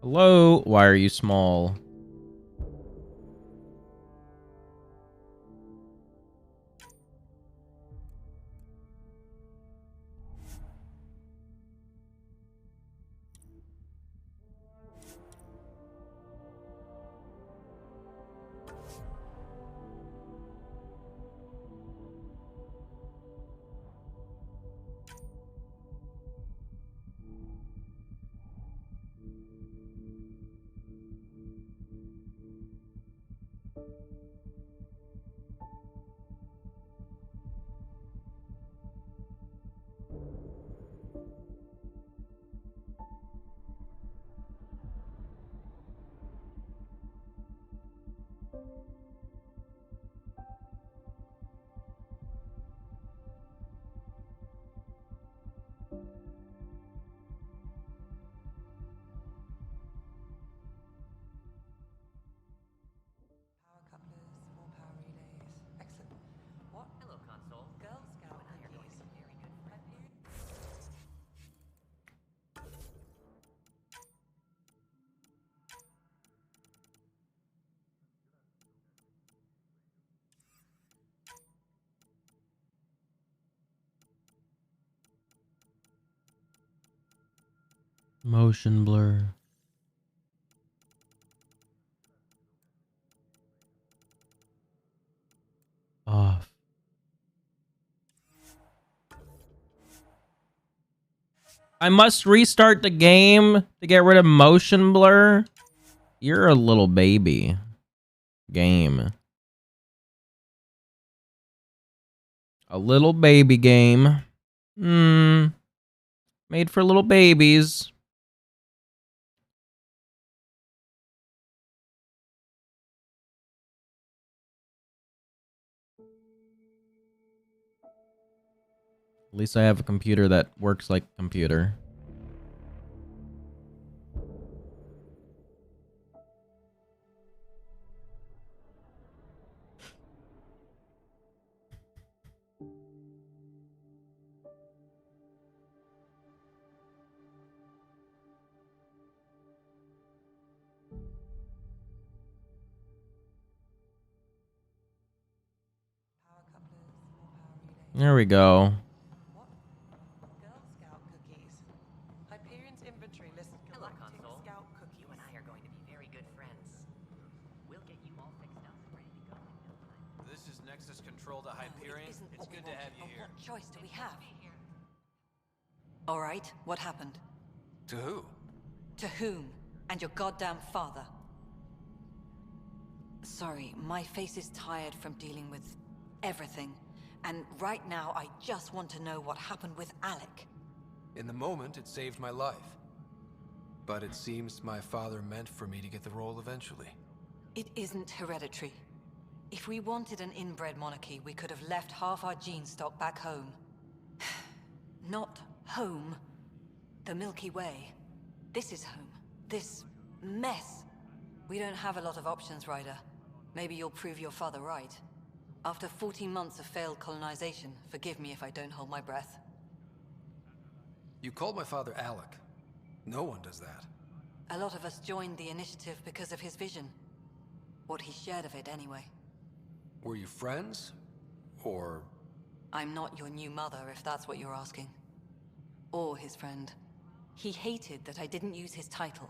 Hello? Why are you small? Motion blur. Off. I must restart the game to get rid of motion blur. You're a little baby. Game. A little baby game. Made for little babies. At least I have a computer that works like a computer. There we go. All right, what happened? To who? To whom? And your goddamn father. Sorry, my face is tired from dealing with everything. And right now, I just want to know what happened with Alec. In the moment, it saved my life. But it seems my father meant for me to get the role eventually. It isn't hereditary. If we wanted an inbred monarchy, we could have left half our gene stock back home. Not home. The Milky Way. This is home. This mess. We don't have a lot of options, Ryder. Maybe you'll prove your father right. After 14 months of failed colonization, forgive me if I don't hold my breath. You called my father Alec. No one does that. A lot of us joined the initiative because of his vision. What he shared of it, anyway. Were you friends? Or... I'm not your new mother, if that's what you're asking. Or his friend. He hated that I didn't use his title.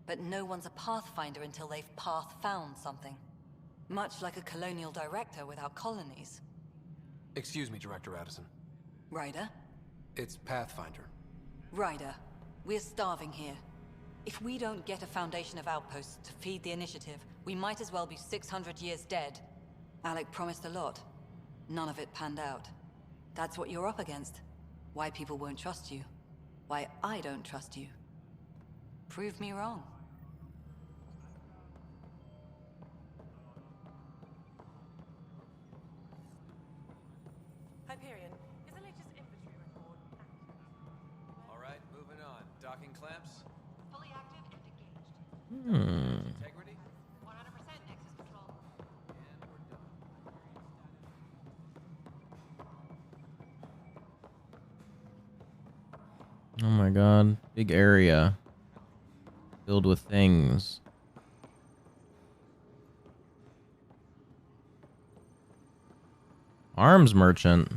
But no one's a pathfinder until they've path-found something. Much like a colonial director without colonies. Excuse me, Director Addison. Ryder? It's Pathfinder. Ryder, we're starving here. If we don't get a foundation of outposts to feed the initiative, we might as well be 600 years dead. Alec promised a lot. None of it panned out. That's what you're up against. Why people won't trust you. Why I don't trust you. Prove me wrong. Hyperion, is the latest infantry report accurate? All right, moving on. Docking clamps. Fully active and engaged. Integrity. 100% Nexus control. And we're done. Oh my god. Big area. Filled with things. Arms merchant.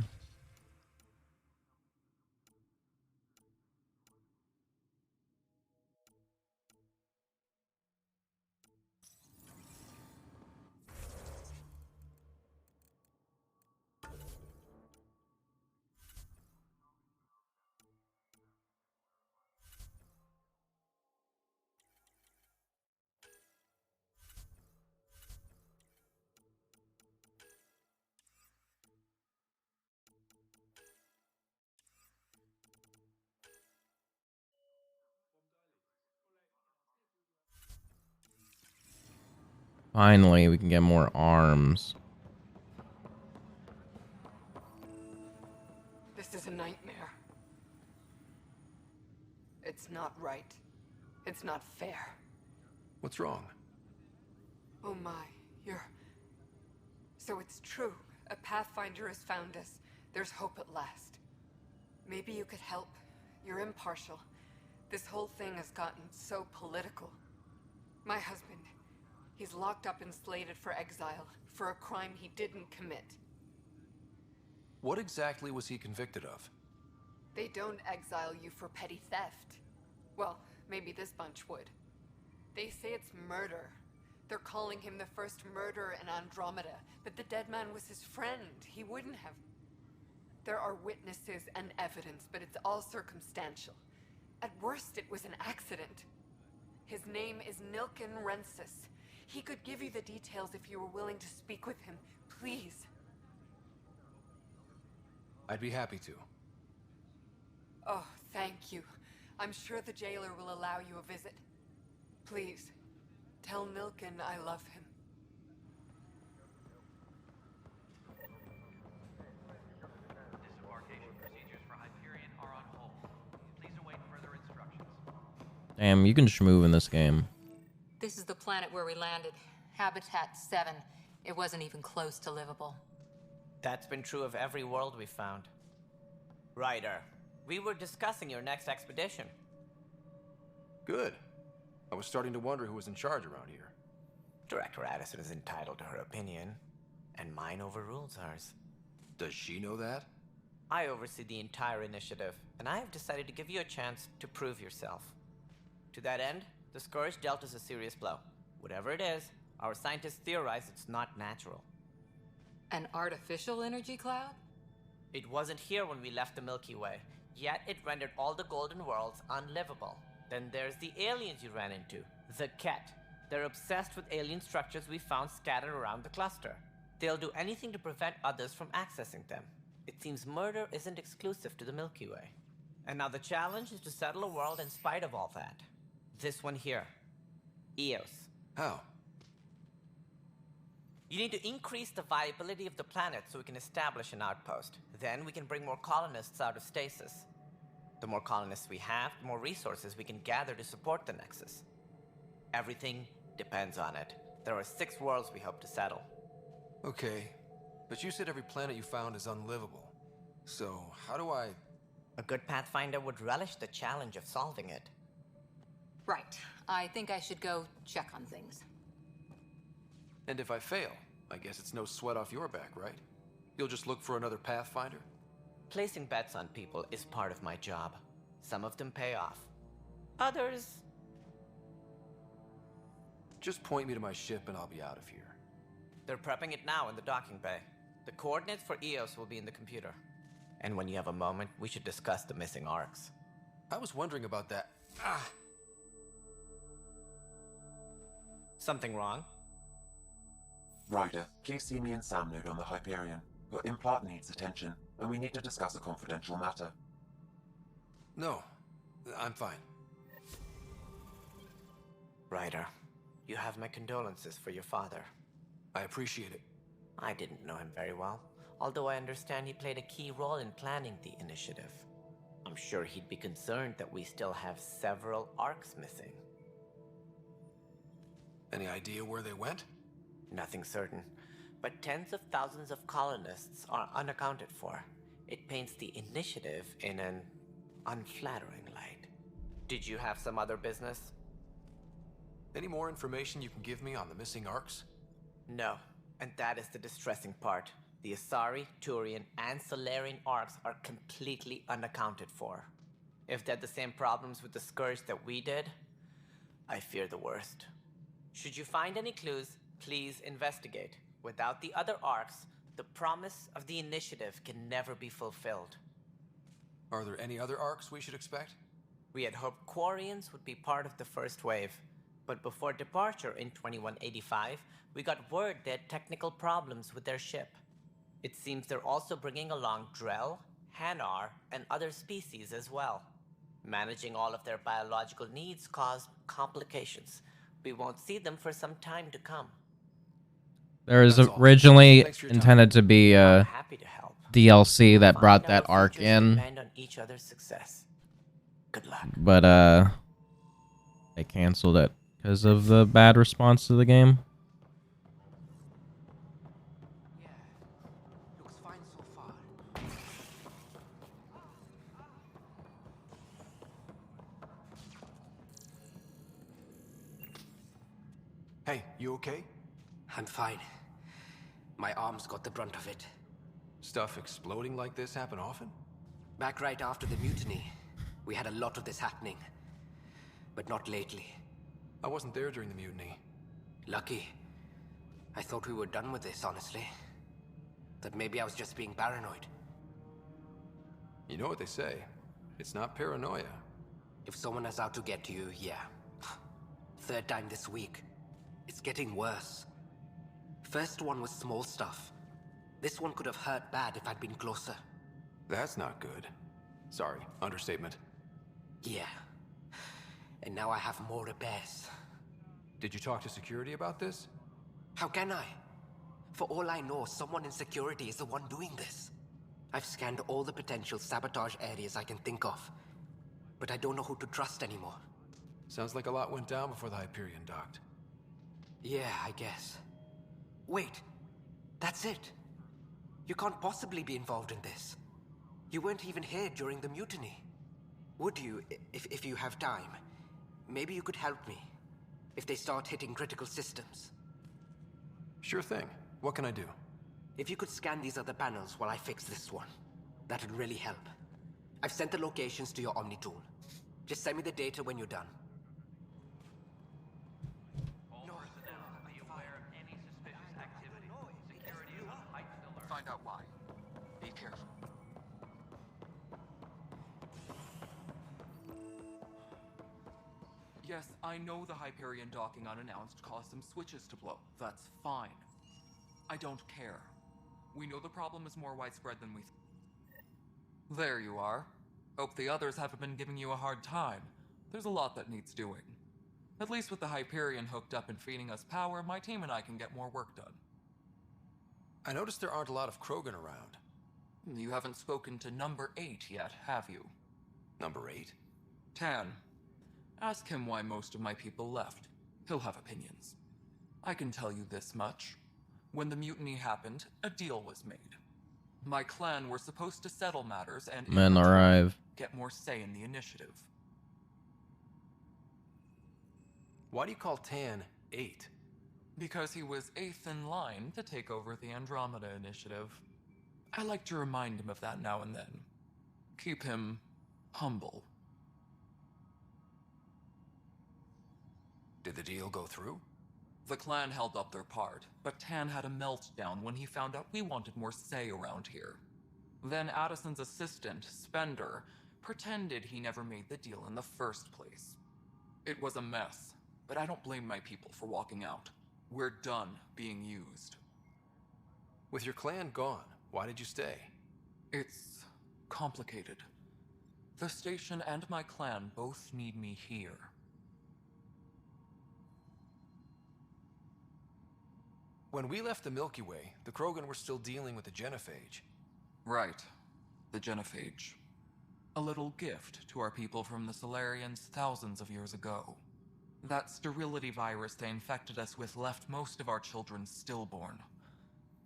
Finally, we can get more arms. This is a nightmare. It's not right. It's not fair. What's wrong? Oh my, you're... So it's true. A Pathfinder has found us. There's hope at last. Maybe you could help. You're impartial. This whole thing has gotten so political. My husband, he's locked up and slated for exile for a crime he didn't commit. What exactly was he convicted of? They don't exile you for petty theft. Well, maybe this bunch would. They say it's murder. They're calling him the first murderer in Andromeda, but the dead man was his friend. He wouldn't have... There are witnesses and evidence, but it's all circumstantial. At worst, it was an accident. His name is Nilken Rensis. He could give you the details if you were willing to speak with him. Please. I'd be happy to. Oh, thank you. I'm sure the jailer will allow you a visit. Please, tell Nilken I love him. Disembarkation procedures for Hyperion are on hold. Please await further instructions. Damn, you can just move in this game. This is the planet where we landed. Habitat 7. It wasn't even close to livable. That's been true of every world we've found. Ryder, we were discussing your next expedition. Good. I was starting to wonder who was in charge around here. Director Addison is entitled to her opinion, and mine overrules hers. Does she know that? I oversee the entire initiative, and I have decided to give you a chance to prove yourself. To that end, the Scourge dealt us a serious blow. Whatever it is, our scientists theorize it's not natural. An artificial energy cloud? It wasn't here when we left the Milky Way, yet it rendered all the Golden Worlds unlivable. Then there's the aliens you ran into, the Ket. They're obsessed with alien structures we found scattered around the cluster. They'll do anything to prevent others from accessing them. It seems murder isn't exclusive to the Milky Way. And now the challenge is to settle a world in spite of all that. This one here. Eos. How? You need to increase the viability of the planet so we can establish an outpost. Then we can bring more colonists out of stasis. The more colonists we have, the more resources we can gather to support the Nexus. Everything depends on it. There are 6 worlds we hope to settle. Okay, but you said every planet you found is unlivable. So, how do I... A good Pathfinder would relish the challenge of solving it. Right. I think I should go check on things. And if I fail, I guess it's no sweat off your back, right? You'll just look for another Pathfinder? Placing bets on people is part of my job. Some of them pay off. Others... Just point me to my ship and I'll be out of here. They're prepping it now in the docking bay. The coordinates for Eos will be in the computer. And when you have a moment, we should discuss the missing arcs. I was wondering about that. Something wrong? Ryder, please see me and Sam Node on the Hyperion. Your implant needs attention, and we need to discuss a confidential matter. No, I'm fine. Ryder, you have my condolences for your father. I appreciate it. I didn't know him very well, although I understand he played a key role in planning the initiative. I'm sure he'd be concerned that we still have several arcs missing. Any idea where they went? Nothing certain, but tens of thousands of colonists are unaccounted for. It paints the initiative in an unflattering light. Did you have some other business? Any more information you can give me on the missing arcs? No, and that is the distressing part. The Asari, Turian, and Solarian arcs are completely unaccounted for. If they had the same problems with the Scourge that we did, I fear the worst. Should you find any clues, please investigate. Without the other arcs, the promise of the initiative can never be fulfilled. Are there any other arcs we should expect? We had hoped Quarians would be part of the first wave, but before departure in 2185, we got word they had technical problems with their ship. It seems they're also bringing along Drell, Hanar, and other species as well. Managing all of their biological needs caused complications. We won't see them for some time to come. There is That's all. originally Thanks for your time. intended to be I'm a happy to help. DLC that Find brought out that our arc futures in, depend on each other's success. Good luck. but they canceled it because of the bad response to the game. Yeah, looks fine so far. Hey, you okay? I'm fine. My arms got the brunt of it. Stuff exploding like this happen often? Back right after the mutiny, we had a lot of this happening. But not lately. I wasn't there during the mutiny. Lucky. I thought we were done with this, honestly. That maybe I was just being paranoid. You know what they say. It's not paranoia. If someone is out to get you, yeah. Third time this week. It's getting worse. First one was small stuff. This one could have hurt bad if I'd been closer. That's not good. Sorry, understatement. Yeah. And now I have more repairs. Did you talk to security about this? How can I? For all I know, someone in security is the one doing this. I've scanned all the potential sabotage areas I can think of. But I don't know who to trust anymore. Sounds like a lot went down before the Hyperion docked. Yeah, I guess. Wait. That's it. You can't possibly be involved in this. You weren't even here during the mutiny. Would you, if you have time? Maybe you could help me. If they start hitting critical systems. Sure thing. What can I do? If you could scan these other panels while I fix this one, that'd really help. I've sent the locations to your Omni tool. Just send me the data when you're done. All personnel, be aware of any suspicious activity. Security is on heightened alert. Find out why. Be careful. Yes, I know the Hyperion docking unannounced caused some switches to blow. That's fine. I don't care. We know the problem is more widespread than we There you are. Hope the others haven't been giving you a hard time. There's a lot that needs doing. At least with the Hyperion hooked up and feeding us power, my team and I can get more work done. I noticed there aren't a lot of Krogan around. You haven't spoken to number 8 yet, have you? Number 8? Tan. Ask him why most of my people left. He'll have opinions. I can tell you this much. When the mutiny happened, a deal was made. My clan were supposed to settle matters and Men in return, arrive. get more say in the initiative. Why do you call Tan 8? Because he was 8th in line to take over the Andromeda initiative. I like to remind him of that now and then. Keep him humble. Did the deal go through? The clan held up their part, but Tan had a meltdown when he found out we wanted more say around here. Then Addison's assistant, Spender, pretended he never made the deal in the first place. It was a mess, but I don't blame my people for walking out. We're done being used. With your clan gone, why did you stay? It's complicated. The station and my clan both need me here. When we left the Milky Way, the Krogan were still dealing with the genophage. Right. The genophage. A little gift to our people from the Solarians thousands of years ago. That sterility virus they infected us with left most of our children stillborn.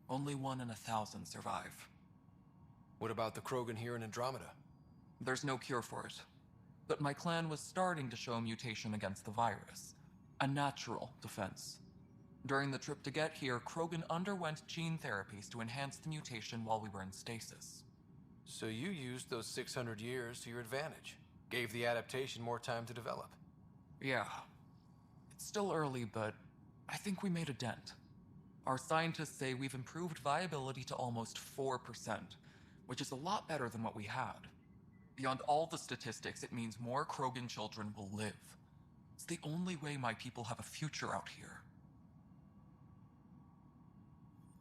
Only 1 in 1,000 survive. What about the Krogan here in Andromeda? There's no cure for it. But my clan was starting to show a mutation against the virus. A natural defense. During the trip to get here, Krogan underwent gene therapies to enhance the mutation while we were in stasis. So you used those 600 years to your advantage. Gave the adaptation more time to develop. Yeah. It's still early, but I think we made a dent. Our scientists say we've improved viability to almost 4%, which is a lot better than what we had. Beyond all the statistics, it means more Krogan children will live. It's the only way my people have a future out here.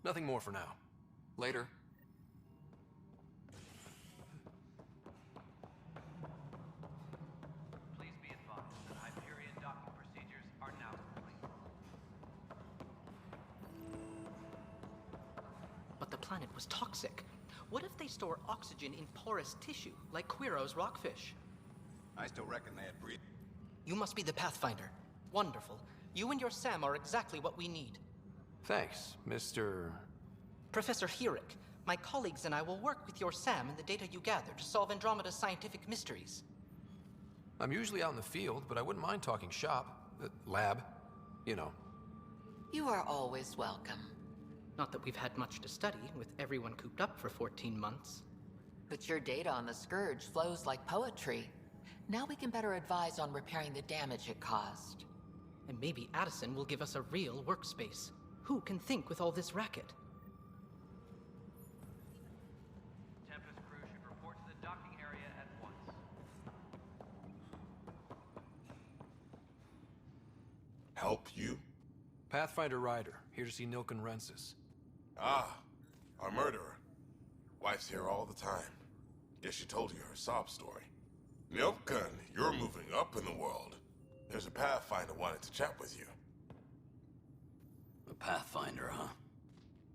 Nothing more for now. Later. Please be advised that Hyperion docking procedures are now complete. But the planet was toxic. What if they store oxygen in porous tissue, like Quiro's rockfish? I still reckon they had breathed. You must be the Pathfinder. Wonderful. You and your Sam are exactly what we need. Thanks, Mr. Professor Herrick, my colleagues and I will work with your Sam and the data you gather to solve Andromeda's scientific mysteries. I'm usually out in the field, but I wouldn't mind talking shop. Lab. You know. You are always welcome. Not that we've had much to study, with everyone cooped up for 14 months. But your data on the Scourge flows like poetry. Now we can better advise on repairing the damage it caused. And maybe Addison will give us a real workspace. Who can think with all this racket? Tempest crew should report to the docking area at once. Help you? Pathfinder Ryder, here to see Nilken Rensis. Ah, our murderer. Wife's here all the time. Guess she told you her sob story. Nilken, you're moving up in the world. There's a Pathfinder wanted to chat with you. The Pathfinder, huh?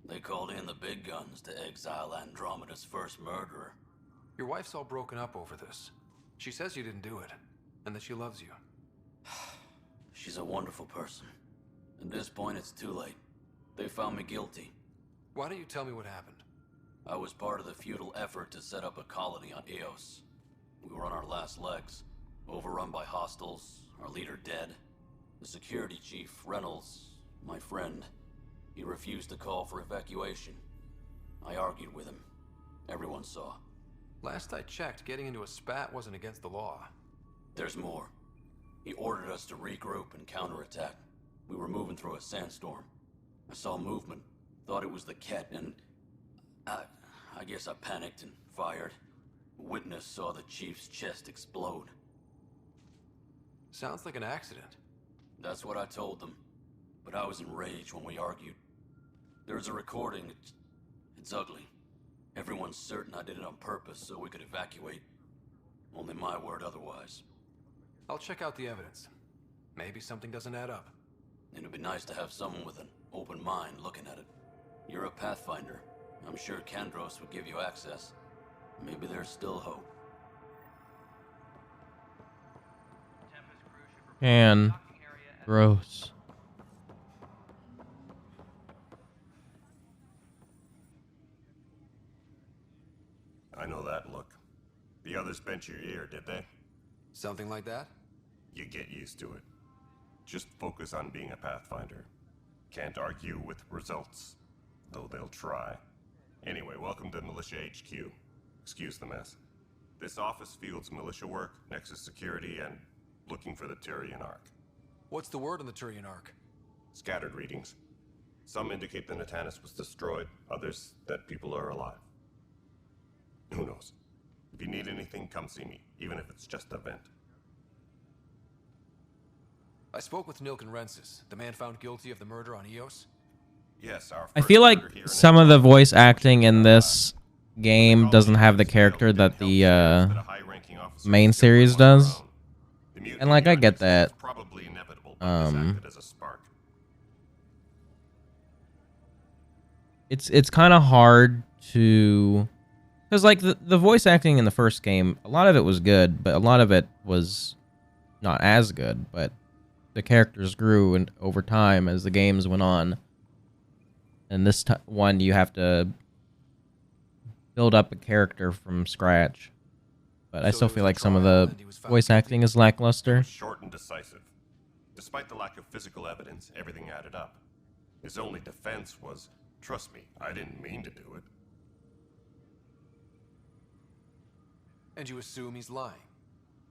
They called in the big guns to exile Andromeda's first murderer. Your wife's all broken up over this. She says you didn't do it, and that she loves you. She's a wonderful person. At this point, it's too late. They found me guilty. Why don't you tell me what happened? I was part of the futile effort to set up a colony on Eos. We were on our last legs, overrun by hostiles, our leader dead. The security chief, Reynolds, my friend, he refused to call for evacuation. I argued with him. Everyone saw. Last I checked, getting into a spat wasn't against the law. There's more. He ordered us to regroup and counterattack. We were moving through a sandstorm. I saw movement, thought it was the Ket, and I guess I panicked and fired. A witness saw the chief's chest explode. Sounds like an accident. That's what I told them, but I was enraged when we argued. There's a recording. It's ugly. Everyone's certain I did it on purpose so we could evacuate. Only my word otherwise. I'll check out the evidence. Maybe something doesn't add up. It'd be nice to have someone with an open mind looking at it. You're a Pathfinder. I'm sure Kandros would give you access. Maybe there's still hope. And gross. I know that look. The others bent your ear, did they? Something like that? You get used to it. Just focus on being a Pathfinder. Can't argue with results, though they'll try. Anyway, welcome to Militia HQ. Excuse the mess. This office fields militia work, Nexus security, and looking for the Tyrian Ark. What's the word on the Tyrian Ark? Scattered readings. Some indicate the Natanus was destroyed, others that people are alive. Who knows? If you need anything, come see me, even if it's just a vent. I spoke with Nilken Rensis, the man found guilty of the murder on Eos. Yes, our I feel like some of the voice acting in this game doesn't have the character that the main series does. And like I get that. It's kind of hard to, because like the voice acting in the first game, a lot of it was good, but a lot of it was not as good, but the characters grew and over time as the games went on. And this one, you have to build up a character from scratch. But I still feel like some of the voice acting is lackluster. Short and decisive. Despite the lack of physical evidence, everything added up. His only defense was, trust me, I didn't mean to do it. And you assume he's lying?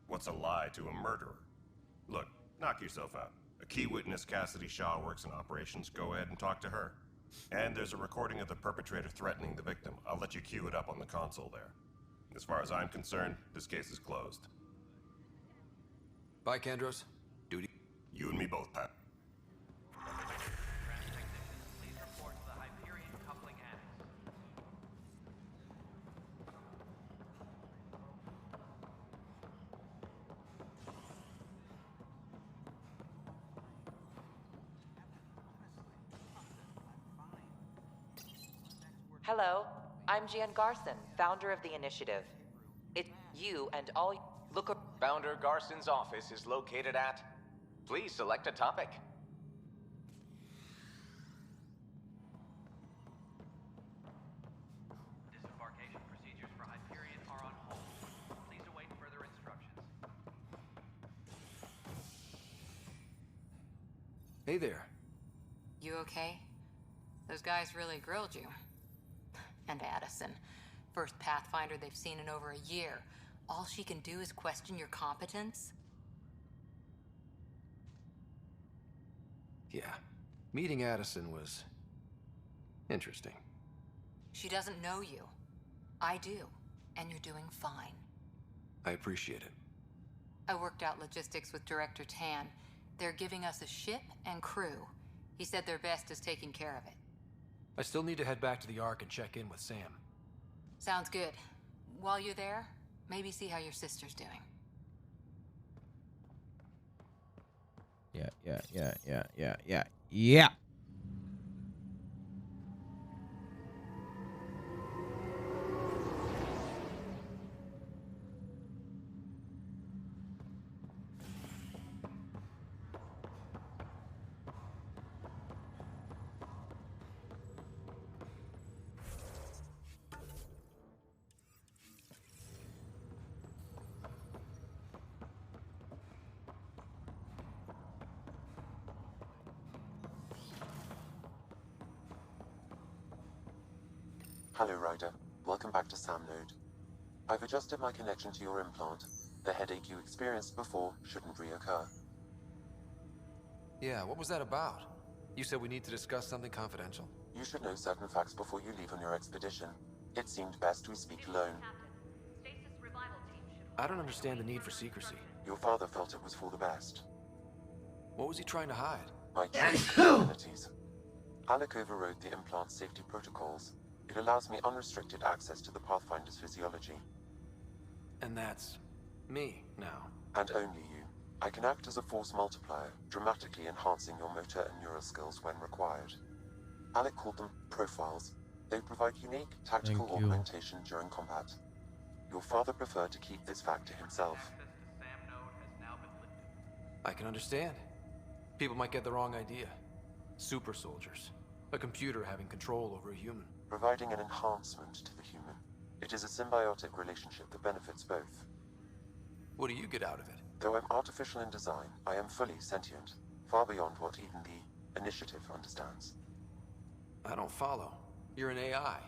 What's a lie to a murderer? Look, knock yourself out. A key witness, Cassidy Shaw, works in operations. Go ahead and talk to her. And there's a recording of the perpetrator threatening the victim. I'll let you cue it up on the console there. As far as I'm concerned, this case is closed. Bye, Kandros. Duty. You and me both, Pat. Please report to the Hyperion coupling annex. Hello, I'm Jan Garson, founder of the initiative. It's you and all look. Founder Garson's office is located at. Please select a topic. Disembarkation procedures for Hyperion are on hold. Please await further instructions. Hey there. You okay? Those guys really grilled you. And Addison. First Pathfinder they've seen in over a year. All she can do is question your competence? Yeah. Meeting Addison was interesting. She doesn't know you. I do. And you're doing fine. I appreciate it. I worked out logistics with Director Tan. They're giving us a ship and crew. He said their best is taking care of it. I still need to head back to the Ark and check in with Sam. Sounds good. While you're there, maybe see how your sister's doing. Yeah. Hello, Ryder. Welcome back to Sam Node. I've adjusted my connection to your implant. The headache you experienced before shouldn't reoccur. Yeah, what was that about? You said we need to discuss something confidential. You should know certain facts before you leave on your expedition. It seemed best we speak alone. I don't understand the need for secrecy. Your father felt it was for the best. What was he trying to hide? My capabilities. Alec overrode the implant's safety protocols. It allows me unrestricted access to the Pathfinder's physiology. And that's me now. And only you. I can act as a force multiplier, dramatically enhancing your motor and neural skills when required. Alec called them profiles. They provide unique tactical augmentation during combat. Your father preferred to keep this fact to himself. I can understand. People might get the wrong idea. Super soldiers. A computer having control over a human. Providing an enhancement to the human. It is a symbiotic relationship that benefits both. What do you get out of it? Though I'm artificial in design, I am fully sentient, far beyond what even the Initiative understands. I don't follow. You're an AI.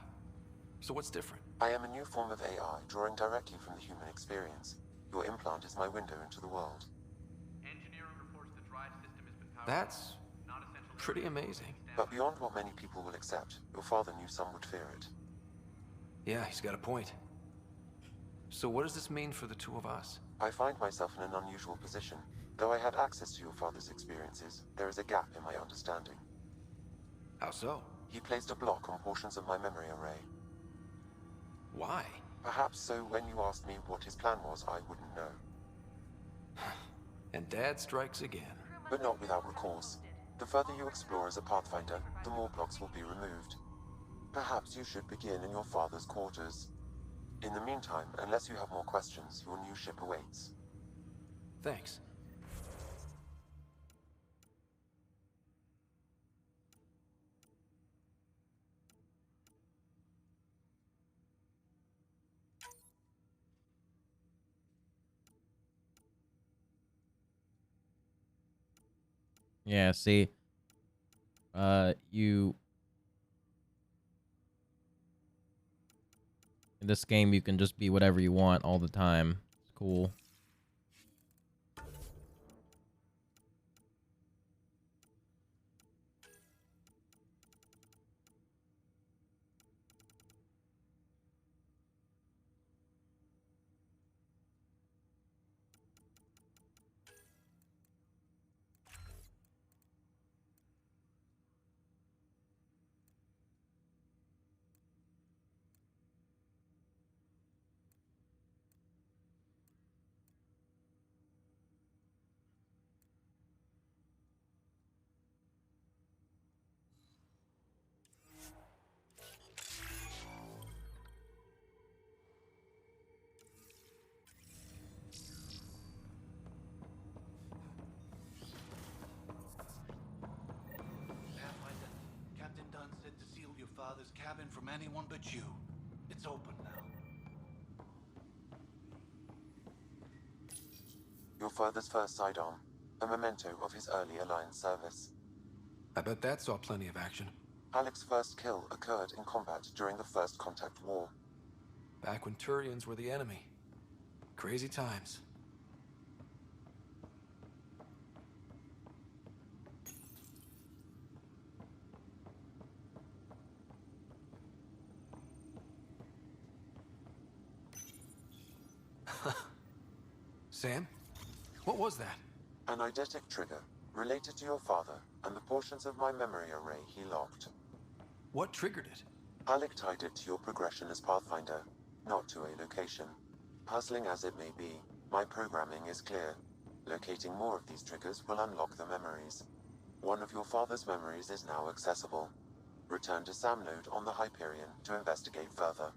So what's different? I am a new form of AI, drawing directly from the human experience. Your implant is my window into the world. Engineering reports the drive system has been powered. That's pretty amazing. But beyond what many people will accept, your father knew some would fear it. Yeah, he's got a point. So what does this mean for the two of us? I find myself in an unusual position. Though I had access to your father's experiences, there is a gap in my understanding. How so? He placed a block on portions of my memory array. Why? Perhaps so when you asked me what his plan was, I wouldn't know. And Dad strikes again. But not without recourse. The further you explore as a Pathfinder, the more blocks will be removed. Perhaps you should begin in your father's quarters. In the meantime, unless you have more questions, your new ship awaits. Thanks. Yeah, see, you in this game you can just be whatever you want all the time. It's cool. Pathfinder, Captain Dunn said to seal your father's cabin from anyone but you. It's open now. Your father's first sidearm, a memento of his early Alliance service. I bet that saw plenty of action. Alec's first kill occurred in combat during the First Contact War. Back when Turians were the enemy. Crazy times. Sam? What was that? An eidetic trigger, related to your father, and the portions of my memory array he locked. What triggered it? Alec tied it to your progression as Pathfinder, not to a location. Puzzling as it may be, my programming is clear. Locating more of these triggers will unlock the memories. One of your father's memories is now accessible. Return to Sam Node on the Hyperion to investigate further.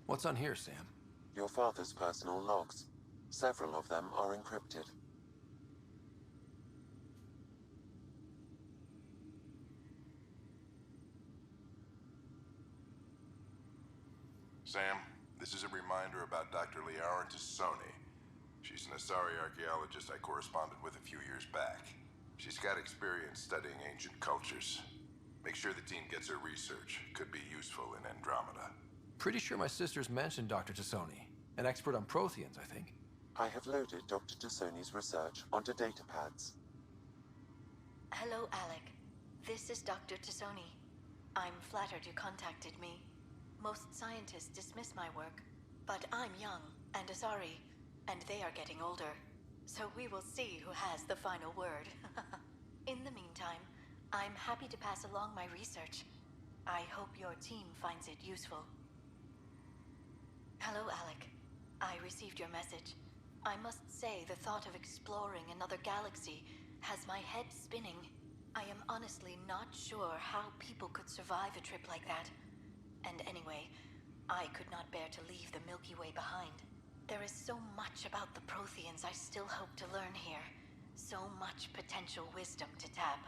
What's on here, Sam? Your father's personal logs. Several of them are encrypted. Sam, this is a reminder about Dr. Liara Tassoni. She's an Asari archaeologist I corresponded with a few years back. She's got experience studying ancient cultures. Make sure the team gets her research. Could be useful in Andromeda. Pretty sure my sisters mentioned Dr. Tassoni. An expert on Protheans, I think. I have loaded Dr. Tassoni's research onto datapads. Hello, Alec. This is Dr. Tassoni. I'm flattered you contacted me. Most scientists dismiss my work, but I'm young and Asari, and they are getting older. So we will see who has the final word. In the meantime, I'm happy to pass along my research. I hope your team finds it useful. Hello, Alec. I received your message. I must say the thought of exploring another galaxy has my head spinning. I am honestly not sure how people could survive a trip like that. And anyway, I could not bear to leave the Milky Way behind. There is so much about the Protheans I still hope to learn here. So much potential wisdom to tap.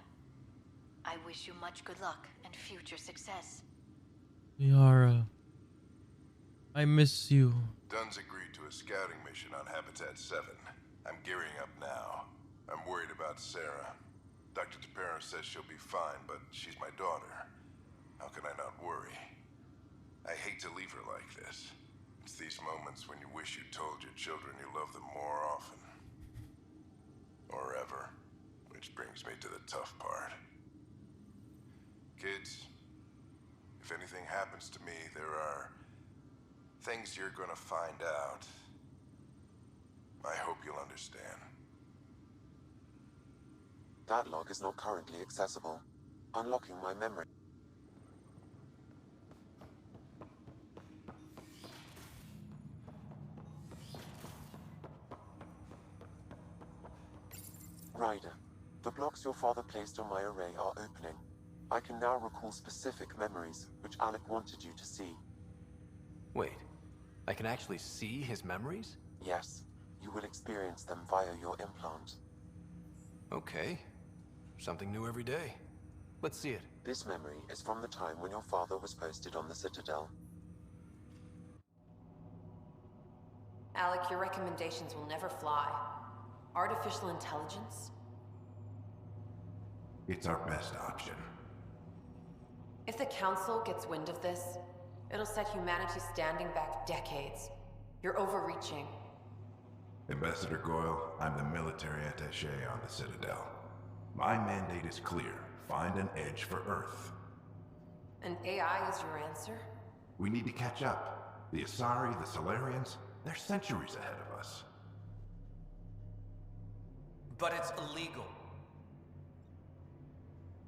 I wish you much good luck and future success. Liara, I miss you. Dunn's agreed to a scouting mission on Habitat 7. I'm gearing up now. I'm worried about Sarah. Dr. Tapera says she'll be fine, but she's my daughter. How can I not worry? I hate to leave her like this. It's these moments when you wish you told your children you love them more often. Or ever. Which brings me to the tough part. Kids, if anything happens to me, there are things you're gonna find out. I hope you'll understand. That log is not currently accessible. Unlocking my memory. Ryder, the blocks your father placed on my array are opening. I can now recall specific memories, which Alec wanted you to see. Wait, I can actually see his memories? Yes, you will experience them via your implant. Okay. Something new every day. Let's see it. This memory is from the time when your father was posted on the Citadel. Alec, your recommendations will never fly. Artificial intelligence? It's our best option. If the Council gets wind of this, it'll set humanity standing back decades. You're overreaching. Ambassador Goyle, I'm the military attaché on the Citadel. My mandate is clear. Find an edge for Earth. And AI is your answer? We need to catch up. The Asari, the Solarians, they're centuries ahead of us. But it's illegal.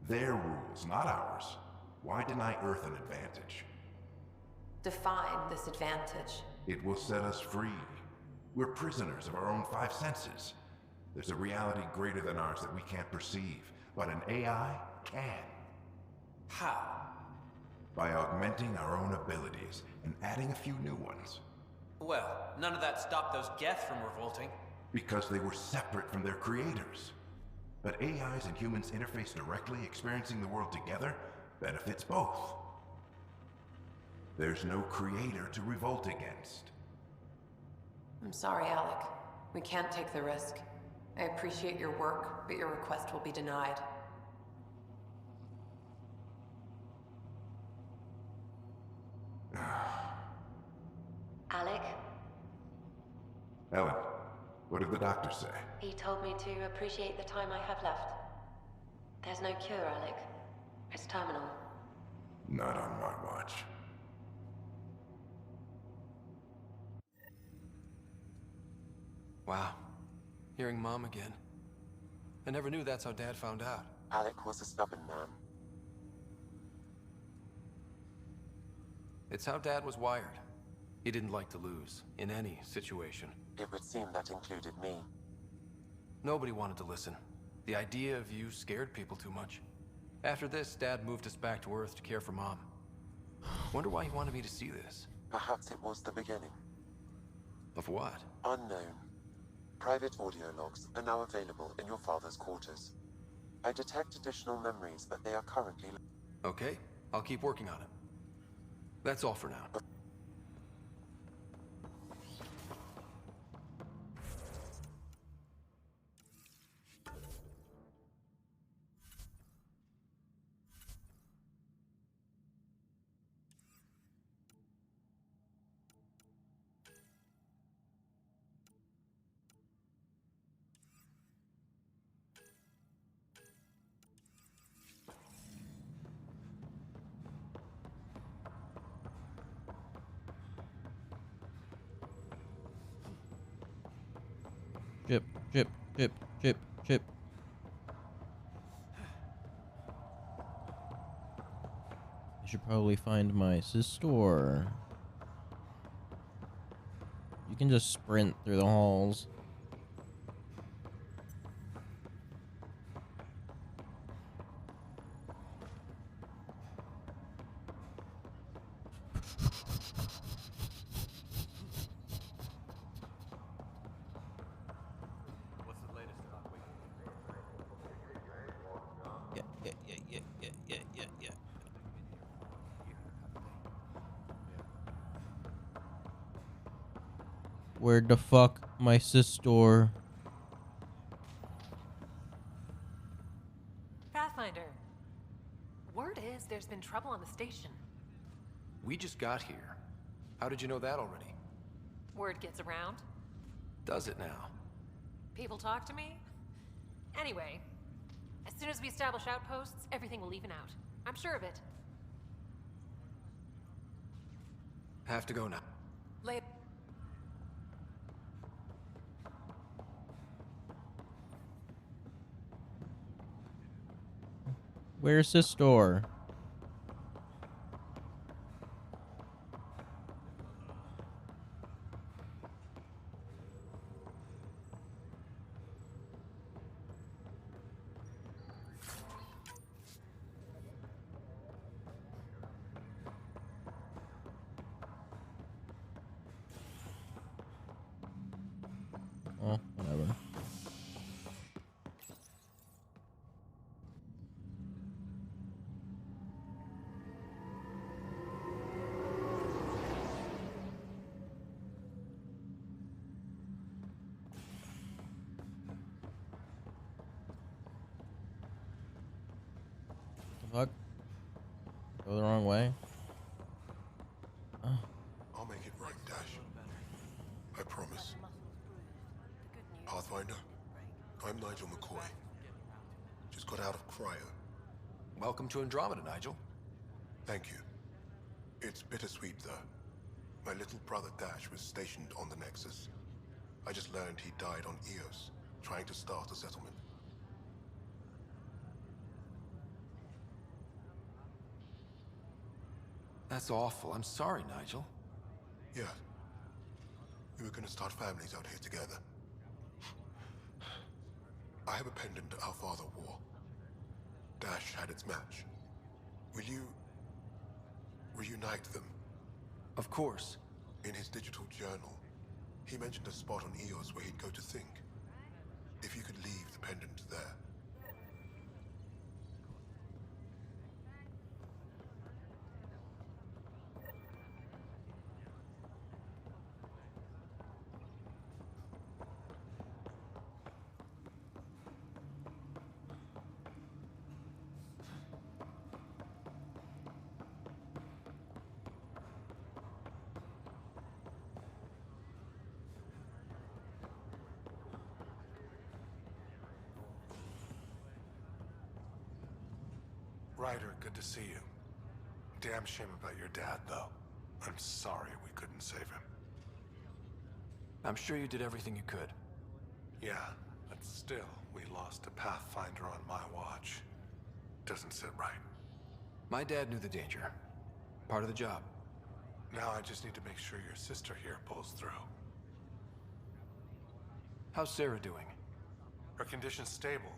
Their rules, not ours. Why deny Earth an advantage? Define this advantage. It will set us free. We're prisoners of our own five senses. There's a reality greater than ours that we can't perceive, but an AI can. How? By augmenting our own abilities and adding a few new ones. Well, none of that stopped those Geth from revolting. Because they were separate from their creators. But AIs and humans interface directly, experiencing the world together, benefits both. There's no creator to revolt against. I'm sorry, Alec. We can't take the risk. I appreciate your work, but your request will be denied. Alec? Ellen, what did the doctor say? He told me to appreciate the time I have left. There's no cure, Alec. It's terminal. Not on my watch. Wow. Hearing Mom again. I never knew that's how Dad found out. Alec was a stubborn man. It's how Dad was wired. He didn't like to lose, in any situation. It would seem that included me. Nobody wanted to listen. The idea of you scared people too much. After this, Dad moved us back to Earth to care for Mom. Wonder why he wanted me to see this. Perhaps it was the beginning. Of what? Unknown. Private audio logs are now available in your father's quarters. I detect additional memories, but they are currently... Okay, I'll keep working on it. That's all for now. Chip, chip, chip, chip, chip. I should probably find my sister. You can just sprint through the halls. Where the fuck my sister? Pathfinder. Word is there's been trouble on the station. We just got here. How did you know that already? Word gets around. Does it now? People talk to me. Anyway, as soon as we establish outposts, everything will even out. I'm sure of it. Have to go now. Late. Where's this door? Oh, whatever. Fuck. Go the wrong way. Oh. I'll make it right, Dash. I promise. Pathfinder, I'm Nigel McCoy. Just got out of cryo. Welcome to Andromeda, Nigel. Thank you. It's bittersweet, though. My little brother Dash was stationed on the Nexus. I just learned he died on Eos, trying to start a settlement. That's awful. I'm sorry, Nigel. Yeah. We were gonna start families out here together. I have a pendant our father wore. Dash had its match. Will you reunite them? Of course. In his digital journal, he mentioned a spot on Eos where he'd go to think. If you could leave the pendant there. Ryder, good to see you. Damn shame about your dad, though. I'm sorry we couldn't save him. I'm sure you did everything you could. Yeah, but still, we lost a Pathfinder on my watch. Doesn't sit right. My dad knew the danger. Part of the job. Now I just need to make sure your sister here pulls through. How's Sarah doing? Her condition's stable.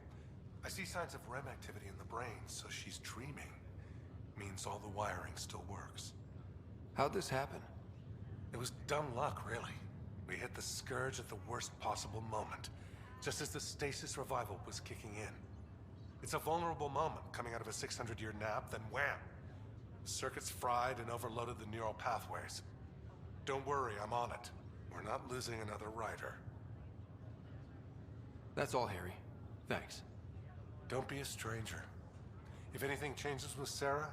I see signs of REM activity in the brain, so she's dreaming. Means all the wiring still works. How'd this happen? It was dumb luck, really. We hit the Scourge at the worst possible moment, just as the stasis revival was kicking in. It's a vulnerable moment, coming out of a 600-year nap, then wham! The circuits fried and overloaded the neural pathways. Don't worry, I'm on it. We're not losing another Ryder. That's all, Harry. Thanks. Don't be a stranger. If anything changes with Sarah,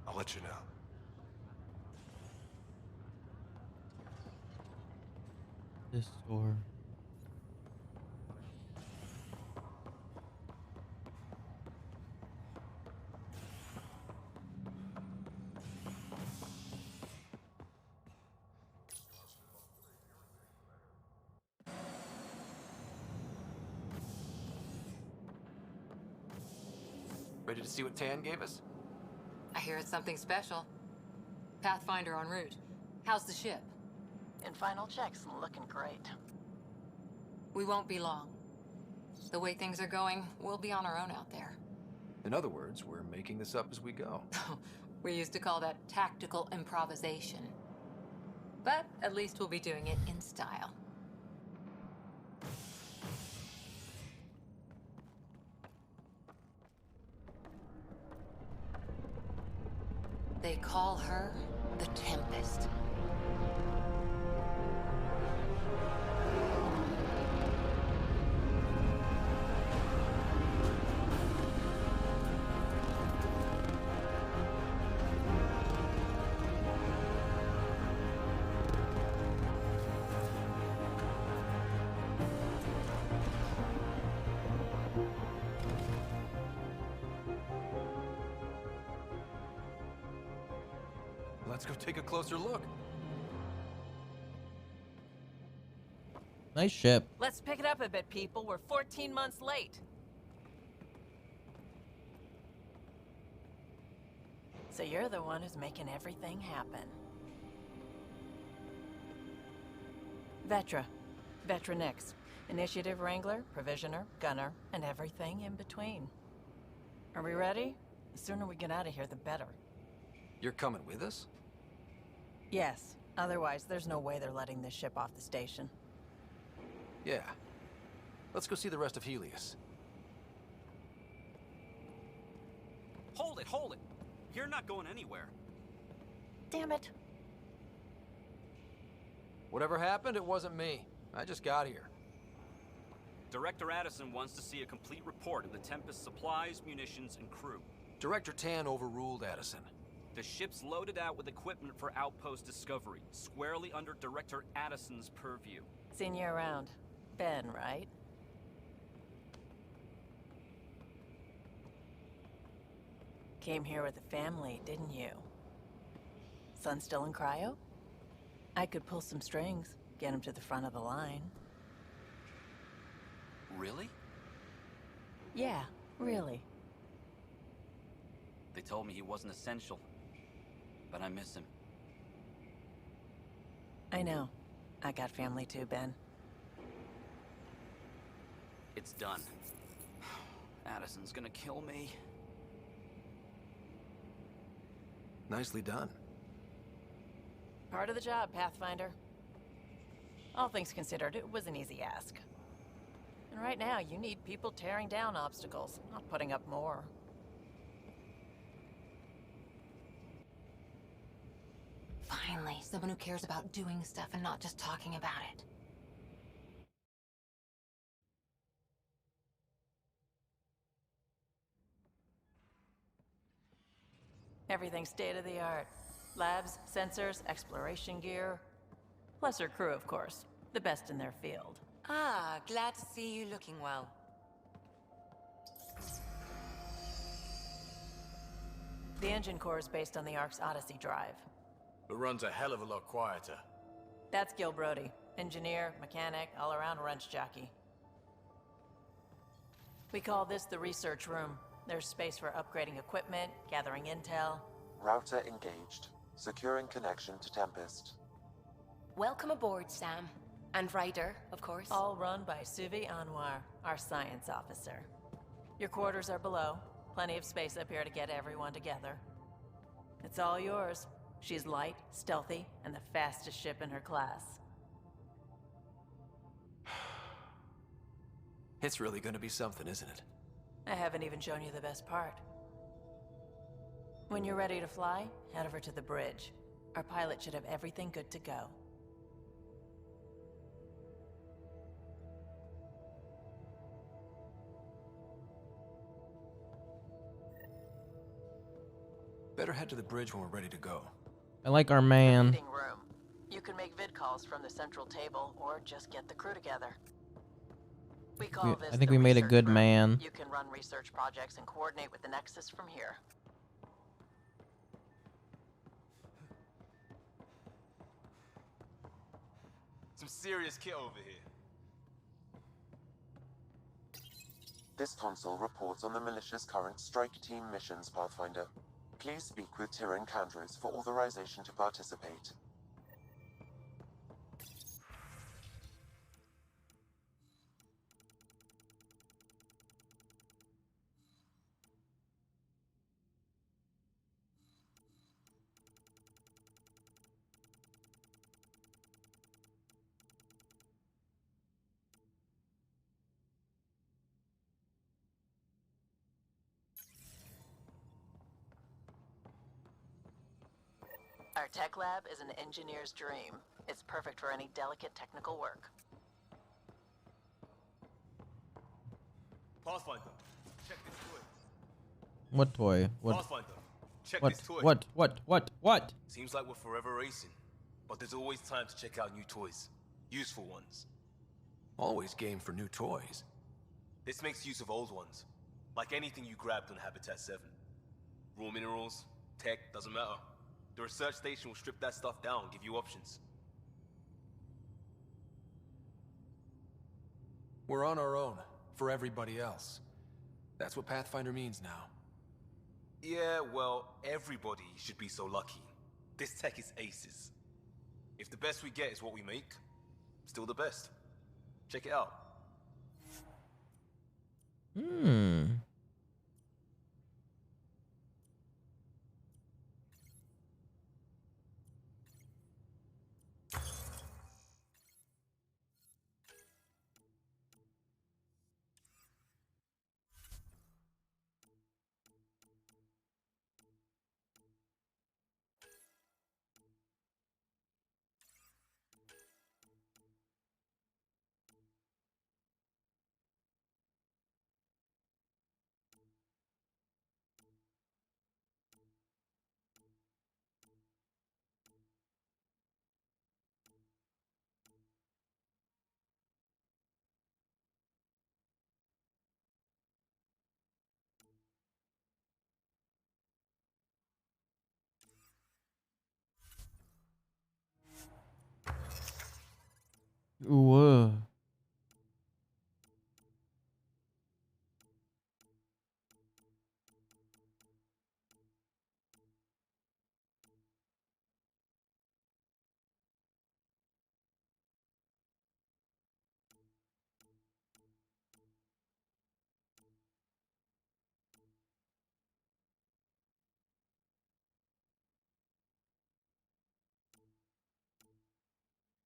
I'll let you know. This door. Ready to see what Tan gave us? I hear it's something special. Pathfinder en route. How's the ship? In final checks, looking great. We won't be long. The way things are going, we'll be on our own out there. In other words, we're making this up as we go. We used to call that tactical improvisation. But at least we'll be doing it in style. They call her the Tempest. Let's go take a closer look. Nice ship. Let's pick it up a bit, people. We're 14 months late. So you're the one who's making everything happen. Vetra. Vetra Nix. Initiative Wrangler, Provisioner, Gunner, and everything in between. Are we ready? The sooner we get out of here, the better. You're coming with us? Yes. Otherwise, there's no way they're letting this ship off the station. Yeah. Let's go see the rest of Helios. Hold it, hold it! You're not going anywhere. Damn it. Whatever happened, it wasn't me. I just got here. Director Addison wants to see a complete report of the Tempest's supplies, munitions, and crew. Director Tan overruled Addison. The ship's loaded out with equipment for outpost discovery, squarely under Director Addison's purview. Seen you around. Ben, right? Came here with a family, didn't you? Son still in cryo? I could pull some strings, get him to the front of the line. Really? Yeah, really. They told me he wasn't essential, but I miss him. I know. I got family too, Ben. It's done. Addison's gonna kill me. Nicely done. Part of the job, Pathfinder. All things considered, it was an easy ask. And right now, you need people tearing down obstacles, not putting up more. Finally, someone who cares about doing stuff and not just talking about it. Everything's state-of-the-art. Labs, sensors, exploration gear. Plus her crew, of course. The best in their field. Ah, glad to see you looking well. The engine core is based on the Ark's Odyssey drive. It runs a hell of a lot quieter. That's Gil Brody. Engineer, mechanic, all-around wrench jockey. We call this the research room. There's space for upgrading equipment, gathering intel. Router engaged. Securing connection to Tempest. Welcome aboard, Sam. And Ryder, of course. All run by Suvi Anwar, our science officer. Your quarters are below. Plenty of space up here to get everyone together. It's all yours. She's light, stealthy, and the fastest ship in her class. It's really gonna be something, isn't it? I haven't even shown you the best part. When you're ready to fly, head over to the bridge. Our pilot should have everything good to go. Better head to the bridge when we're ready to go. I like our man. Meeting room. You can make vid calls from the central table, or just get the crew together. We call this I think the we made a research good room. man. You can run research projects and coordinate with the Nexus from here. Some serious kit over here. This console reports on the militia's current strike team missions, Pathfinder. Please speak with Tyrion Candros for authorization to participate. Our tech lab is an engineer's dream. It's perfect for any delicate technical work. Pathfinder, check this toy. What toy? What? Pathfinder, check What? this toy. What? Seems like we're forever racing, but there's always time to check out new toys. Useful ones. Always game for new toys. This makes use of old ones, like anything you grabbed on Habitat 7. Raw minerals, tech, doesn't matter. The research station will strip that stuff down and give you options. We're on our own, for everybody else. That's what Pathfinder means now. Yeah, well, everybody should be so lucky. This tech is aces. If the best we get is what we make, still the best. Check it out.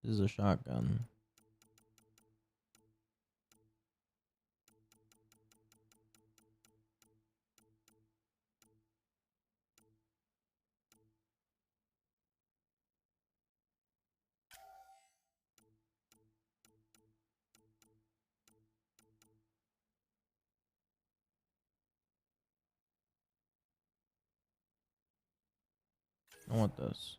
This is a shotgun. I want this.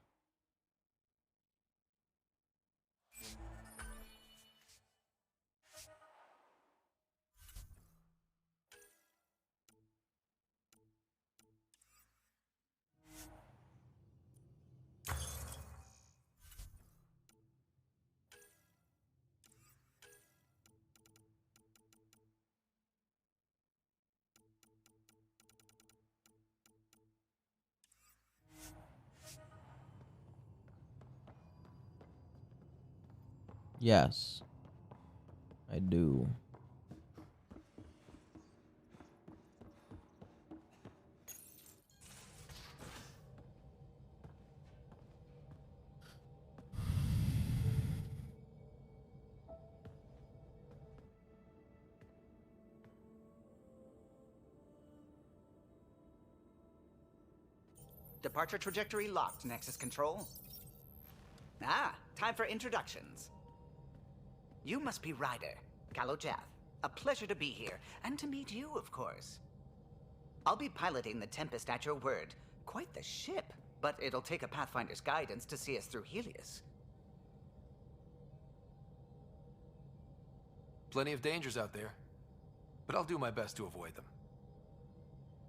Yes, I do. Departure trajectory locked, Nexus Control. Ah, time for introductions. You must be Ryder, Callow Jath. A pleasure to be here, and to meet you, of course. I'll be piloting the Tempest at your word. Quite the ship, but it'll take a Pathfinder's guidance to see us through Helios. Plenty of dangers out there, but I'll do my best to avoid them.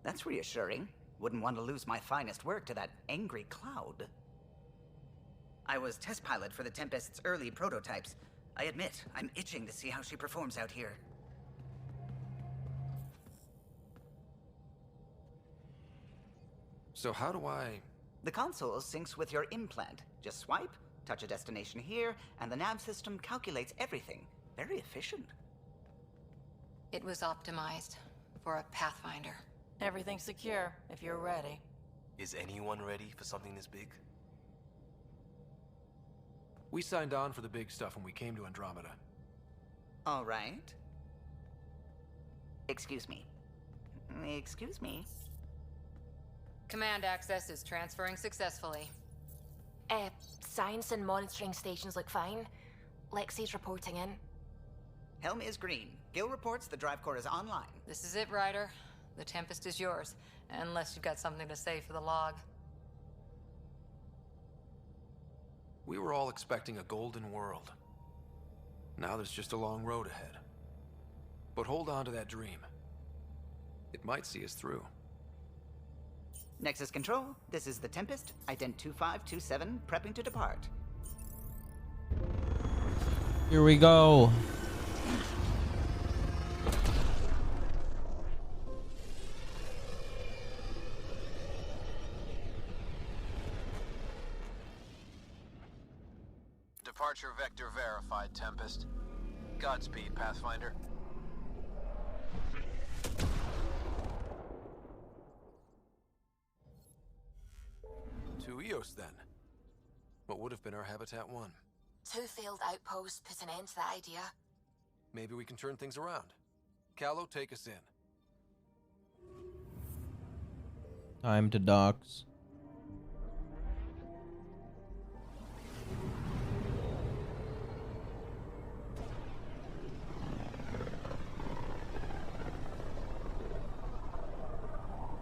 That's reassuring. Wouldn't want to lose my finest work to that angry cloud. I was test pilot for the Tempest's early prototypes. I admit, I'm itching to see how she performs out here. So how do I... The console syncs with your implant. Just swipe, touch a destination here, and the nav system calculates everything. Very efficient. It was optimized for a Pathfinder. Everything's secure, if you're ready. Is anyone ready for something this big? We signed on for the big stuff when we came to Andromeda. All right. Excuse me. Excuse me. Command access is transferring successfully. Science and monitoring stations look fine. Lexi's reporting in. Helm is green. Gil reports the drive core is online. This is it, Ryder. The Tempest is yours, unless you've got something to say for the log. We were all expecting a golden world. Now there's just a long road ahead. But hold on to that dream. It might see us through. Nexus Control, this is the Tempest, ident 2527, prepping to depart. Here we go. Departure vector verified, Tempest. Godspeed, Pathfinder. To Eos, then. What would have been our Habitat 1? 2 failed outposts put an end to that idea. Maybe we can turn things around. Callow, take us in. Time to docks.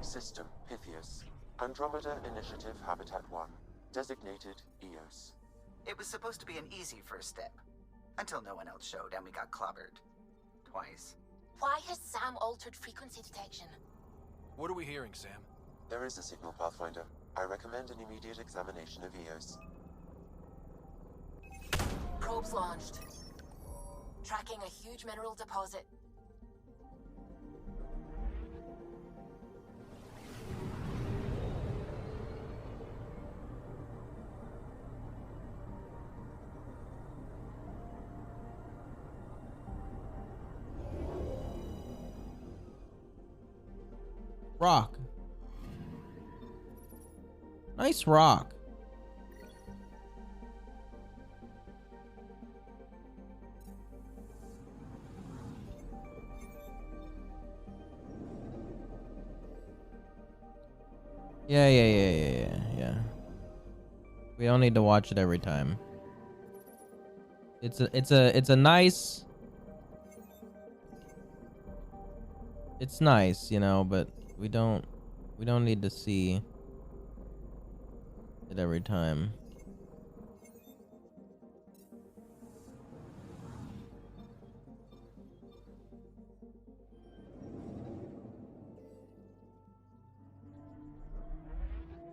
System, Pythias. Andromeda Initiative Habitat 1. Designated Eos. It was supposed to be an easy first step. Until no one else showed and we got clobbered. Twice. Why has Sam altered frequency detection? What are we hearing, Sam? There is a signal, Pathfinder. I recommend an immediate examination of Eos. Probes launched. Tracking a huge mineral deposit. Rock. Nice rock. Yeah. We don't need to watch it every time. It's a nice. It's nice, you know, but we don't need to see it every time.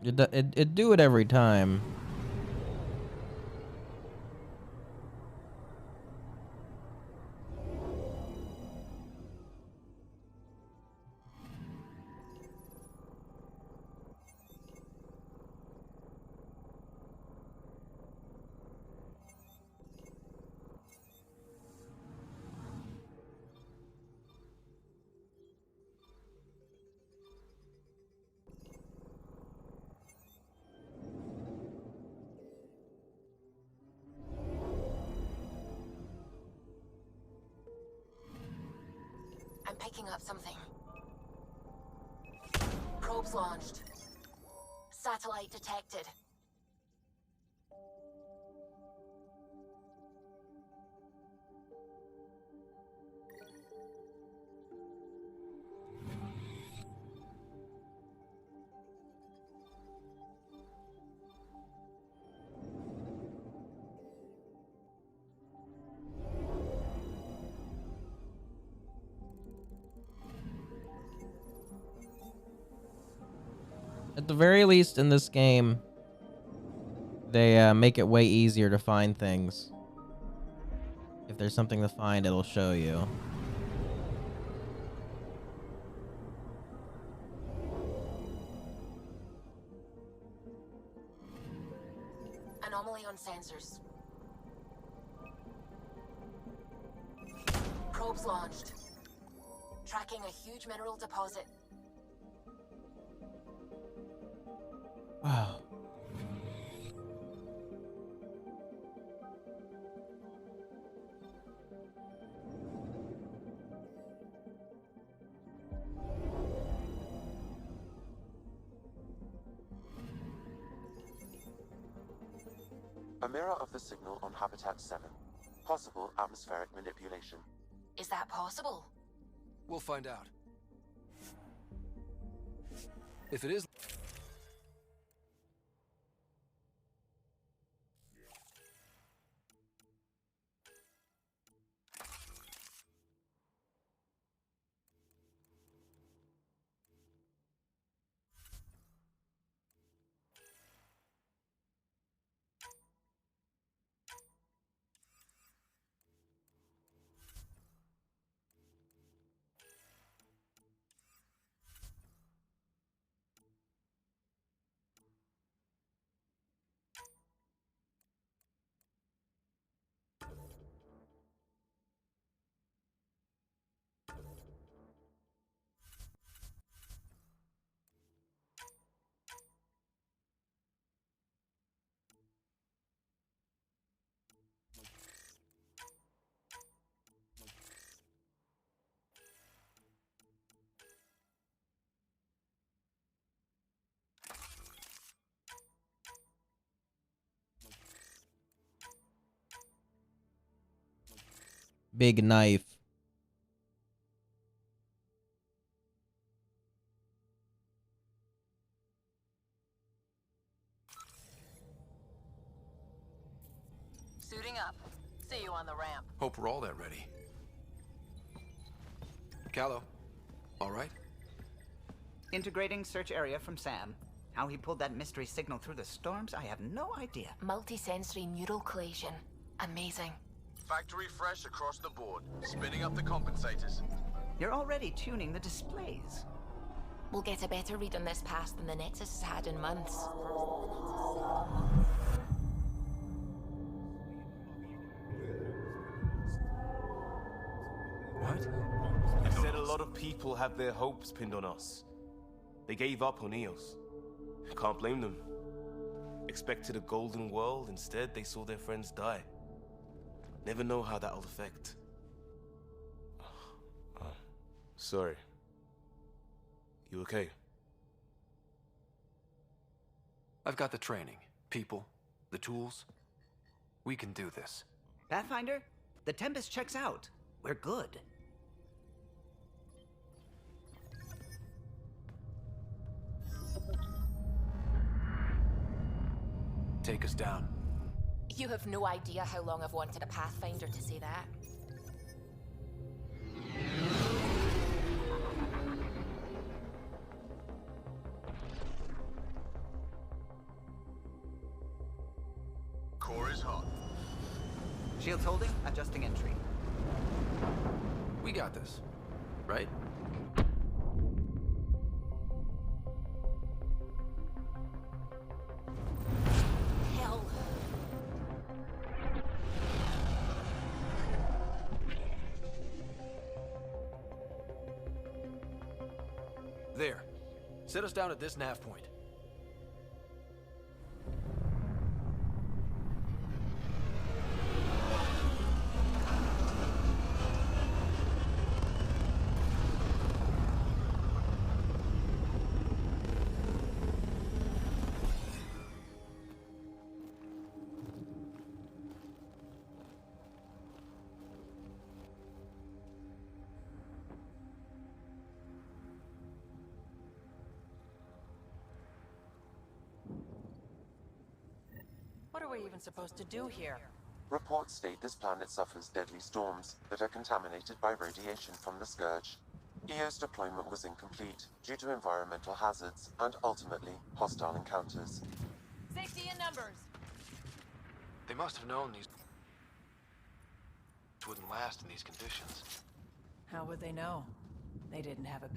It do it every time. I'm picking up something. Probes launched. Satellite detected. At the very least, in this game, they make it way easier to find things. If there's something to find, it'll show you. Anomaly on sensors. Probes launched. Tracking a huge mineral deposit. Wow. A mirror of the signal on Habitat 7. Possible atmospheric manipulation. Is that possible? We'll find out. If it is... Big knife. Suiting up. See you on the ramp. Hope we're all that ready. Callow, all right? Integrating search area from Sam. How he pulled that mystery signal through the storms, I have no idea. Multisensory neural collation. Amazing. Factory fresh across the board. Spinning up the compensators. You're already tuning the displays. We'll get a better read on this pass than the Nexus has had in months. What? You said a lot of people have their hopes pinned on us. They gave up on Eos. Can't blame them. Expected a golden world, instead they saw their friends die. Never know how that'll affect. Sorry. You okay? I've got the training, people, the tools. We can do this. Pathfinder, the Tempest checks out. We're good. Take us down. You have no idea how long I've wanted a Pathfinder to say that. Core is hot. Shields holding, adjusting entry. We got this, right? Hell. There. Set us down at this nav point. What are we even supposed to do here? Reports state this planet suffers deadly storms that are contaminated by radiation from the Scourge. EO's deployment was incomplete due to environmental hazards and ultimately hostile encounters. Safety in numbers. They must have known these wouldn't last in these conditions. How would they know? They didn't have a...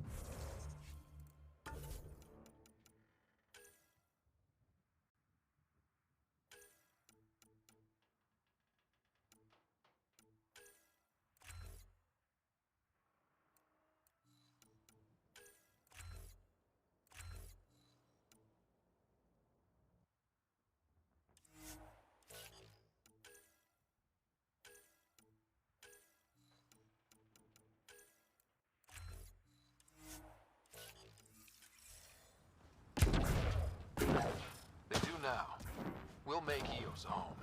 They do now. We'll make Eos a home.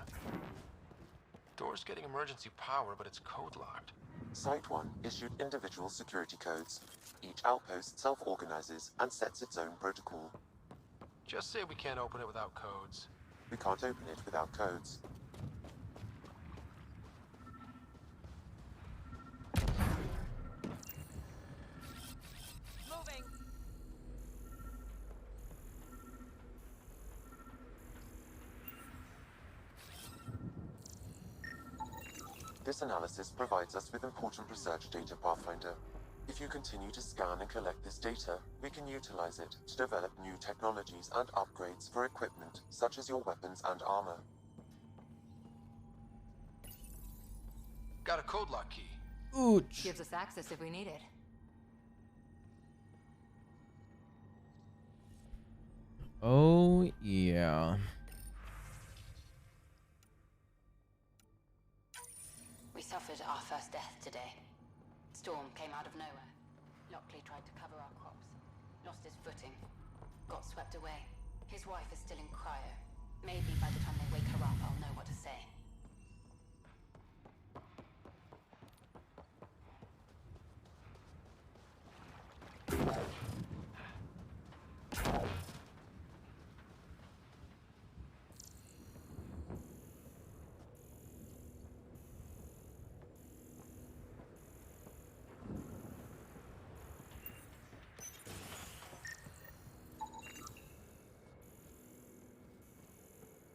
Door's getting emergency power, but it's code locked. Site 1 issued individual security codes. Each outpost self-organizes and sets its own protocol. Just say we can't open it without codes. We can't open it without codes. Moving. This analysis provides us with important research data, Pathfinder. If you continue to scan and collect this data, we can utilize it to develop new technologies and upgrades for equipment, such as your weapons and armor. Got a code lock key. Ooch. Gives us access if we need it. Oh, yeah. We suffered our first death today. Storm came out of nowhere. Lockley tried to cover our crops. Lost his footing. Got swept away. His wife is still in cryo. Maybe by the time they wake her up, I'll know what to say.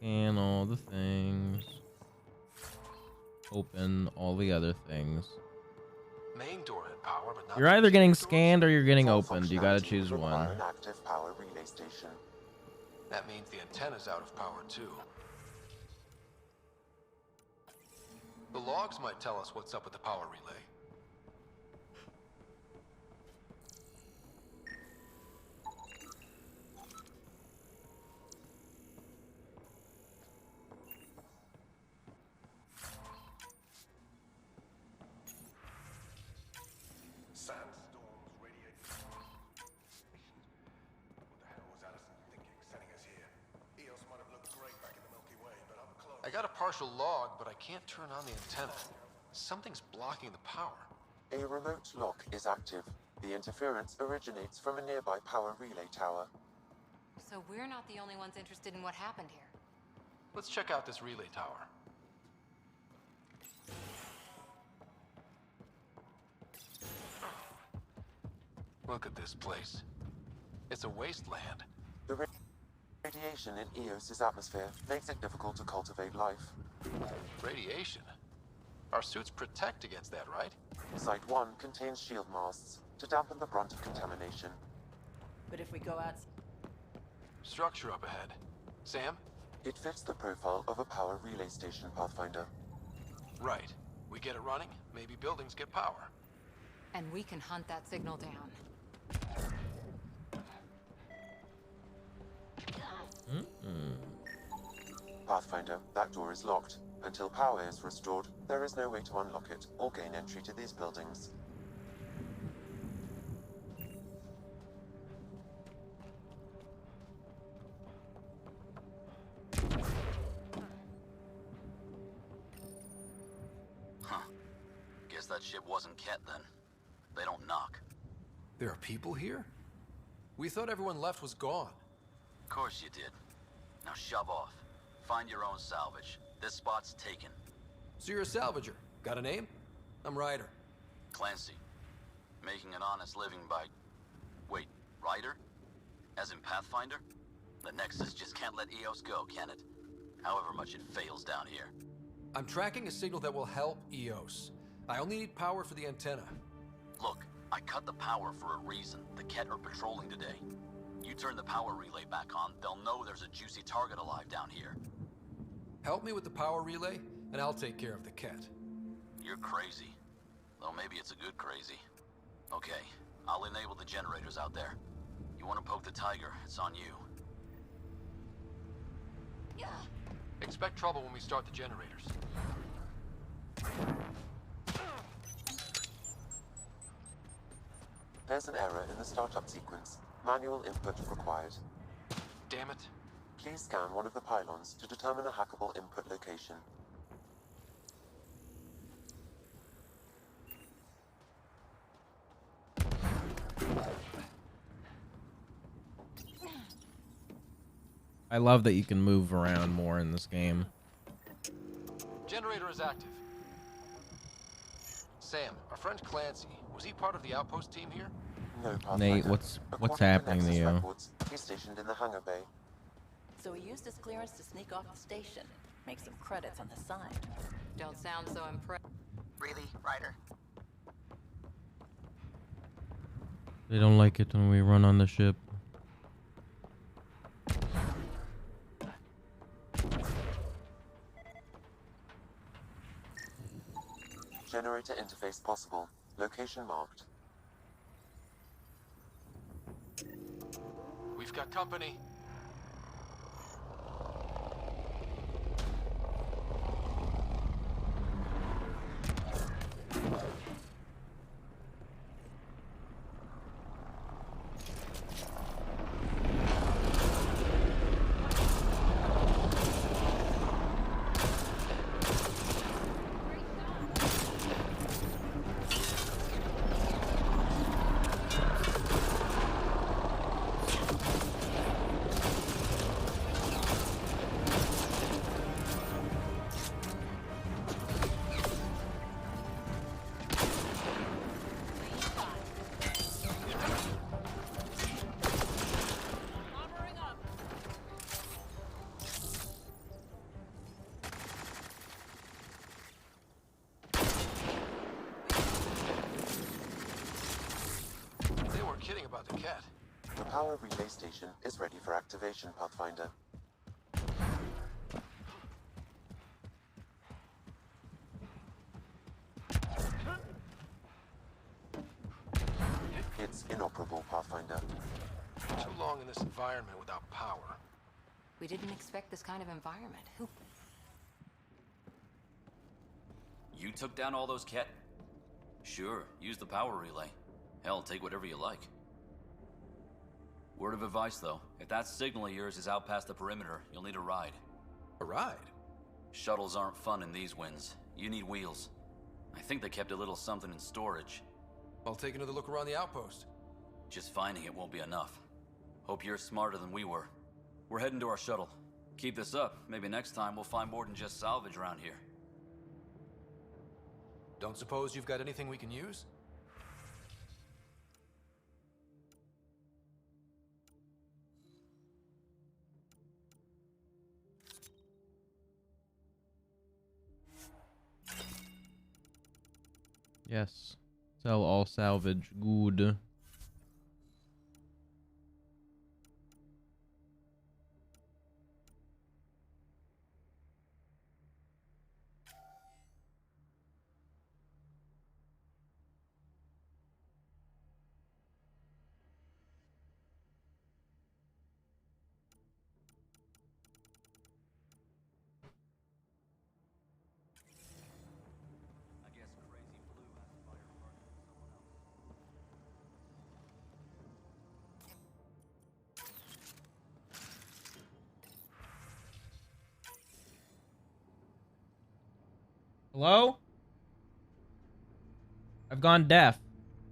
And all the things. Open all the other things. Main door had power, but not You're either getting scanned or you're getting opened. You gotta choose one. An active power relay station. That means the antenna's out of power too. The logs might tell us what's up with the power relay. Sandstorms radiate. What the hell was Allison thinking, sending us here? partial log, but I can't turn on the antenna. Something's blocking the power. A remote lock is active. The interference originates from a nearby power relay tower. So we're not the only ones interested in what happened here. Let's check out this relay tower. Look at this place. It's a wasteland. The radiation in Eos's atmosphere makes it difficult to cultivate life. Radiation? Our suits protect against that, right? Site 1 contains shield masts to dampen the brunt of contamination. But if we go out... Structure up ahead. Sam? It fits the profile of a power relay station, Pathfinder. Right. We get it running, maybe buildings get power. And we can hunt that signal down. Pathfinder, that door is locked. Until power is restored, there is no way to unlock it or gain entry to these buildings. Huh. Guess that ship wasn't Ket then. They don't knock. There are people here? We thought everyone left was gone. Of course you did. Now shove off. Find your own salvage. This spot's taken. So you're a salvager. Got a name? I'm Ryder. Clancy. Making an honest living by... Wait, Ryder? As in Pathfinder? The Nexus just can't let Eos go, can it? However much it fails down here. I'm tracking a signal that will help Eos. I only need power for the antenna. Look, I cut the power for a reason. The Ket are patrolling today. You turn the power relay back on, they'll know there's a juicy target alive down here. Help me with the power relay, and I'll take care of the Ket. You're crazy. Though maybe it's a good crazy. Okay, I'll enable the generators out there. You want to poke the tiger, it's on you. Expect trouble when we start the generators. There's an error in the startup sequence. Manual input required. Damn it. Please scan one of the pylons to determine a hackable input location. I love that you can move around more in this game. Generator is active. Sam, our friend Clancy, was he part of the outpost team here? No, Pathfinder. Nate, what's happening to you? Records, he's stationed in the hangar bay. So he used his clearance to sneak off the station. Make some credits on the side. Don't sound so impressed. Really, Ryder? They don't like it when we run on the ship. Generator interface possible. Location marked. We've got company. Kidding about the Ket. The power relay station is ready for activation, Pathfinder. It's inoperable, Pathfinder. Too long in this environment without power. We didn't expect this kind of environment. Who? You took down all those Ket? Sure, use the power relay. Hell, take whatever you like. Word of advice, though. If that signal of yours is out past the perimeter, you'll need a ride. A ride? Shuttles aren't fun in these winds. You need wheels. I think they kept a little something in storage. I'll take another look around the outpost. Just finding it won't be enough. Hope you're smarter than we were. We're heading to our shuttle. Keep this up. Maybe next time we'll find more than just salvage around here. Don't suppose you've got anything we can use? Yes. Sell all salvage. Good. Hello? I've gone deaf.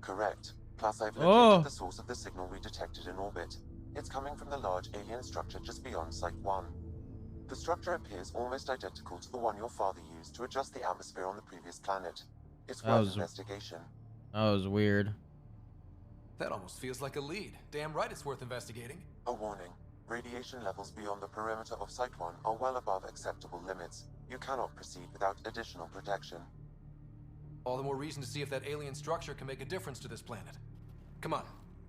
Correct. Plus, I've Oh. located the source of the signal we detected in orbit. It's coming from the large alien structure just beyond Site 1. The structure appears almost identical to the one your father used to adjust the atmosphere on the previous planet. It's worth investigation. That was weird. That almost feels like a lead. Damn right it's worth investigating. A warning. Radiation levels beyond the perimeter of Site 1 are well above acceptable limits. You cannot proceed without additional protection. All the more reason to see if that alien structure can make a difference to this planet. Come on.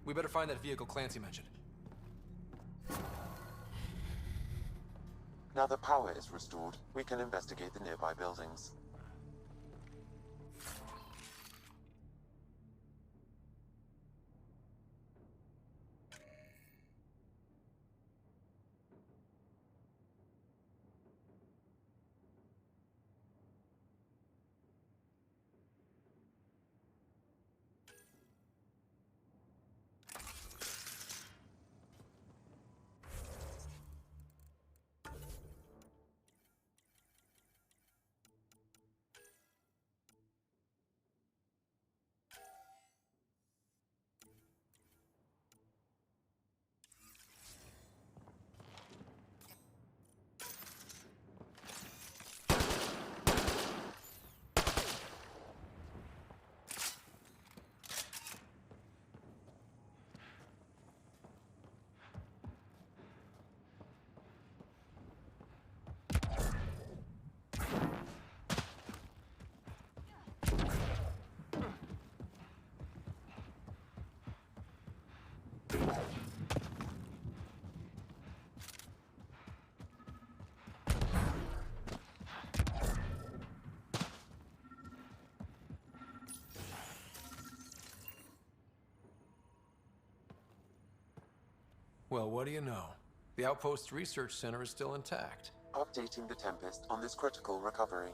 We better find that vehicle Clancy mentioned. Now that power is restored, we can investigate the nearby buildings. Well, what do you know? The Outpost's research center is still intact. Updating the Tempest on this critical recovery.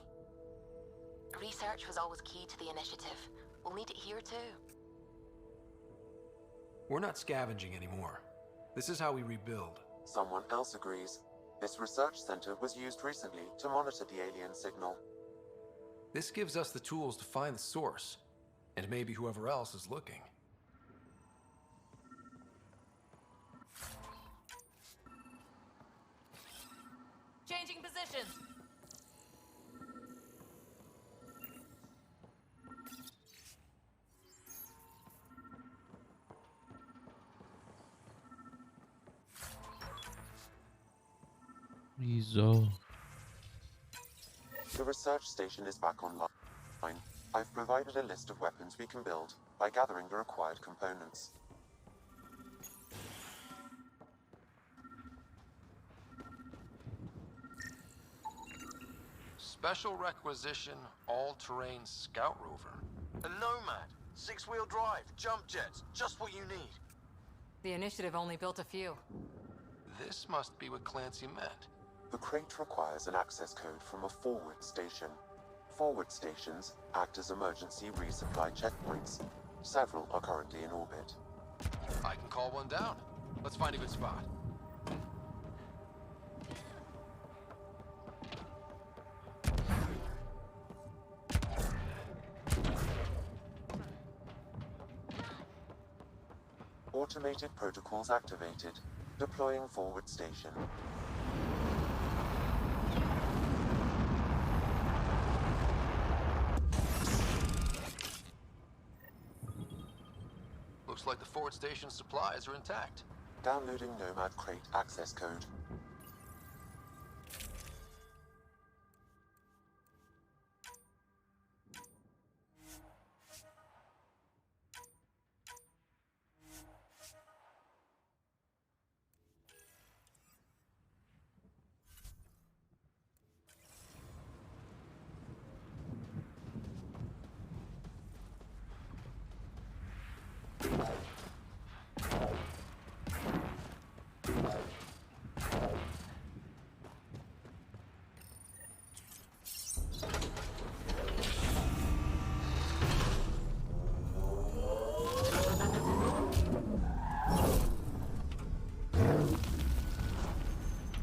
Research was always key to the initiative. We'll need it here too. We're not scavenging anymore. This is how we rebuild. Someone else agrees. This research center was used recently to monitor the alien signal. This gives us the tools to find the source, and maybe whoever else is looking. Changing positions. The research station is back online. I've provided a list of weapons we can build by gathering the required components. Special requisition, all-terrain scout rover. A Nomad, 6-wheel drive, jump jets, just what you need. The initiative only built a few. This must be what Clancy meant. The crate requires an access code from a forward station. Forward stations act as emergency resupply checkpoints. Several are currently in orbit. I can call one down. Let's find a good spot. Automated protocols activated. Deploying forward station. Looks like the forward station supplies are intact. Downloading Nomad Crate access code.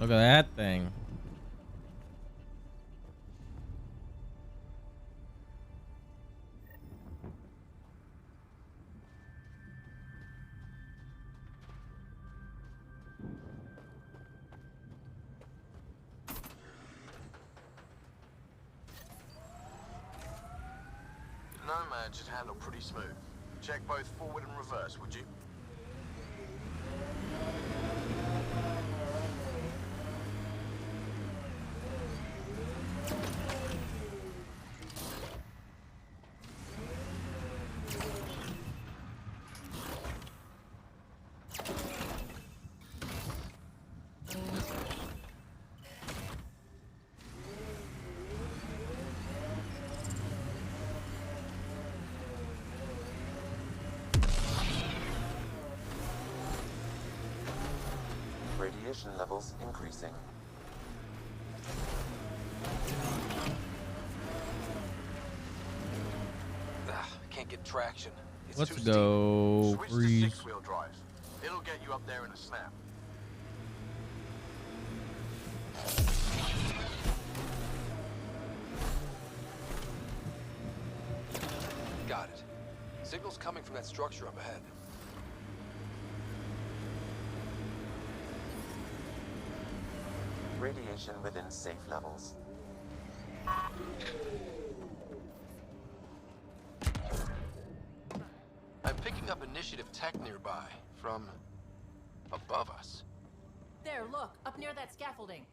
Look at that thing. Nomad should handle pretty smooth. Check both forward and reverse, would you? Radiation levels increasing. Can't get traction. It's Let's too go. steep. Switch Freeze. to 6-wheel drive. It'll get you up there in a snap. Got it. Signal's coming from that structure up ahead. Radiation within safe levels. I'm picking up initiative tech nearby, from above us. There, look, up near that scaffolding.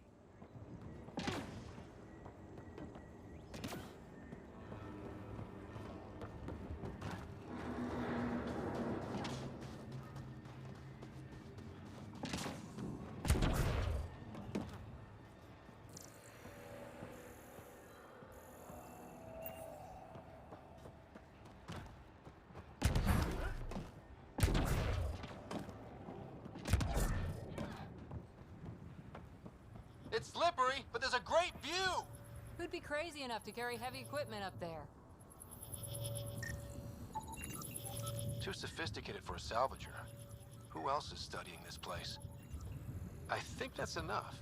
It's slippery, but there's a great view! Who'd be crazy enough to carry heavy equipment up there? Too sophisticated for a salvager. Who else is studying this place? I think that's enough.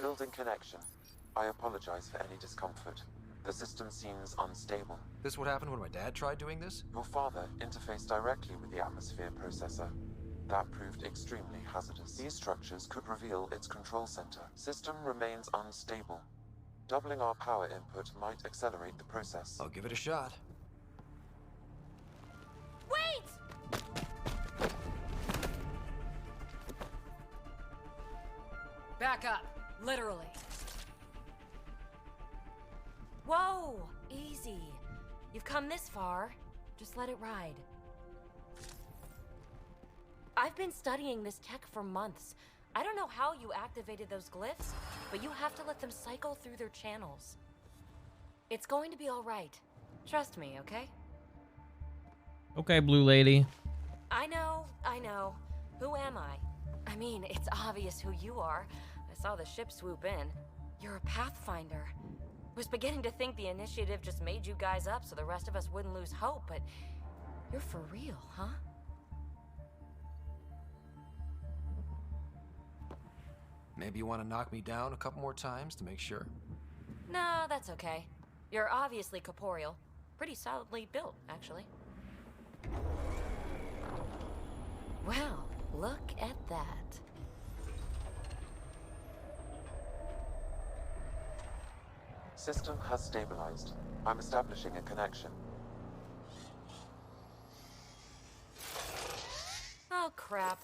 Building connection. I apologize for any discomfort. The system seems unstable. This what happened when my dad tried doing this? Your father interfaced directly with the atmosphere processor. That proved extremely hazardous. These structures could reveal its control center. System remains unstable. Doubling our power input might accelerate the process. I'll give it a shot. Wait! Back up, literally. Whoa! Easy. You've come this far. Just let it ride. I've been studying this tech for months. I don't know how you activated those glyphs, but you have to let them cycle through their channels. It's going to be all right. Trust me, okay? Okay, blue lady. I know. Who am I? I mean, it's obvious who you are. I saw the ship swoop in. You're a Pathfinder. Was beginning to think the initiative just made you guys up so the rest of us wouldn't lose hope, but you're for real, huh? Maybe you want to knock me down a couple more times to make sure? Nah, that's okay. You're obviously corporeal. Pretty solidly built, actually. Well, look at that. System has stabilized. I'm establishing a connection. Oh, crap.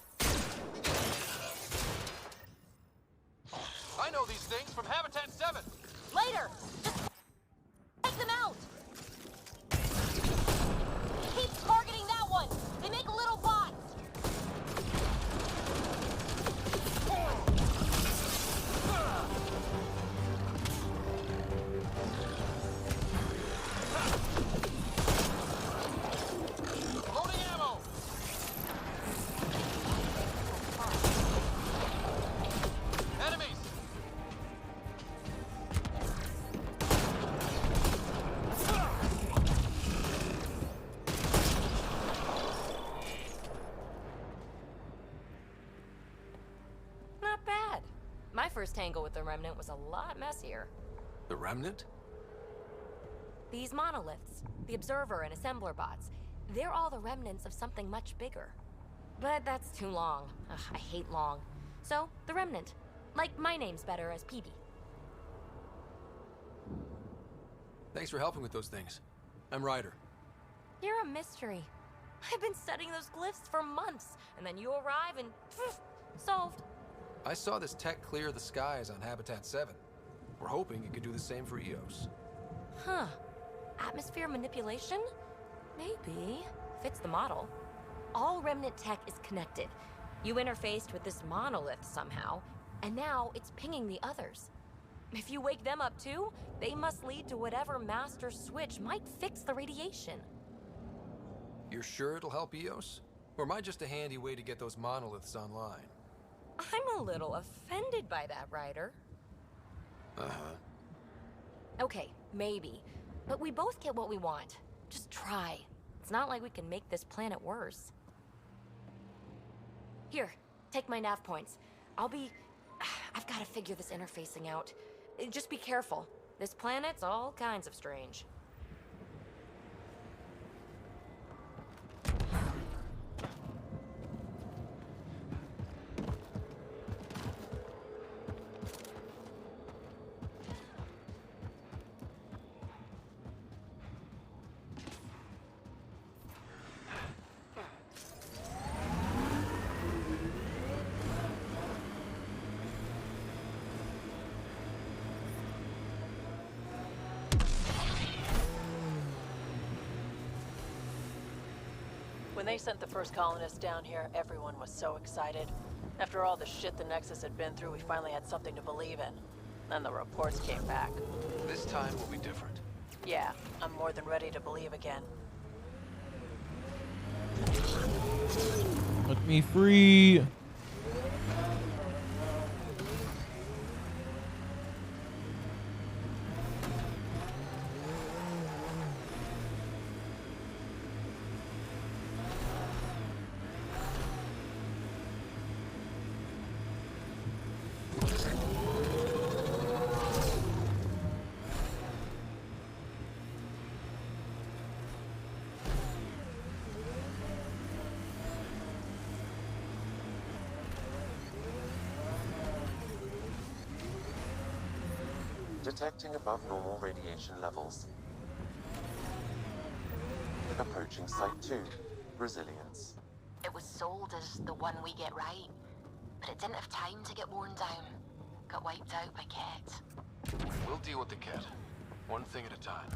I know these things from Habitat 7! Later! Just take them out! Keep targeting that one! They make little bots! Loading ammo! Enemies! Not bad. My first tangle with the Remnant was a lot messier. The Remnant? These monoliths, the Observer and Assembler bots, they're all the remnants of something much bigger. But that's too long. Ugh, I hate long. So, the Remnant. Like, my name's better as PB. Thanks for helping with those things. I'm Ryder. You're a mystery. I've been studying those glyphs for months, and then you arrive and phew, solved. I saw this tech clear the skies on Habitat 7. We're hoping it could do the same for EOS. Huh. Atmosphere manipulation? Maybe. Fits the model. All Remnant tech is connected. You interfaced with this monolith somehow, and now it's pinging the others. If you wake them up too, they must lead to whatever master switch might fix the radiation. You're sure it'll help EOS? Or am I just a handy way to get those monoliths online? I'm a little offended by that, Ryder. Uh-huh. Okay, maybe. But we both get what we want. Just try. It's not like we can make this planet worse. Here, take my nav points. I've got to figure this interfacing out. Just be careful. This planet's all kinds of strange. When they sent the first colonists down here, everyone was so excited. After all the shit the Nexus had been through, we finally had something to believe in. Then the reports came back. This time will be different. Yeah, I'm more than ready to believe again. Let me free. Detecting above normal radiation levels. Approaching Site 2. Resilience. It was sold as the one we get right, but it didn't have time to get worn down. Got wiped out by Ket. We'll deal with the Ket. One thing at a time.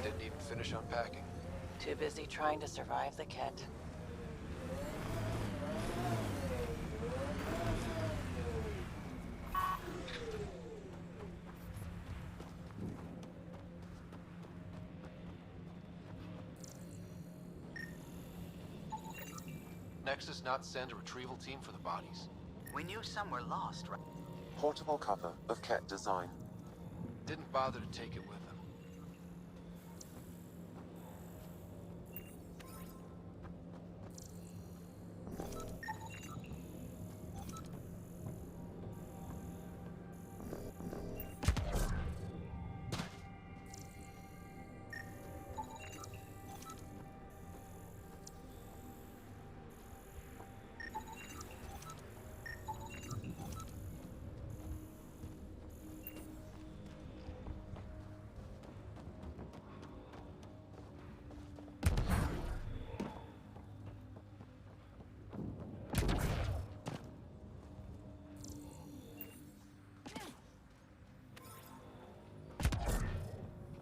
Didn't even finish unpacking. Too busy trying to survive the Ket. Nexus not send a retrieval team for the bodies? We knew some were lost, right? Portable cover of Ket design. Didn't bother to take it with them.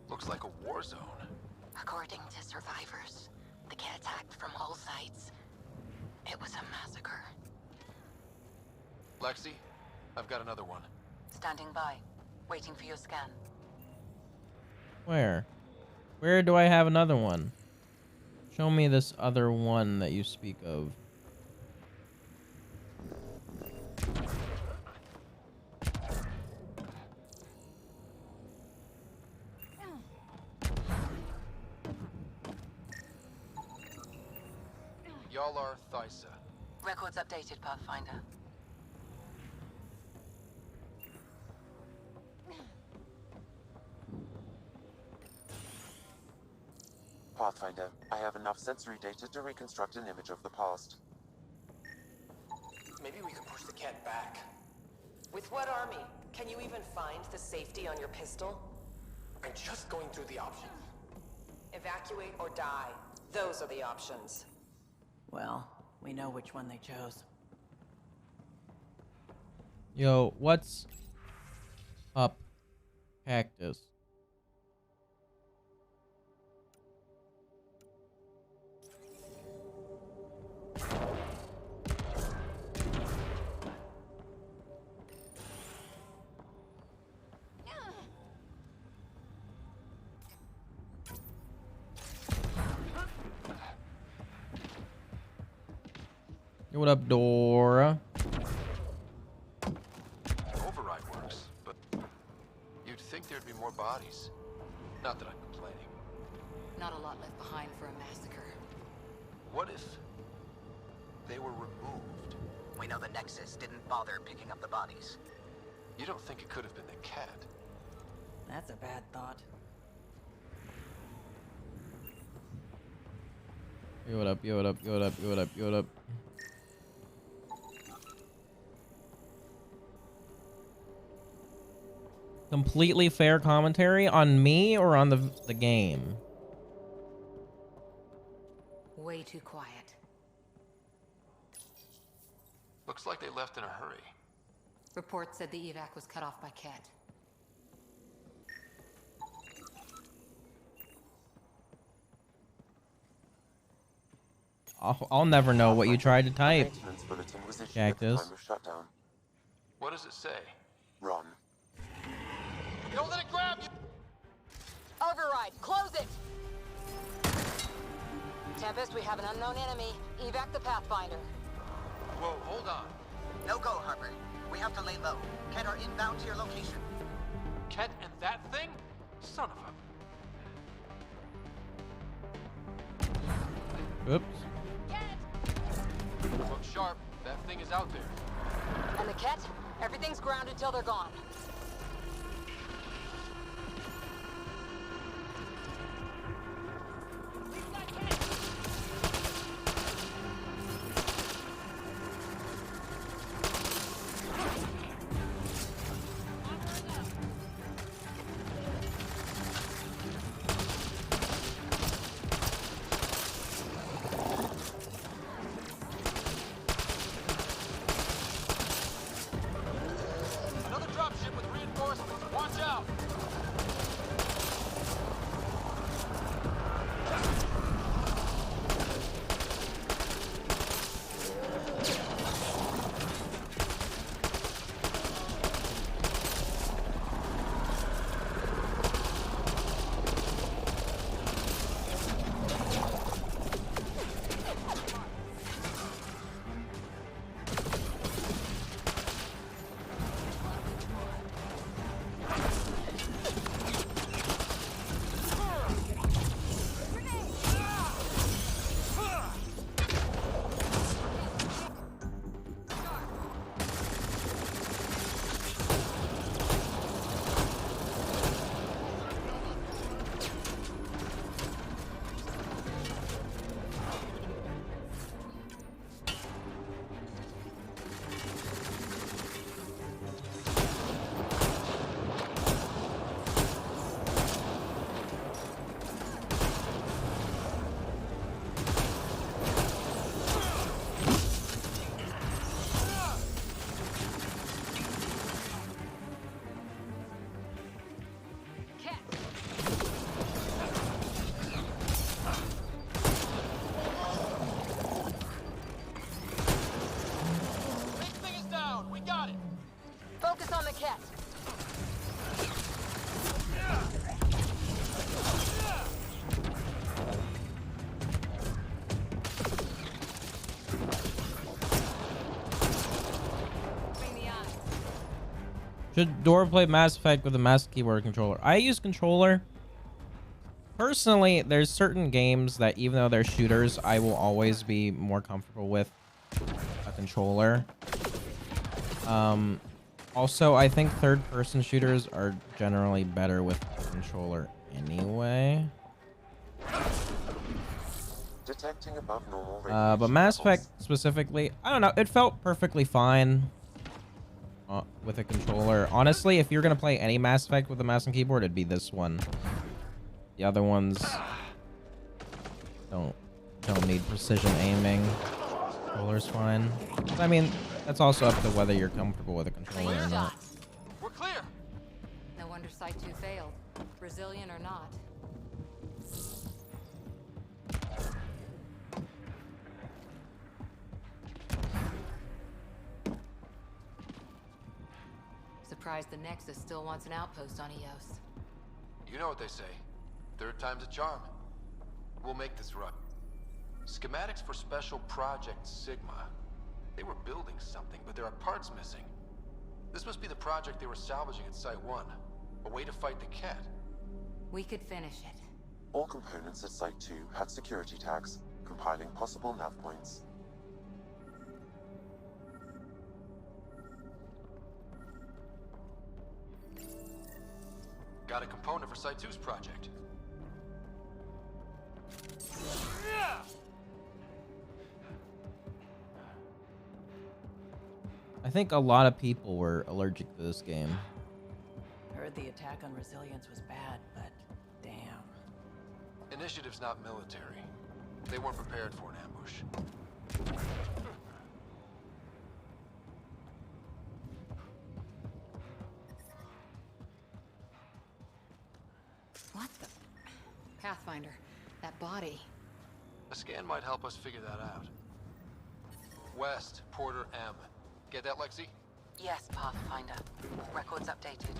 Looks like a war zone. According to survivors, the Ket attacked from all sides. It was a massacre. Lexi, I've got another one. Standing by, waiting for your scan. Where? Where do I have another one? Show me this other one that you speak of. Y'all are Thysa. Records updated, Pathfinder. Pathfinder, I have enough sensory data to reconstruct an image of the past. Maybe we can push the cat back. With what army? Can you even find the safety on your pistol? I'm just going through the options. Evacuate or die. Those are the options. Well, we know which one they chose. Yo, what's up, Cactus? Yo, what up, Dora? Override works, but you'd think there'd be more bodies. Not that I'm complaining. Not a lot left behind for a massacre. What if they were removed? We know the Nexus didn't bother picking up the bodies. You don't think it could have been the cat? That's a bad thought. Yo, what up, yo, what up, yo, what up, yo, what up, yo, what up? Completely fair commentary on me or on the game? Way too quiet. Looks like they left in a hurry. Reports said the evac was cut off by Ket. I'll never know what you tried to type. Maintenance bulletin was issued at the Cactus. time of shutdown. What does it say? Run. Don't let it grab you! Override, close it! Tempest, we have an unknown enemy. Evac the Pathfinder. Whoa, hold on. No go, Harper. We have to lay low. Ket are inbound to your location. Ket and that thing? Son of a... Oops. Look sharp. That thing is out there. And the Ket? Everything's grounded till they're gone. Another dropship with cat. Should Dora play Mass Effect with a mouse keyboard controller? I use controller. Personally, there's certain games that even though they're shooters, I will always be more comfortable with a controller. Also, I think third-person shooters are generally better with a controller anyway. Detecting above normal But Mass Effect specifically, I don't know, it felt perfectly fine with a controller. Honestly, if you're gonna play any Mass Effect with a mouse and keyboard, it'd be this one. The other ones don't need precision aiming. Controller's fine. But, I mean, that's also up to whether you're comfortable with a controller or not. We're clear. No wonder Site 2 failed. Brazilian or not. Surprised the Nexus still wants an outpost on Eos. You know what they say. Third time's a charm. We'll make this right. Schematics for Special Project Sigma. They were building something, but there are parts missing. This must be the project they were salvaging at Site 1. A way to fight the cat. We could finish it. All components at Site 2 had security tags, compiling possible nav points. Got a component for Site 2's project. I think a lot of people were allergic to this game. Heard the attack on Resilience was bad, but damn. Initiative's not military. They weren't prepared for an ambush. What the? Pathfinder, that body. A scan might help us figure that out. West, Porter M. Get that, Lexi? Yes, Pathfinder. Records updated.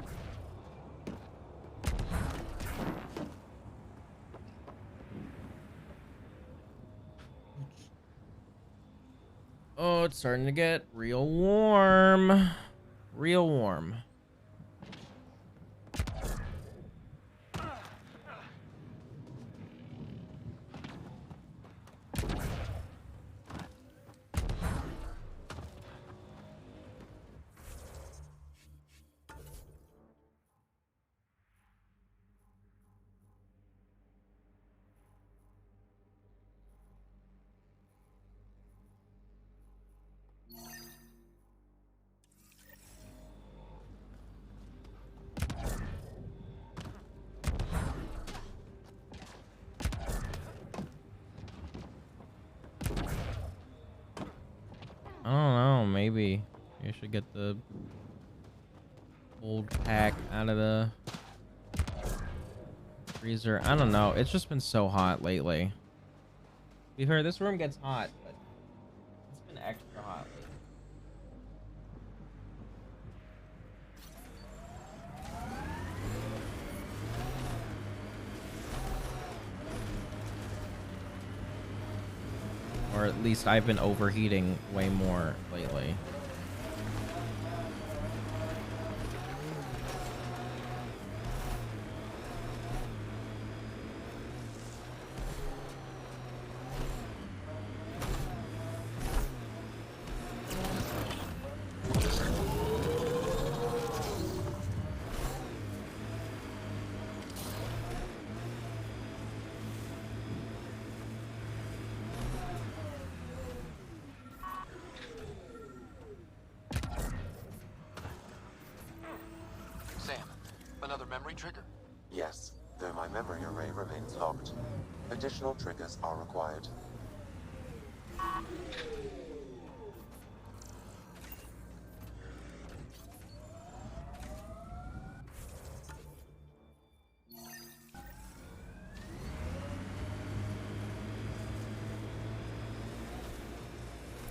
Oh, it's starting to get real warm. Real warm. I don't know, maybe you should get the old pack out of the freezer. I don't know. It's just been so hot lately. We've heard this room gets hot, but it's been extra hot lately. Or at least I've been overheating way more lately. Another memory trigger? Yes, though my memory array remains locked. Additional triggers are required.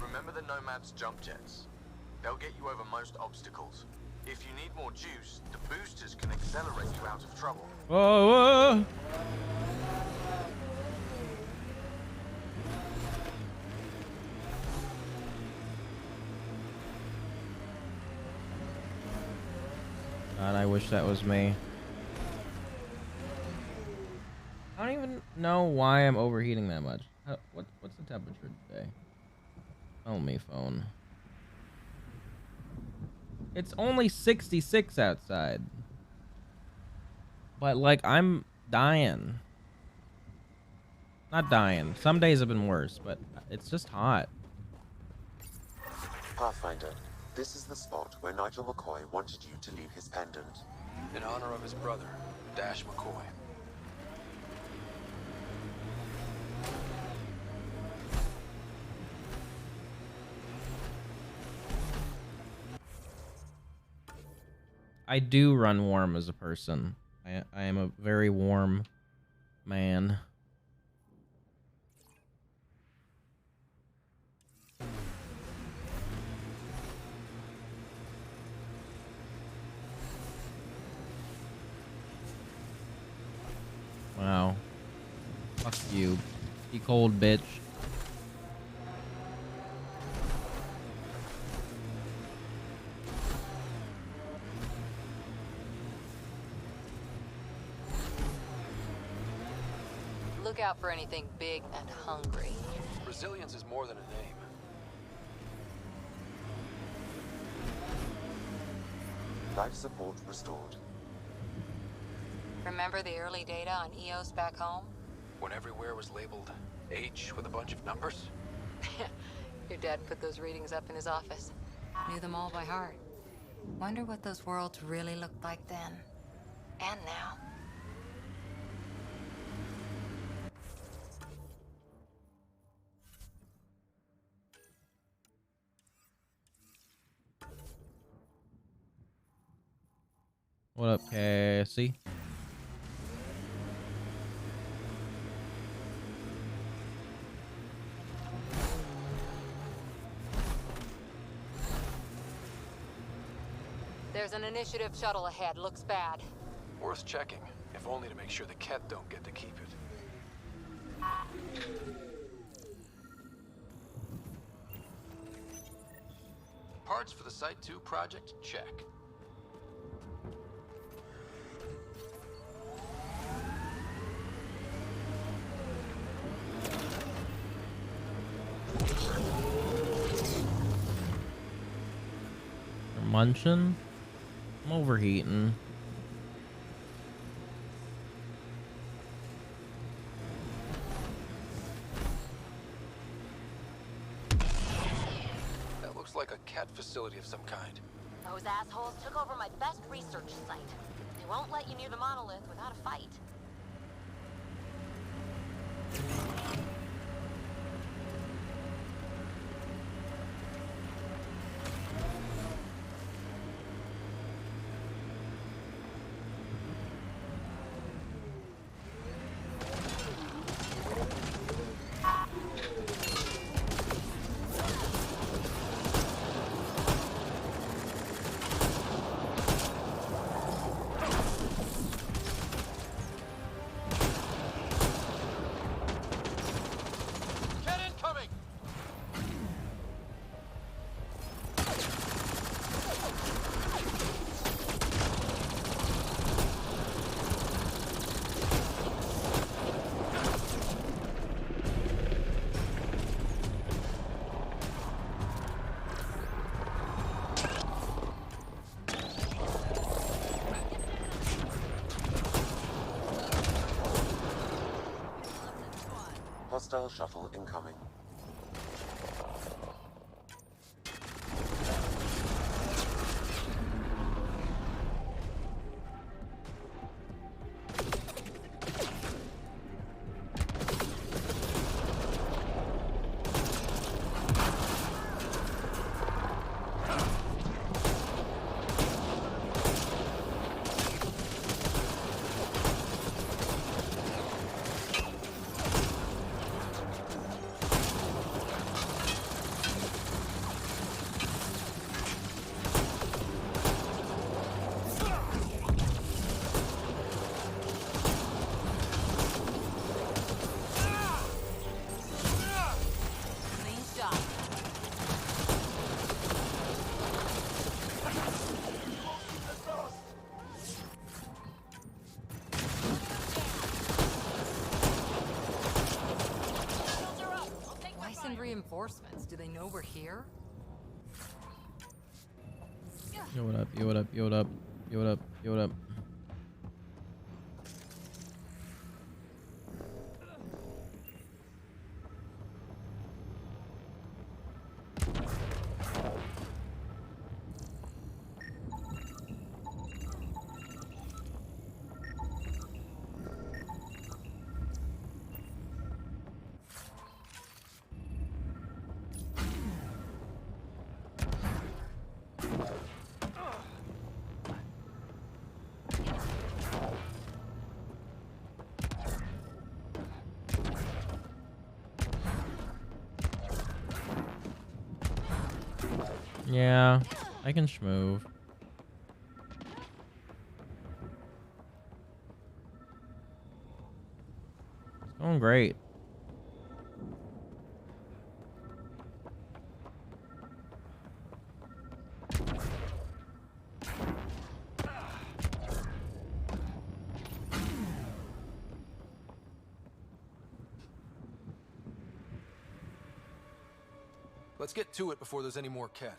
Remember the Nomad's jump jets. They'll get you over most obstacles. If you need more juice, the boosters can accelerate you out of trouble. Whoa, whoa. God, I wish that was me. I don't even know why I'm overheating that much. What's the temperature today? Tell me, phone. It's only 66 outside. But, like, I'm dying. Not dying. Some days have been worse, but it's just hot. Pathfinder, this is the spot where Nigel McCoy wanted you to leave his pendant. In honor of his brother, Dash McCoy. I do run warm as a person. I am a very warm man. Wow. Fuck you. Be cold, bitch. Look out for anything big and hungry. Resilience is more than a name. Life support restored. Remember the early data on EOS back home? When everywhere was labeled H with a bunch of numbers? Your dad put those readings up in his office. Knew them all by heart. Wonder what those worlds really looked like then. And now. What up, Cassie? There's an initiative shuttle ahead. Looks bad. Worth checking, if only to make sure the Ket don't get to keep it. Parts for the Site 2 project? Check. You're munching? I'm overheating. That looks like a Ket facility of some kind. Those assholes took over my best research site. They won't let you near the monolith without a fight. Hostile shuttle incoming. reinforcements. Do they know we're here? Yo, what up? Yo, what up? Yo, what up? Yo, what up? Yo, what up? Yeah, I can schmove. It's going great. Let's get to it before there's any more Ket.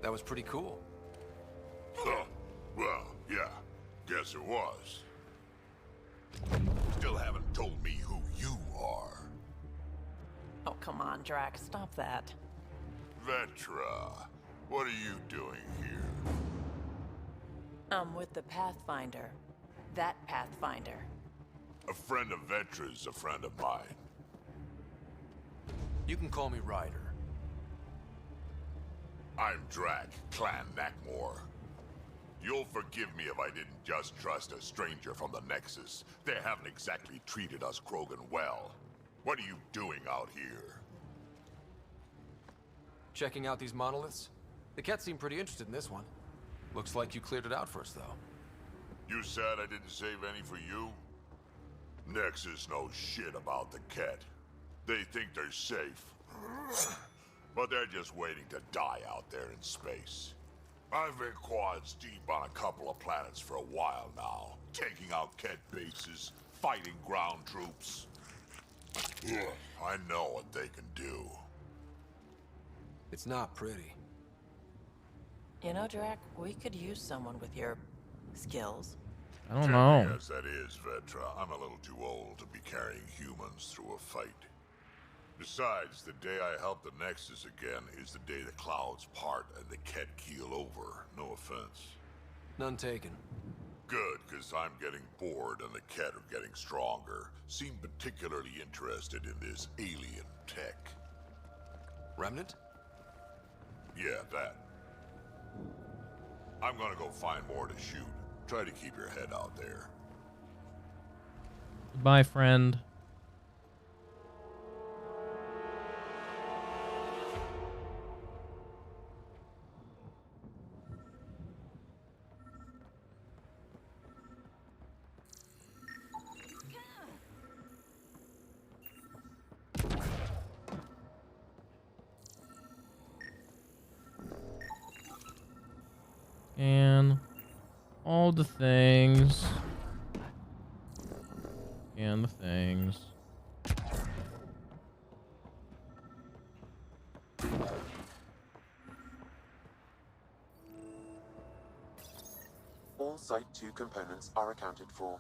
That was pretty cool. Huh. Well, yeah. Guess it was. Still haven't told me who you are. Oh, come on, Drax. Stop that. Vetra, what are you doing here? I'm with the Pathfinder. That Pathfinder. A friend of Vetra's a friend of mine. You can call me Ryder. I'm Drac, Clan Nakmor. You'll forgive me if I didn't just trust a stranger from the Nexus. They haven't exactly treated us Krogan well. What are you doing out here? Checking out these monoliths? The Ket seem pretty interested in this one. Looks like you cleared it out first, though. You said I didn't save any for you? Nexus knows shit about the Ket. They think they're safe. But they're just waiting to die out there in space. I've been quads deep on a couple of planets for a while now, taking out Ket bases, fighting ground troops. I know what they can do. It's not pretty. You know, Drac, we could use someone with your skills. I don't know. Tempting as that is, Vetra, I'm a little too old to be carrying humans through a fight. Besides, the day I help the Nexus again is the day the clouds part and the Ket keel over. No offense. None taken. Good, because I'm getting bored and the Ket are getting stronger. Seem particularly interested in this alien tech. Remnant? Yeah, that. I'm gonna go find more to shoot. Try to keep your head out there. Goodbye, friend. And all the things. And the things. All Site 2 components are accounted for.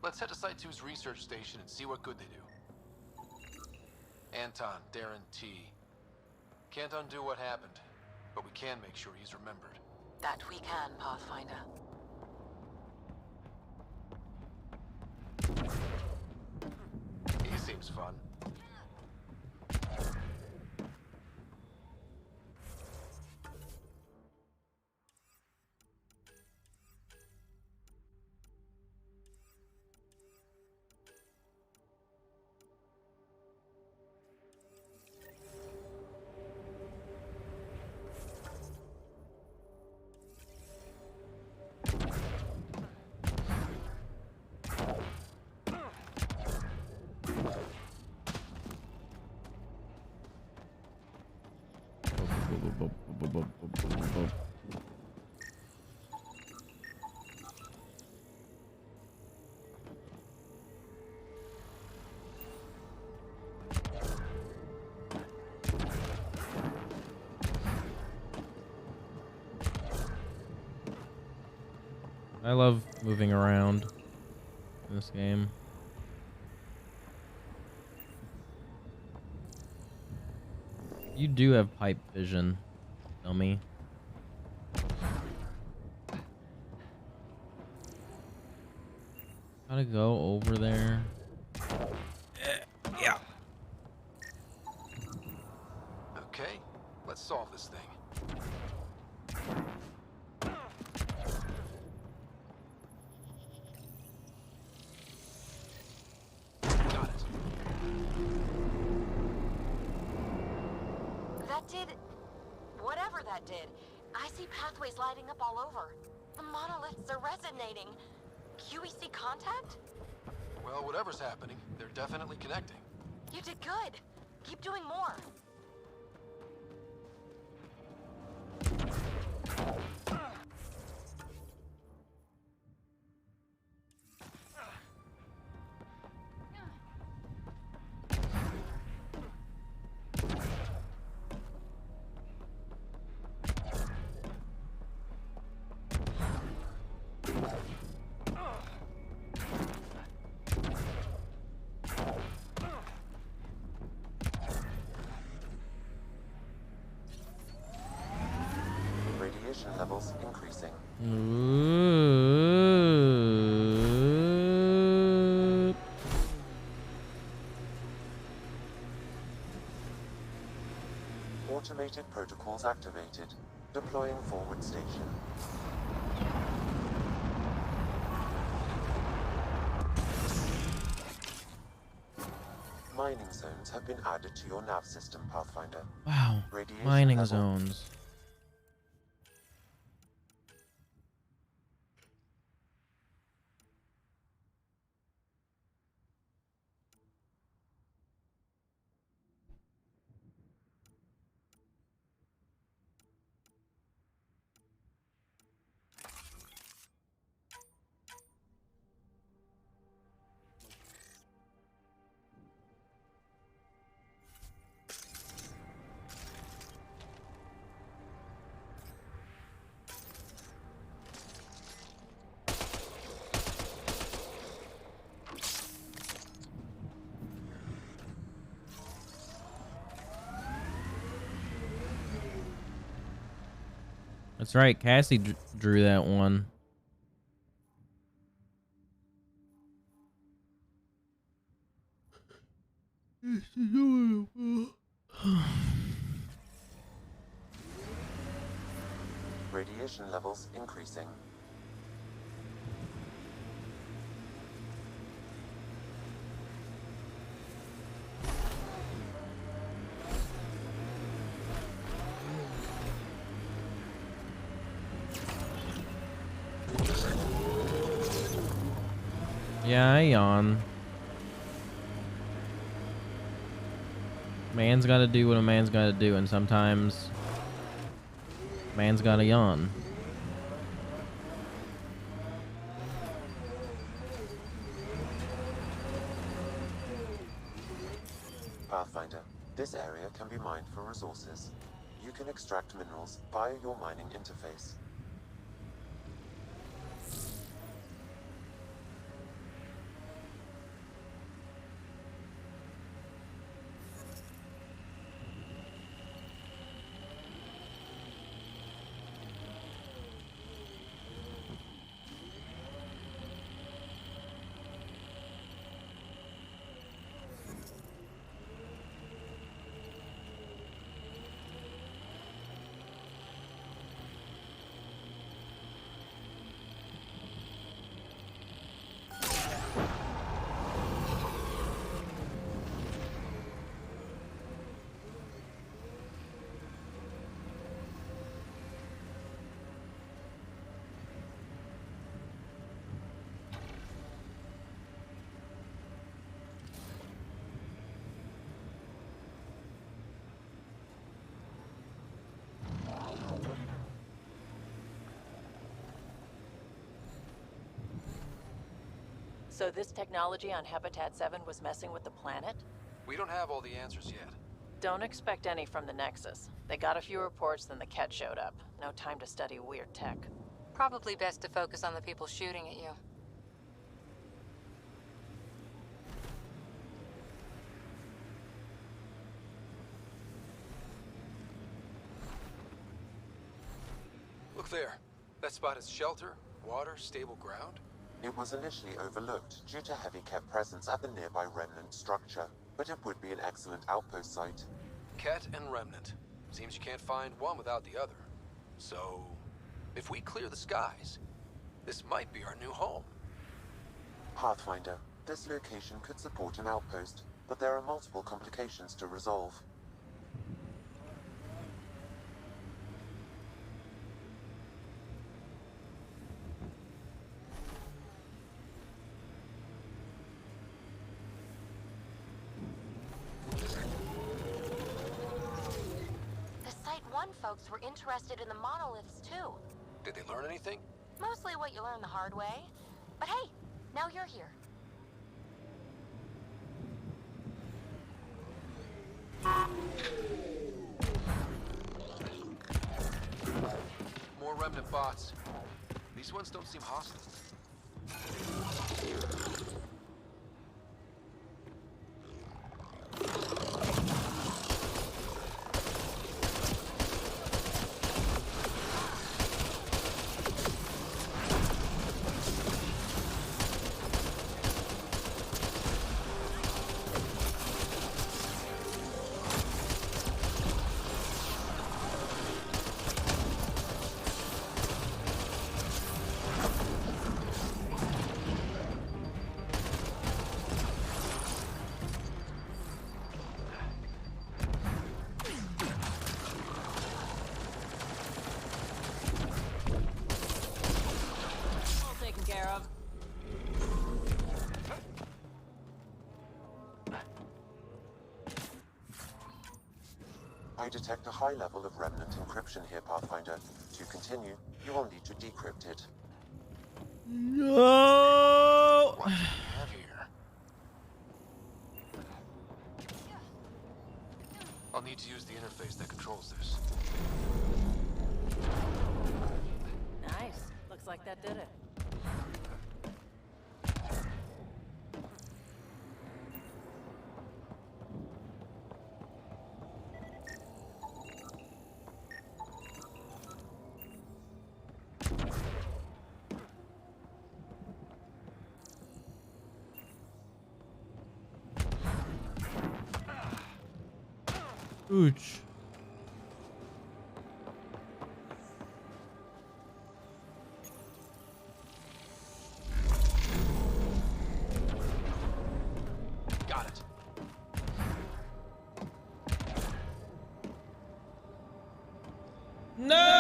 Let's head to Site 2's research station and see what good they do. Anton, Darren T. Can't undo what happened, but we can make sure he's remembered. That we can, Pathfinder. He seems fun. I love moving around in this game. You do have pipe vision, dummy. Gotta go over there. Yeah. Okay, let's solve this thing. That did... whatever that did. I see pathways lighting up all over. The monoliths are resonating. QEC contact? Well, whatever's happening, they're definitely connecting. You did good. Keep doing more. Radiation levels increasing. Automated protocols activated. Deploying forward station. Mining zones have been added to your nav system, Pathfinder. Wow. Radiation Mining level. zones. That's right. Cassie drew that one. Radiation levels increasing. Yeah, I yawn. Man's gotta do what a man's gotta do, and sometimes man's gotta yawn. Pathfinder, this area can be mined for resources. You can extract minerals via your mining interface. So this technology on Habitat 7 was messing with the planet? We don't have all the answers yet. Don't expect any from the Nexus. They got a few reports, then the Ket showed up. No time to study weird tech. Probably best to focus on the people shooting at you. Look there. That spot is shelter, water, stable ground. It was initially overlooked due to heavy Ket presence at the nearby remnant structure, but it would be an excellent outpost site. Ket and Remnant. Seems you can't find one without the other. So, if we clear the skies, this might be our new home. Pathfinder, this location could support an outpost, but there are multiple complications to resolve. Folks were interested in the monoliths too. Did they learn anything? Mostly what you learn the hard way. But hey, now you're here. More remnant bots. These ones don't seem hostile. I detect a high level of remnant encryption here, Pathfinder. To continue, you will need to decrypt it. No! What do we have here? I'll need to use the interface that controls this. Nice. Looks like that did it. Ooch. Got it. No!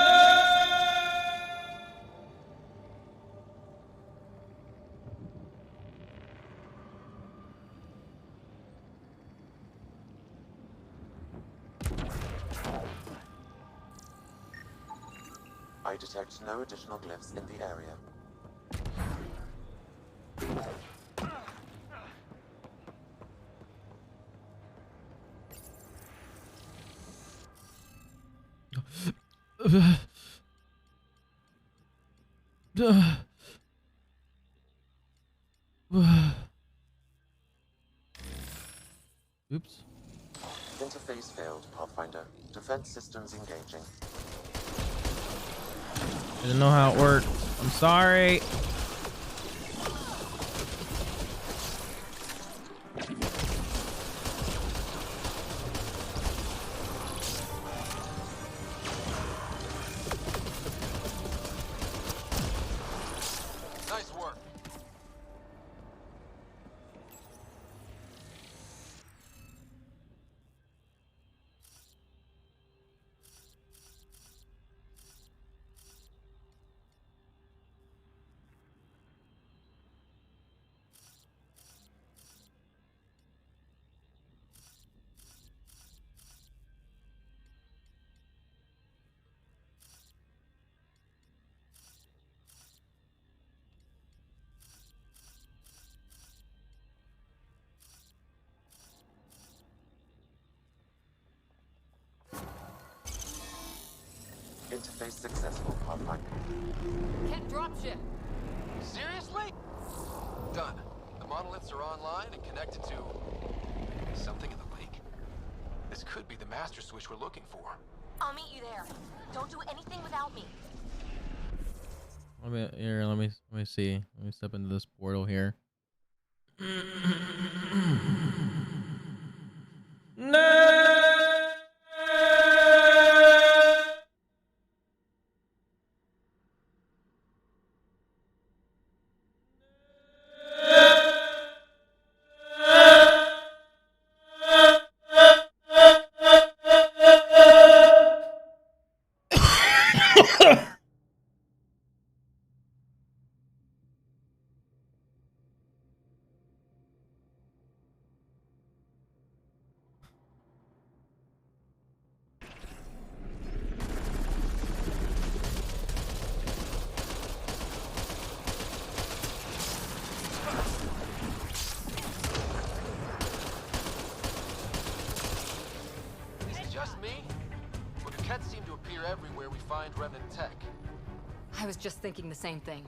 I detect no additional glyphs in the area. Oops. Interface failed, Pathfinder. Defense systems engaging. I didn't know how it worked. I'm sorry. Nice work. Interface successful, Pathfinder. Can't dropship. Seriously? Done. The monoliths are online and connected to something in the lake. This could be the master switch we're looking for. I'll meet you there. Don't do anything without me. Let me see. Let me step into this portal here. No! Is it just me? Or do Kets seem to appear everywhere we find remnant tech? I was just thinking the same thing.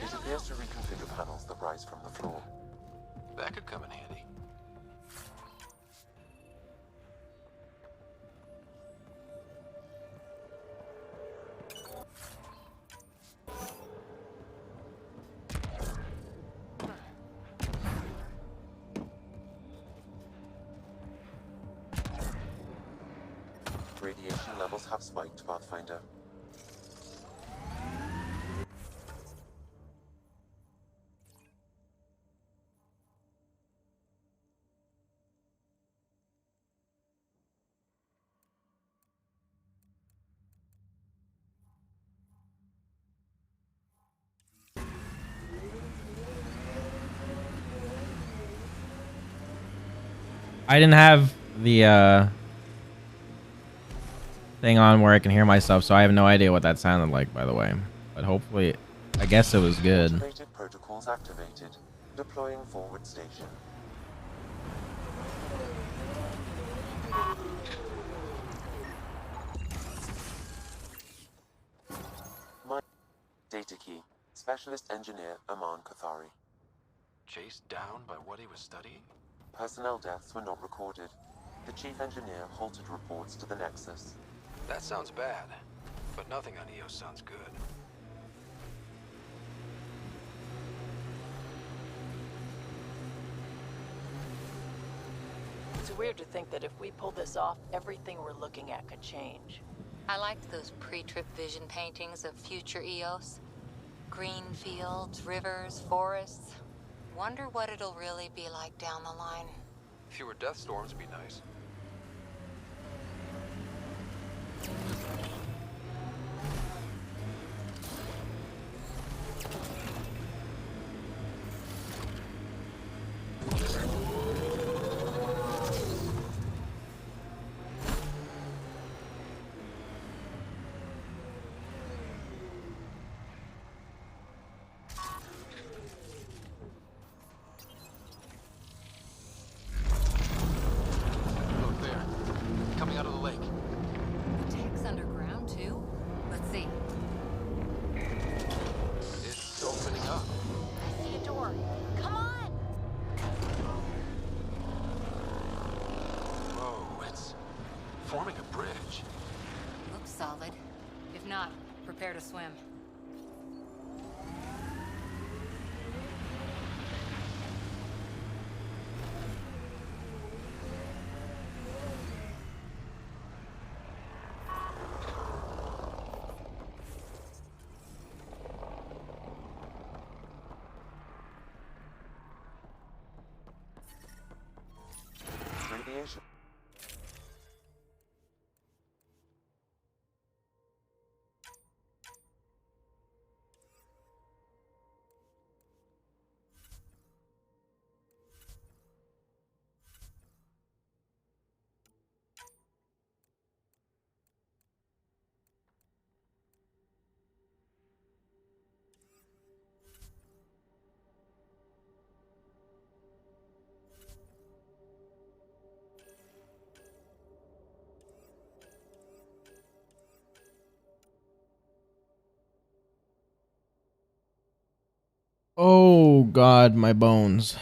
It appears to reconfigure panels that rise from the floor. That could come in handy. Radiation levels have spiked, Pathfinder. I didn't have the thing on where I can hear myself, so I have no idea what that sounded like, by the way. But hopefully, I guess it was good. Automated protocols activated. Deploying forward station. My data key. Specialist engineer Aman Kathari. Chased down by what he was studying? Personnel deaths were not recorded. The chief engineer halted reports to the Nexus. That sounds bad, but nothing on EOS sounds good. It's weird to think that if we pull this off, everything we're looking at could change. I liked those pre-trip vision paintings of future EOS. Green fields, rivers, forests. Wonder what it'll really be like down the line. Fewer death storms would be nice. Look there, coming out of the lake. The tech's underground too? Let's see. It's opening up. I see a door. Come on! Whoa, it's forming a bridge. Looks solid. If not, prepare to swim. Radiation. Oh God, my bones.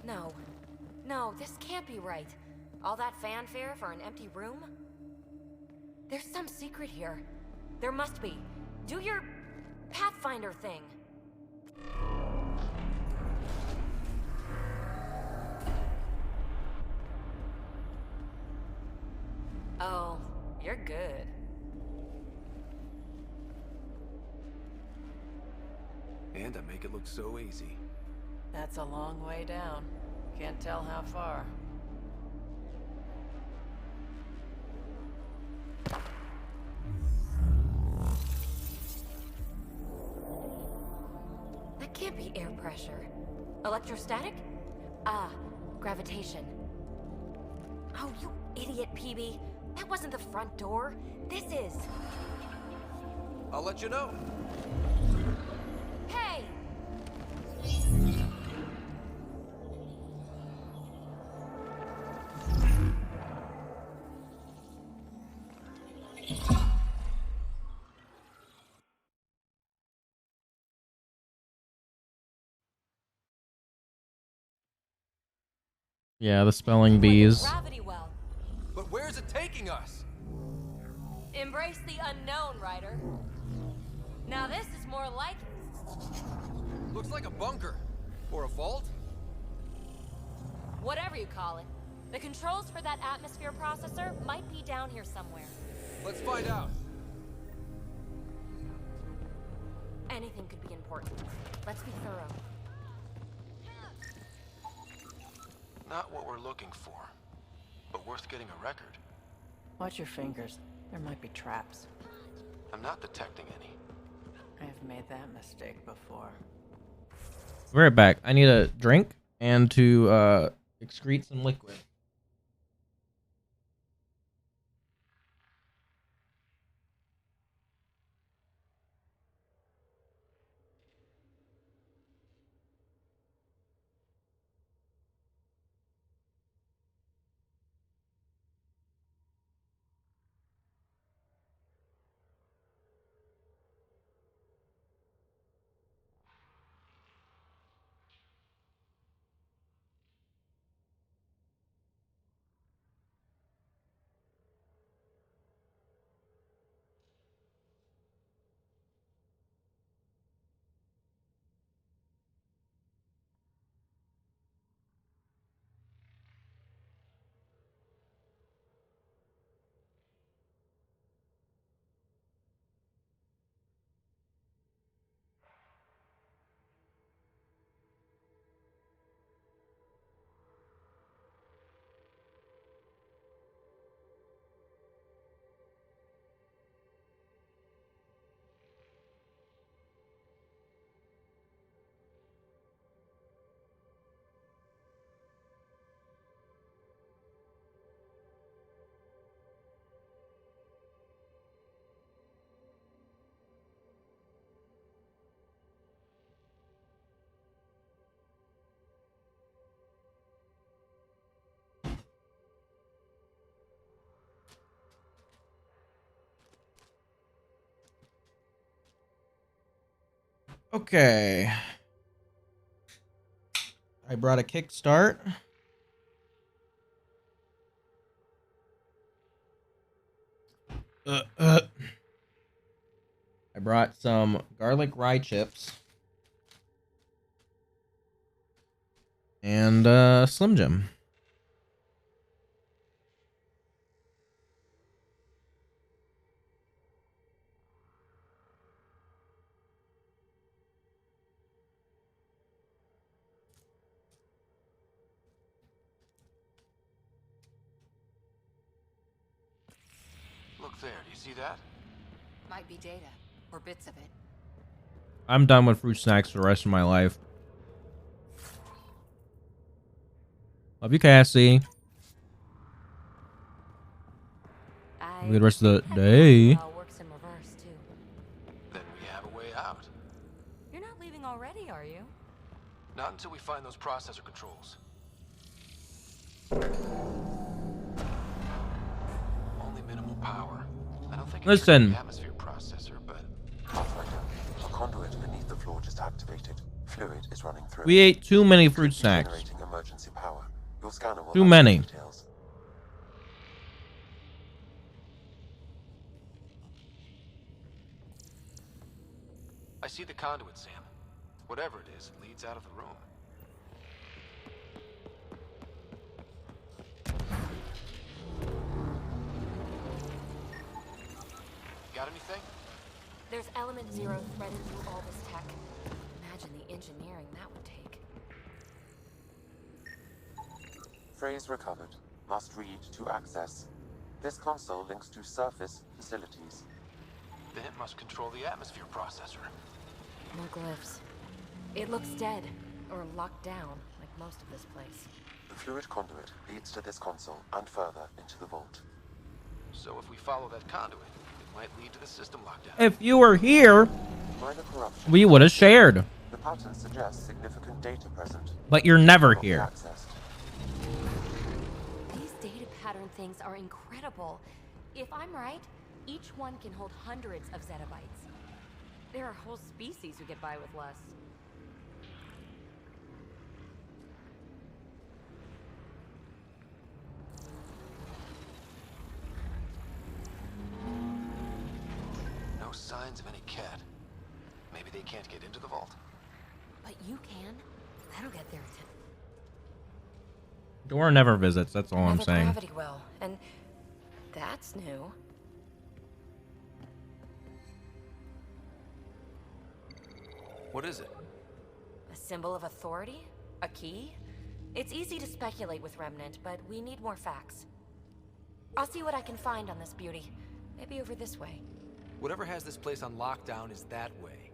No. No, this can't be right. All that fanfare for an empty room? There's some secret here. There must be. Do your Pathfinder thing. Oh, you're good. And I make it look so easy. That's a long way down. Can't tell how far. That can't be air pressure. Electrostatic? Ah, gravitation. Oh, you idiot, PB. That wasn't the front door. This is. I'll let you know. Hey! Yeah, the spelling bees. Gravity well. But where's it taking us? Embrace the unknown, Ryder. Now this is more like it. Looks like a bunker. Or a vault? Whatever you call it. The controls for that atmosphere processor might be down here somewhere. Let's find out. Anything could be important. Let's be thorough. Not what we're looking for, but worth getting a record. Watch your fingers. There might be traps. I'm not detecting any. I've made that mistake before. Be right back. I need a drink and to excrete some liquid. Okay. I brought a kickstart. I brought some garlic rye chips. And Slim Jim. Look there, do you see that? Might be data, or bits of it. I'm done with fruit snacks for the rest of my life. Love you, Cassie. Have a good rest of the day. Works in reverse too. Then we have a way out. You're not leaving already, are you? Not until we find those processor controls. Only minimal power. I don't think it's Listen. the atmosphere processor, but Pathfinder, a conduit beneath the floor just activated. Fluid is running through. We ate too many fruit snacks. Generating emergency power. Your scanner will Too have many. details. I see the conduit, Sam. Whatever it is, it leads out of the room. Got anything? There's element 0 threaded through all this tech. Imagine the engineering that would take. Phrase recovered. Must read to access. This console links to surface facilities. Then it must control the atmosphere processor. More glyphs. It looks dead, or locked down, like most of this place. The fluid conduit leads to this console and further into the vault. So if we follow that conduit, it might lead to the system lockdown. If you were here, Minor corruption. we would have shared. The pattern suggests significant data present. But you're never here. These data pattern things are incredible. If I'm right, each one can hold hundreds of zettabytes. There are whole species who get by with less. No signs of any cat. Maybe they can't get into the vault. But you can. That'll get their attention. Dora never visits, that's all I'm Another saying. gravity well, and that's new. What is it? A symbol of authority? A key? It's easy to speculate with Remnant, but we need more facts. I'll see what I can find on this beauty. Maybe over this way. Whatever has this place on lockdown is that way.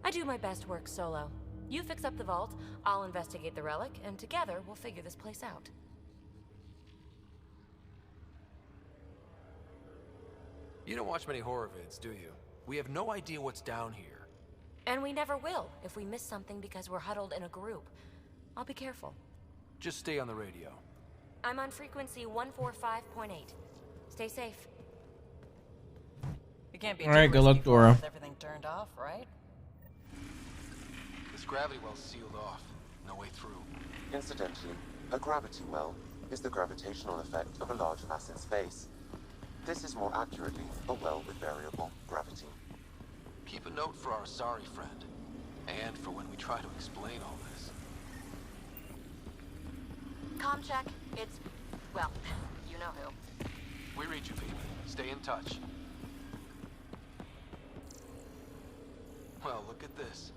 I do my best work solo. You fix up the vault, I'll investigate the relic, and together we'll figure this place out. You don't watch many horror vids, do you? We have no idea what's down here. And we never will if we miss something because we're huddled in a group. I'll be careful. Just stay on the radio. I'm on frequency 145.8. Stay safe. You can't be All right, good luck, Dora. with everything turned off, right? This gravity well's sealed off. No way through. Incidentally, a gravity well is the gravitational effect of a large mass in space. This is more accurately a well with variable gravity. Keep a note for our sorry friend. And for when we try to explain all this. Comm check. It's... well, you know who. We read you, baby. Stay in touch. Well, look at this.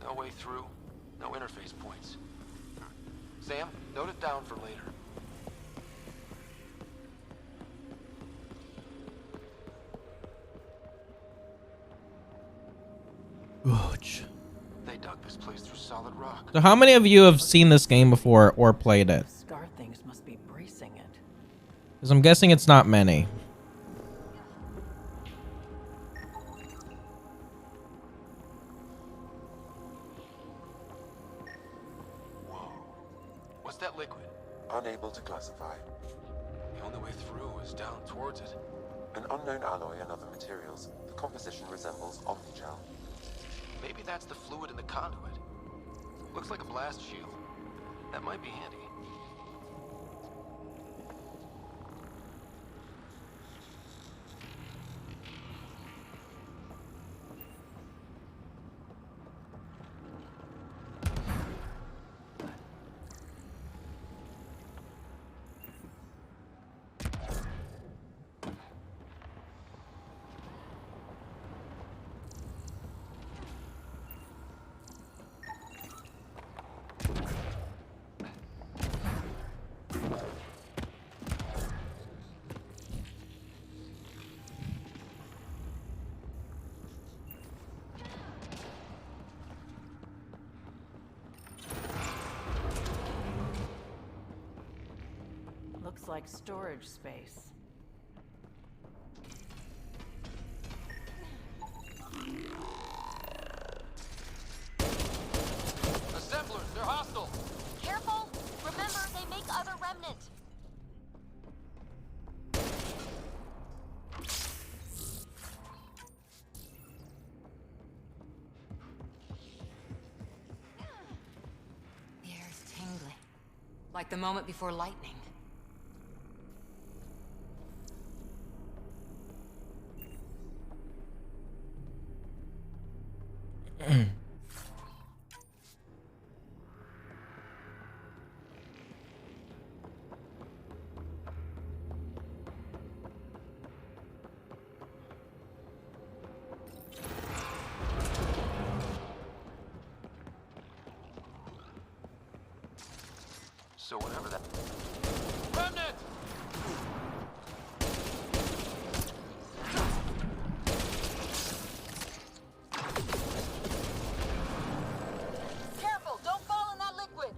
No way through. No interface points. Sam, note it down for later. Ouch. They dug this place through solid rock. So how many of you have seen this game before or played it? Scar things must be bracing it. Because I'm guessing it's not many. What's that liquid? Unable to classify. The only way through is down towards it. An unknown alloy and other materials. The composition resembles omnigel. Maybe that's the fluid in the conduit. Looks like a blast shield. That might be handy. Looks like storage space. hostile! Careful! Remember, they make other remnant. The air is tingling, like the moment before lightning. So whatever that... Remnant! Careful! Don't fall in that liquid!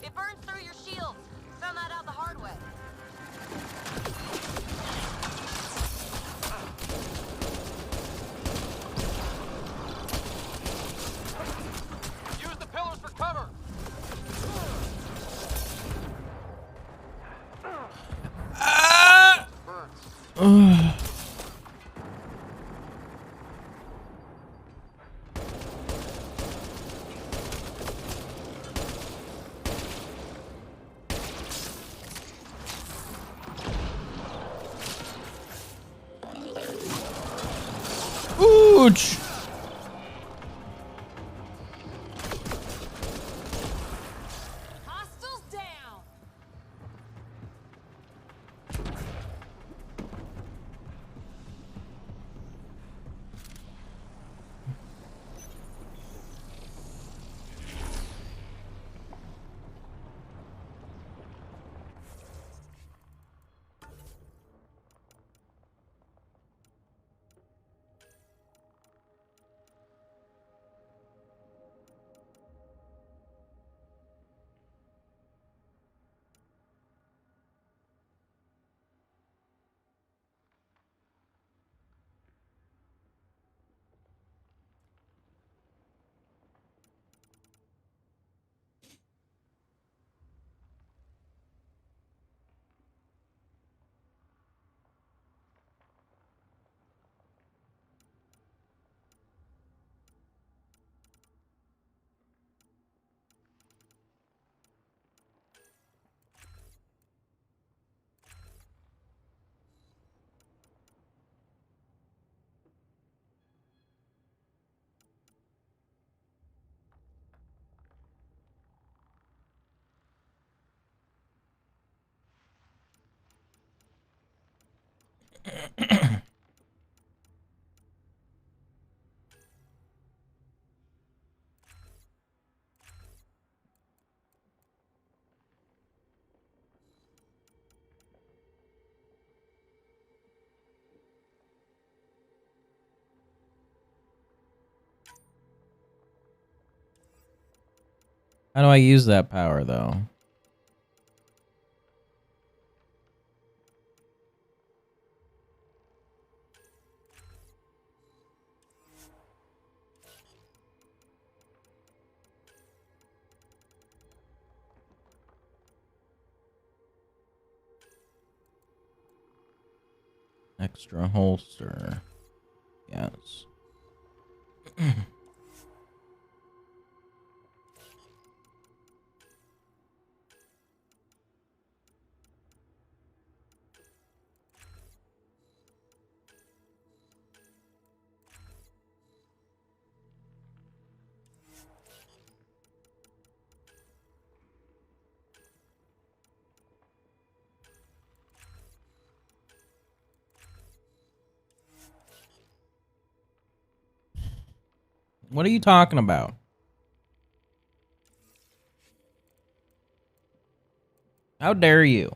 It burns through your shields. Found that out the hard way. Use the pillars for cover! Ouch! Hostiles down! How do I use that power, though? Extra holster. Yes. What are you talking about? How dare you?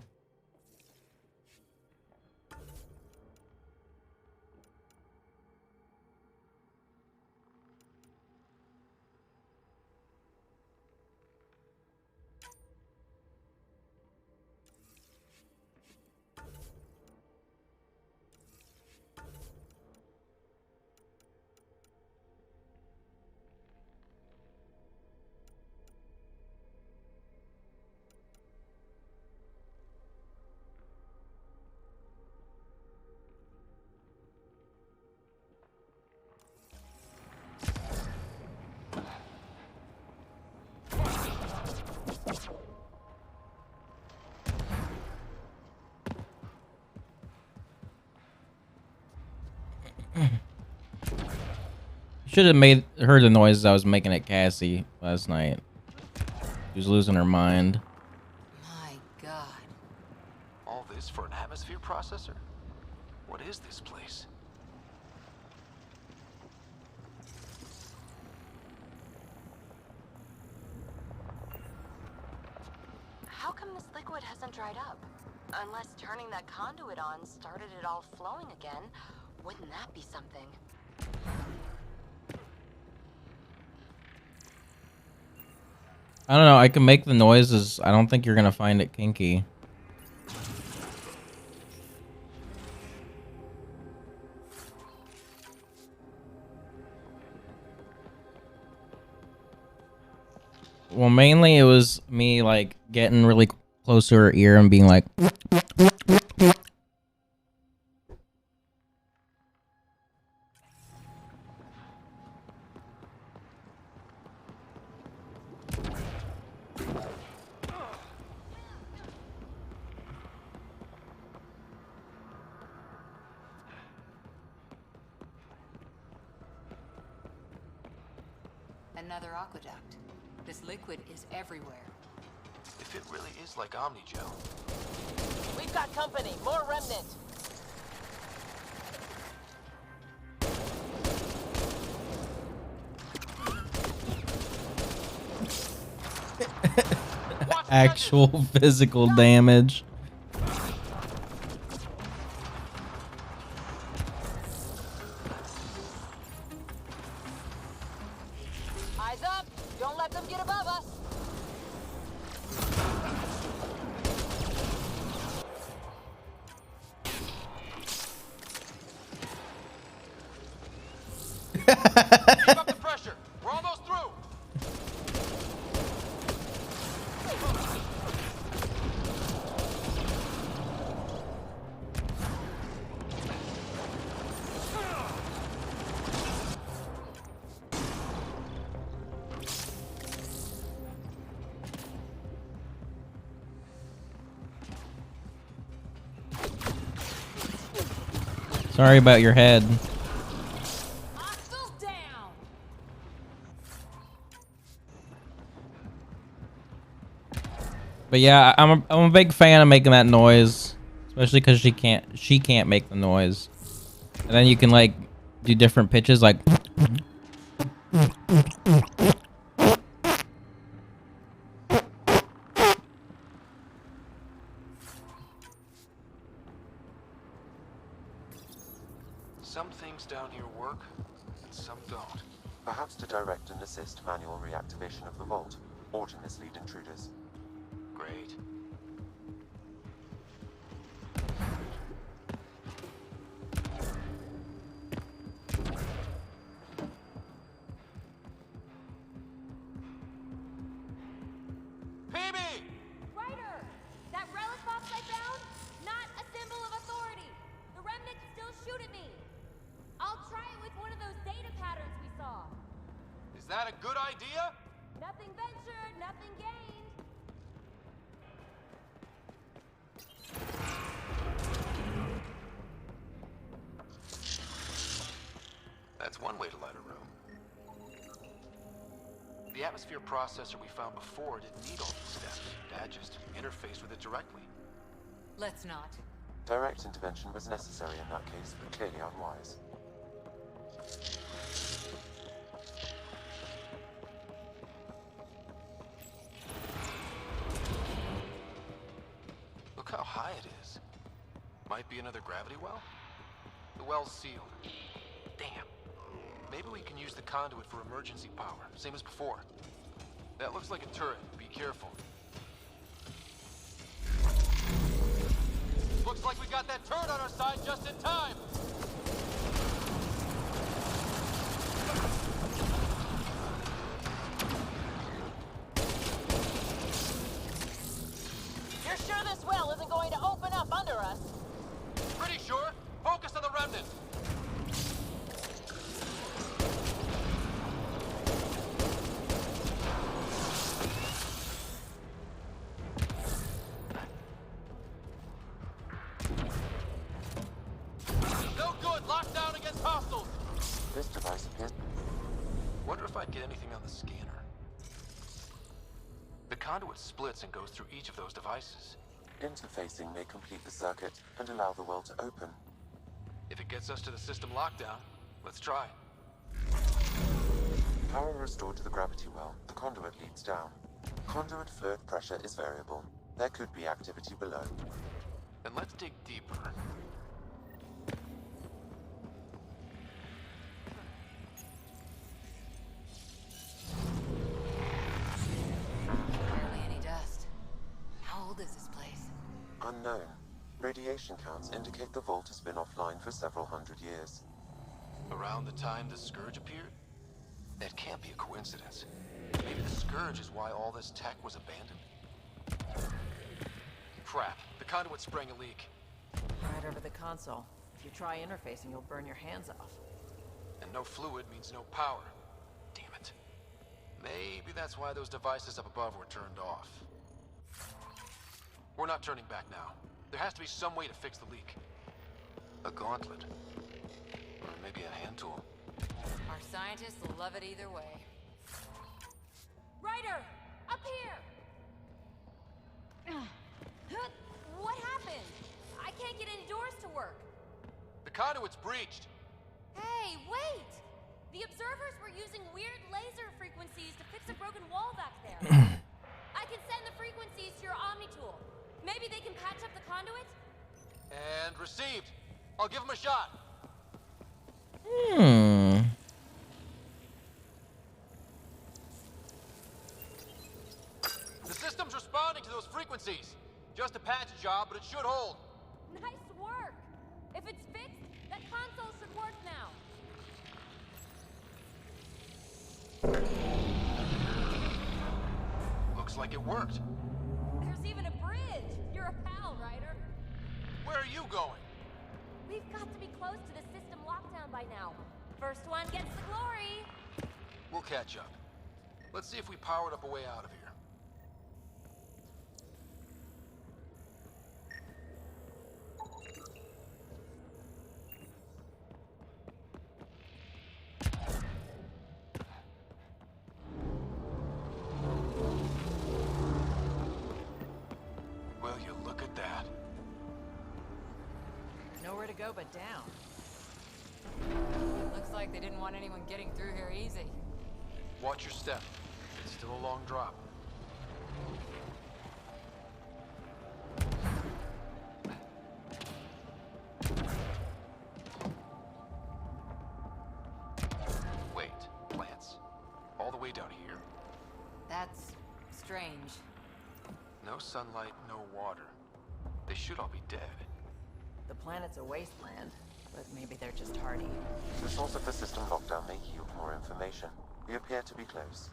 Should have heard the noises I was making at Cassie last night. She was losing her mind. My God. All this for an atmosphere processor? What is this place? How come this liquid hasn't dried up? Unless turning that conduit on started it all flowing again. Wouldn't that be something? I don't know. I can make the noises. I don't think you're gonna find it kinky. Well, mainly it was me like getting really close to her ear and being like. Another aqueduct. This liquid is everywhere. If it really is like Omnigel. We've got company. More remnant. Actual physical damage. Eyes up! Don't let them get above us! Keep up the pressure! We're almost through! Sorry about your head. But yeah, I'm a big fan of making that noise, especially because she can't make the noise, and then you can like do different pitches like. Some things down here work, and some don't. Perhaps to direct and assist manual reactivation of the vault, or to mislead intruders. Great. Ryder! That relic box I found? Not a symbol of authority. The remnants still shoot at me. I'll try it with one of those data patterns we saw. Is that a good idea? Nothing ventured, nothing gained. That's one way to light a room. The atmosphere processor we found before didn't need all these steps. Dad just interfaced with it directly. Let's not. Direct intervention was necessary in that case, but clearly unwise. Look how high it is. Might be another gravity well? The well's sealed. Damn. Maybe we can use the conduit for emergency power, same as before. That looks like a turret. Be careful. Looks like we got that turret on our side just in time! You're sure this well isn't going to open up under us? Pretty sure. Focus on the remnant. No good. Lockdown against hostiles. conduit splits and goes through each of those devices. Interfacing may complete the circuit and allow the well to open. If it gets us to the system lockdown, let's try. Power restored to the gravity well, the conduit leads down. Conduit fluid pressure is variable. There could be activity below. Then let's dig deeper. Barely any dust. How old is this place? Unknown. Radiation counts indicate the vault has been offline for several hundred years. Around the time the Scourge appeared? That can't be a coincidence. Maybe the Scourge is why all this tech was abandoned? Crap, the conduit sprang a leak. Right over the console. If you try interfacing, you'll burn your hands off. And no fluid means no power. Damn it. Maybe that's why those devices up above were turned off. We're not turning back now. There has to be some way to fix the leak. A gauntlet. Or maybe a hand tool. Our scientists will love it either way. Ryder! Up here! What happened? I can't get any doors to work. The conduit's breached. Hey, wait! The observers were using weird laser frequencies to fix a broken wall back there. I can send the frequencies to your Omni tool. Maybe they can patch up the conduit? And received. I'll give him a shot. The system's responding to those frequencies. Just a patch job, but it should hold. Nice work! If it's fixed, that console should work now. Looks like it worked. There's even a bridge! You're a pal, Ryder. Where are you going? We've got to be close to the system lockdown by now. First one gets the glory! We'll catch up. Let's see if we powered up a way out of here. Will you look at that? Nowhere to go but down. Looks like they didn't want anyone getting through here easy. Watch your step. It's still a long drop. Wait, plants? All the way down here? That's strange. No sunlight, no water. They should all be dead. The planet's a wasteland, but maybe they're just hardy. The source of the system lockdown may yield more information. We appear to be close.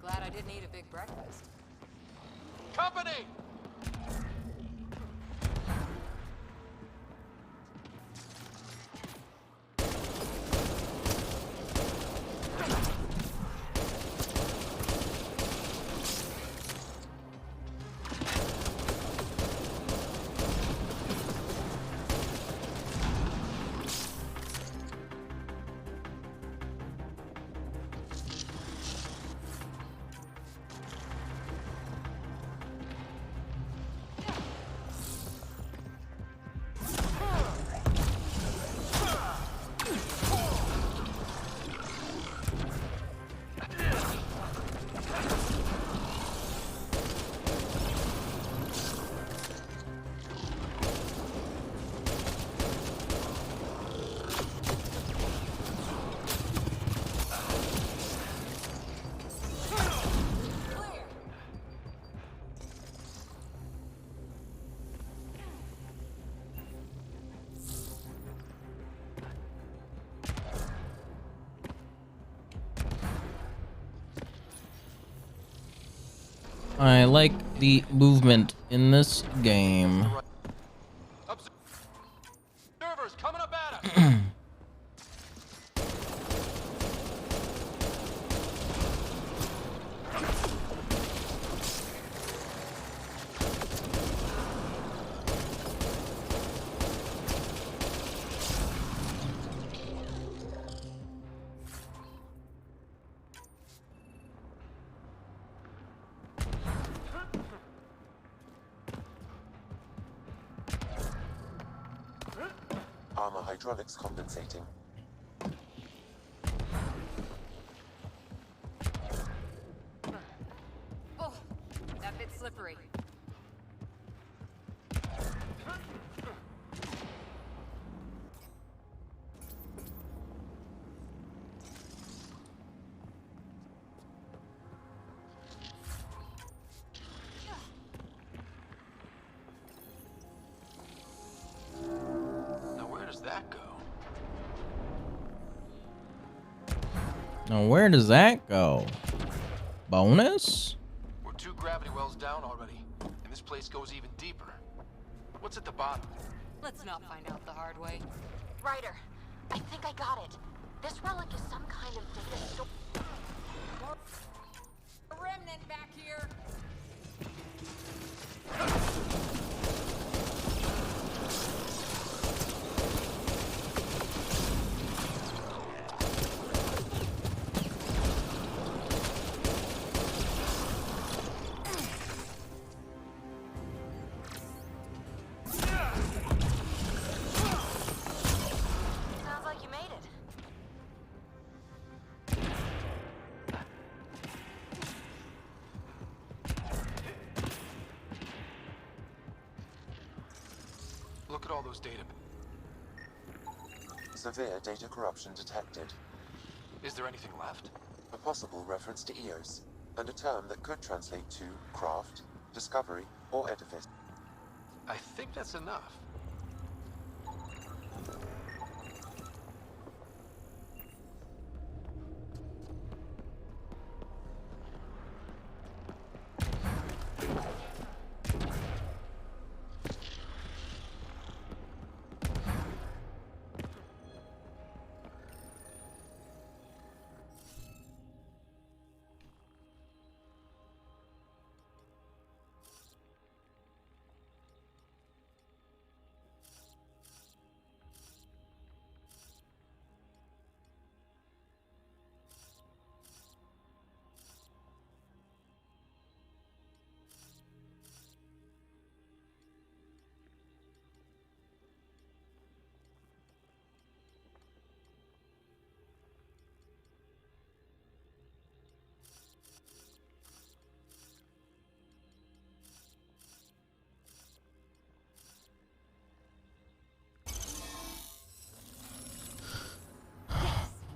Glad I didn't eat a big breakfast. Company! I like the movement in this game. Observers coming up at us. Hydraulics compensating. Oh, that bit's slippery. Now where does that go? Now, where does that go? Bonus? We're 2 gravity wells down already, and this place goes even deeper. What's at the bottom? Let's not find out the hard way. Ryder, I think I got it. This relic is some kind of data store. A remnant back here. Sounds like you made it. Look at all those data. Severe data corruption detected. Is there anything left? A possible reference to Eos, and a term that could translate to craft, discovery, or edifice. I think that's enough.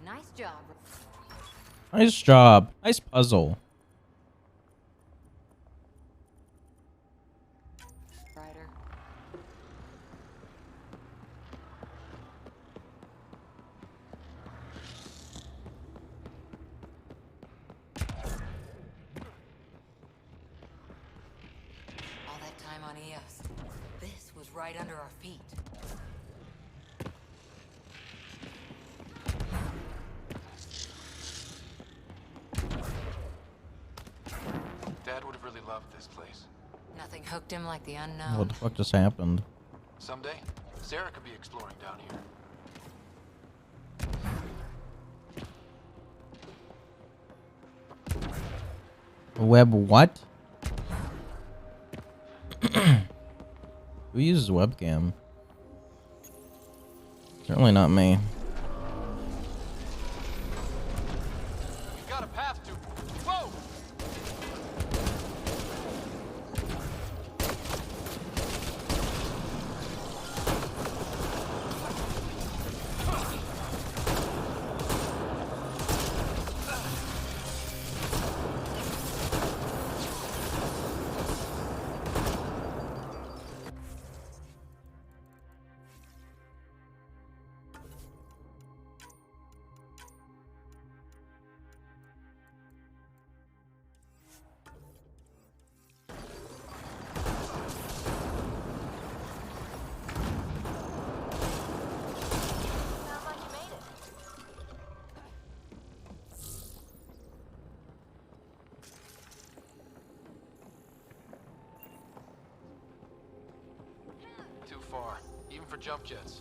Nice job. Nice job. Nice puzzle. Ryder. All that time on Eos. This was right under our feet. Dad would have really loved this place. Nothing hooked him like the unknown. What the fuck just happened? Someday, Sarah could be exploring down here. Web what? Who uses webcam? Certainly not me. You got a path to. Whoa! Too far, even for jump jets.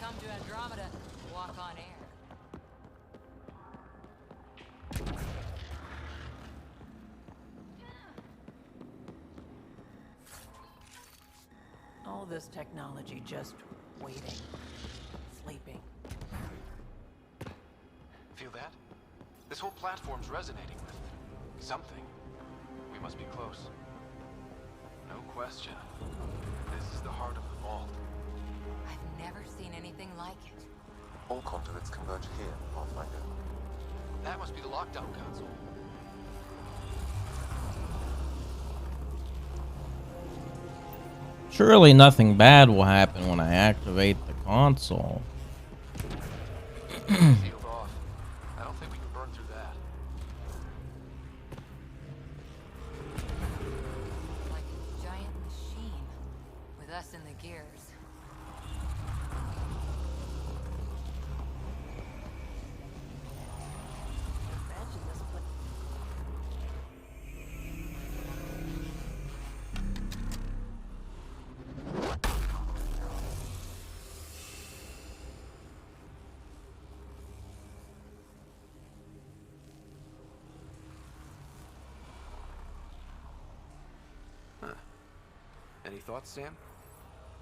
Come to Andromeda, walk on air. this technology just waiting, sleeping. Feel that? This whole platform's resonating with something. We must be close. No question. This is the heart of the vault. I've never seen anything like it. All conduits converge here, Pathfinder. That must be the lockdown console. Surely nothing bad will happen when I activate the console. Sealed off. I don't think we can burn through that. Like a giant machine, with us in the gears. Imagine this place. Any thoughts, Sam?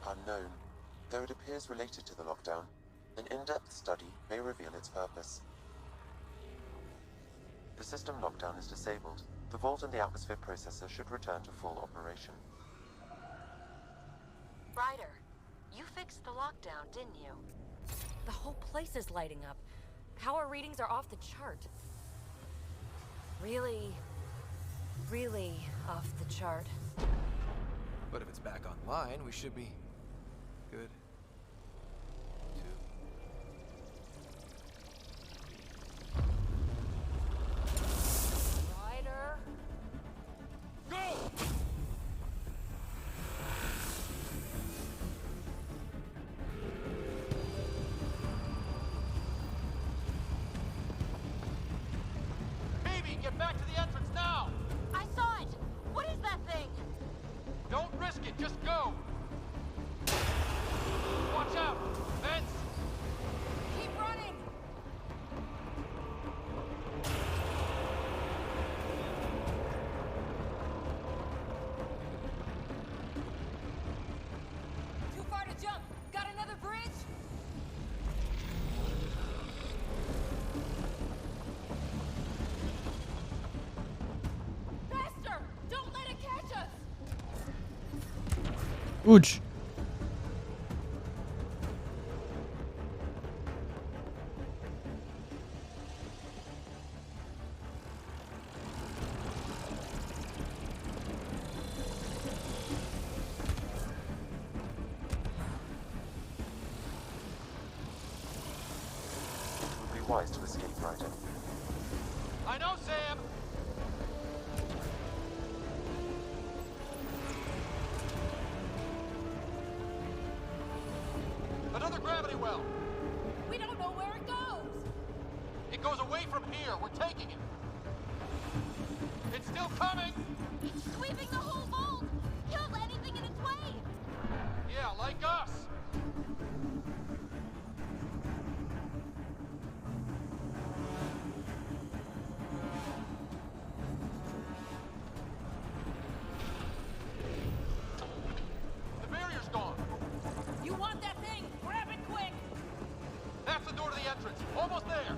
Unknown. Though it appears related to the lockdown, an in-depth study may reveal its purpose. The system lockdown is disabled. The vault and the atmosphere processor should return to full operation. Ryder, you fixed the lockdown, didn't you? The whole place is lighting up. Power readings are off the chart. Really, really off the chart. But if it's back online, we should be good. Ryder? Go! Baby, get back to the entrance now! I saw it! What is that thing? Don't risk it, just go! Watch out! Vents! Keep running! Too far to jump! Got another bridge? Faster! Don't let it catch us! Ouch. It would be wise to escape, Ryder. I know, Sam! Another gravity well! We don't know where it goes! It goes away from here. We're taking it. It's still coming! It's sweeping the whole vault! Kills anything in its way! Yeah, like us! The barrier's gone! You want that thing? Grab it quick! That's the door to the entrance. Almost there!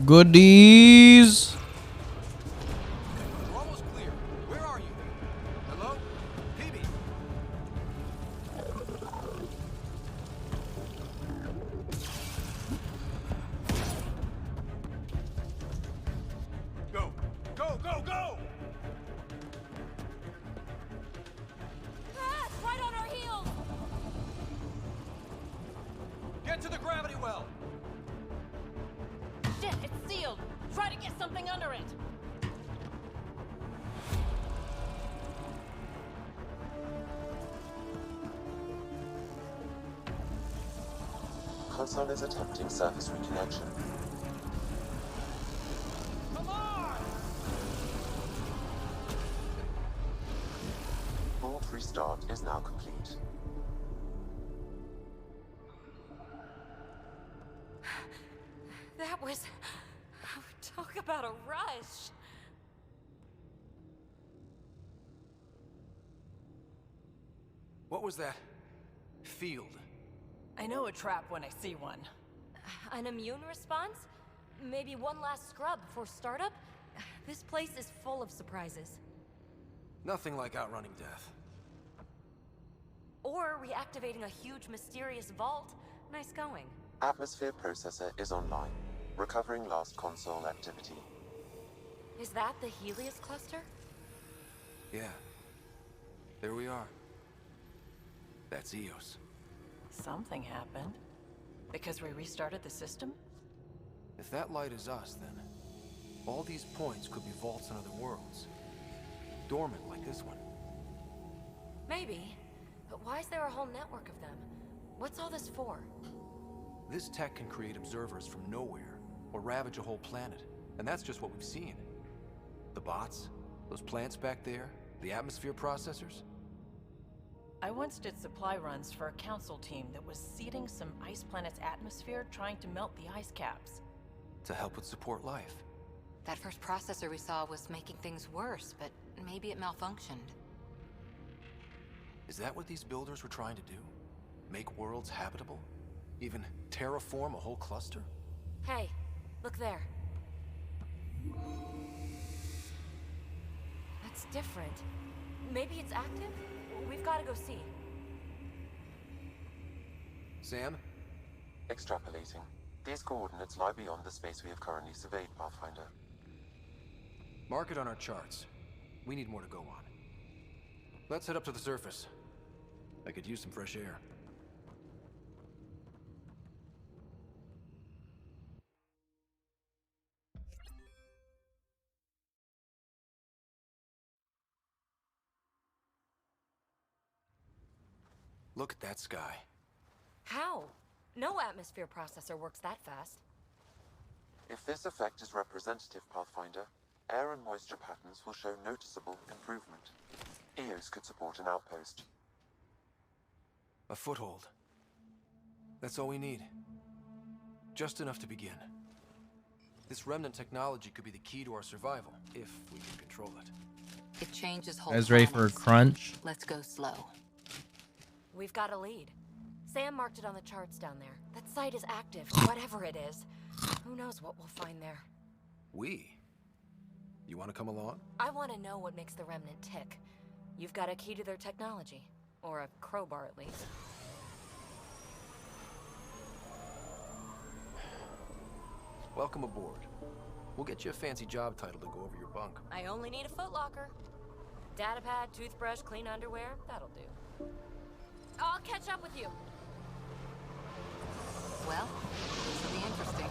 Goodies. We're almost clear. Where are you? Hello? PB? Go! Go, go, go! Ah, it's right on our heels! Get to the gravity well! Shit, it's sealed! Try to get something under it! Console is attempting surface reconnection. Come on! Vault restart is now complete. That was... Talk about a rush. What was that? Field. I know a trap when I see one. An immune response? Maybe one last scrub before startup? This place is full of surprises. Nothing like outrunning death. Or reactivating a huge mysterious vault. Nice going. Atmosphere processor is online, recovering last console activity. Is that the Helios cluster? Yeah. There we are. That's Eos. Something happened. Because we restarted the system? If that light is us, then all these points could be vaults on other worlds. Dormant like this one. Maybe. But why is there a whole network of them? What's all this for? This tech can create observers from nowhere, or ravage a whole planet. And that's just what we've seen. The bots, those plants back there, the atmosphere processors. I once did supply runs for a council team that was seeding some ice planet's atmosphere, trying to melt the ice caps. To help with support life. That first processor we saw was making things worse, but maybe it malfunctioned. Is that what these builders were trying to do? Make worlds habitable? Even terraform a whole cluster? Hey, look there. That's different. Maybe it's active? We've got to go see. Sam? Extrapolating. These coordinates lie beyond the space we have currently surveyed, Pathfinder. Mark it on our charts. We need more to go on. Let's head up to the surface. I could use some fresh air. Look at that sky. How? No atmosphere processor works that fast. If this effect is representative, Pathfinder, air and moisture patterns will show noticeable improvement. Eos could support an outpost. A foothold. That's all we need. Just enough to begin. This remnant technology could be the key to our survival, if we can control it. It changes whole Guys ready for a planets. crunch? Let's go slow. We've got a lead. Sam marked it on the charts down there. That site is active, whatever it is. Who knows what we'll find there. We? You want to come along? I want to know what makes the Remnant tick. You've got a key to their technology. Or a crowbar, at least. Welcome aboard. We'll get you a fancy job title to go over your bunk. I only need a footlocker. Datapad, toothbrush, clean underwear, that'll do. I'll catch up with you. Well, this will be interesting.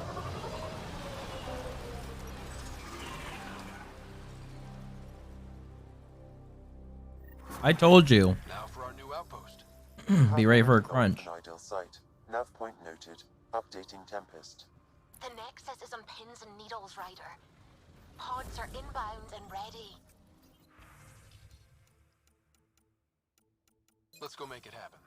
I told you. Now for our new outpost. Be ready for a crunch. An ideal site. Nav point noted. Updating Tempest. The Nexus is on pins and needles, Ryder. Pods are inbound and ready. Let's go make it happen.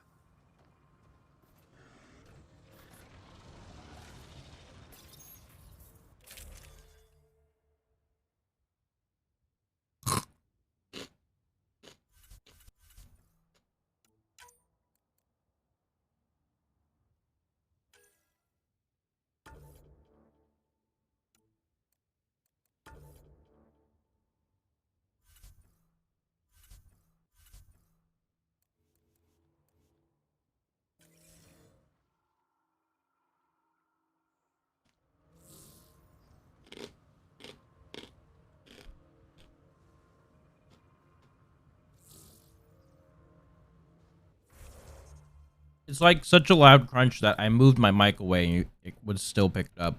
It's like such a loud crunch that I moved my mic away and it was still picked up.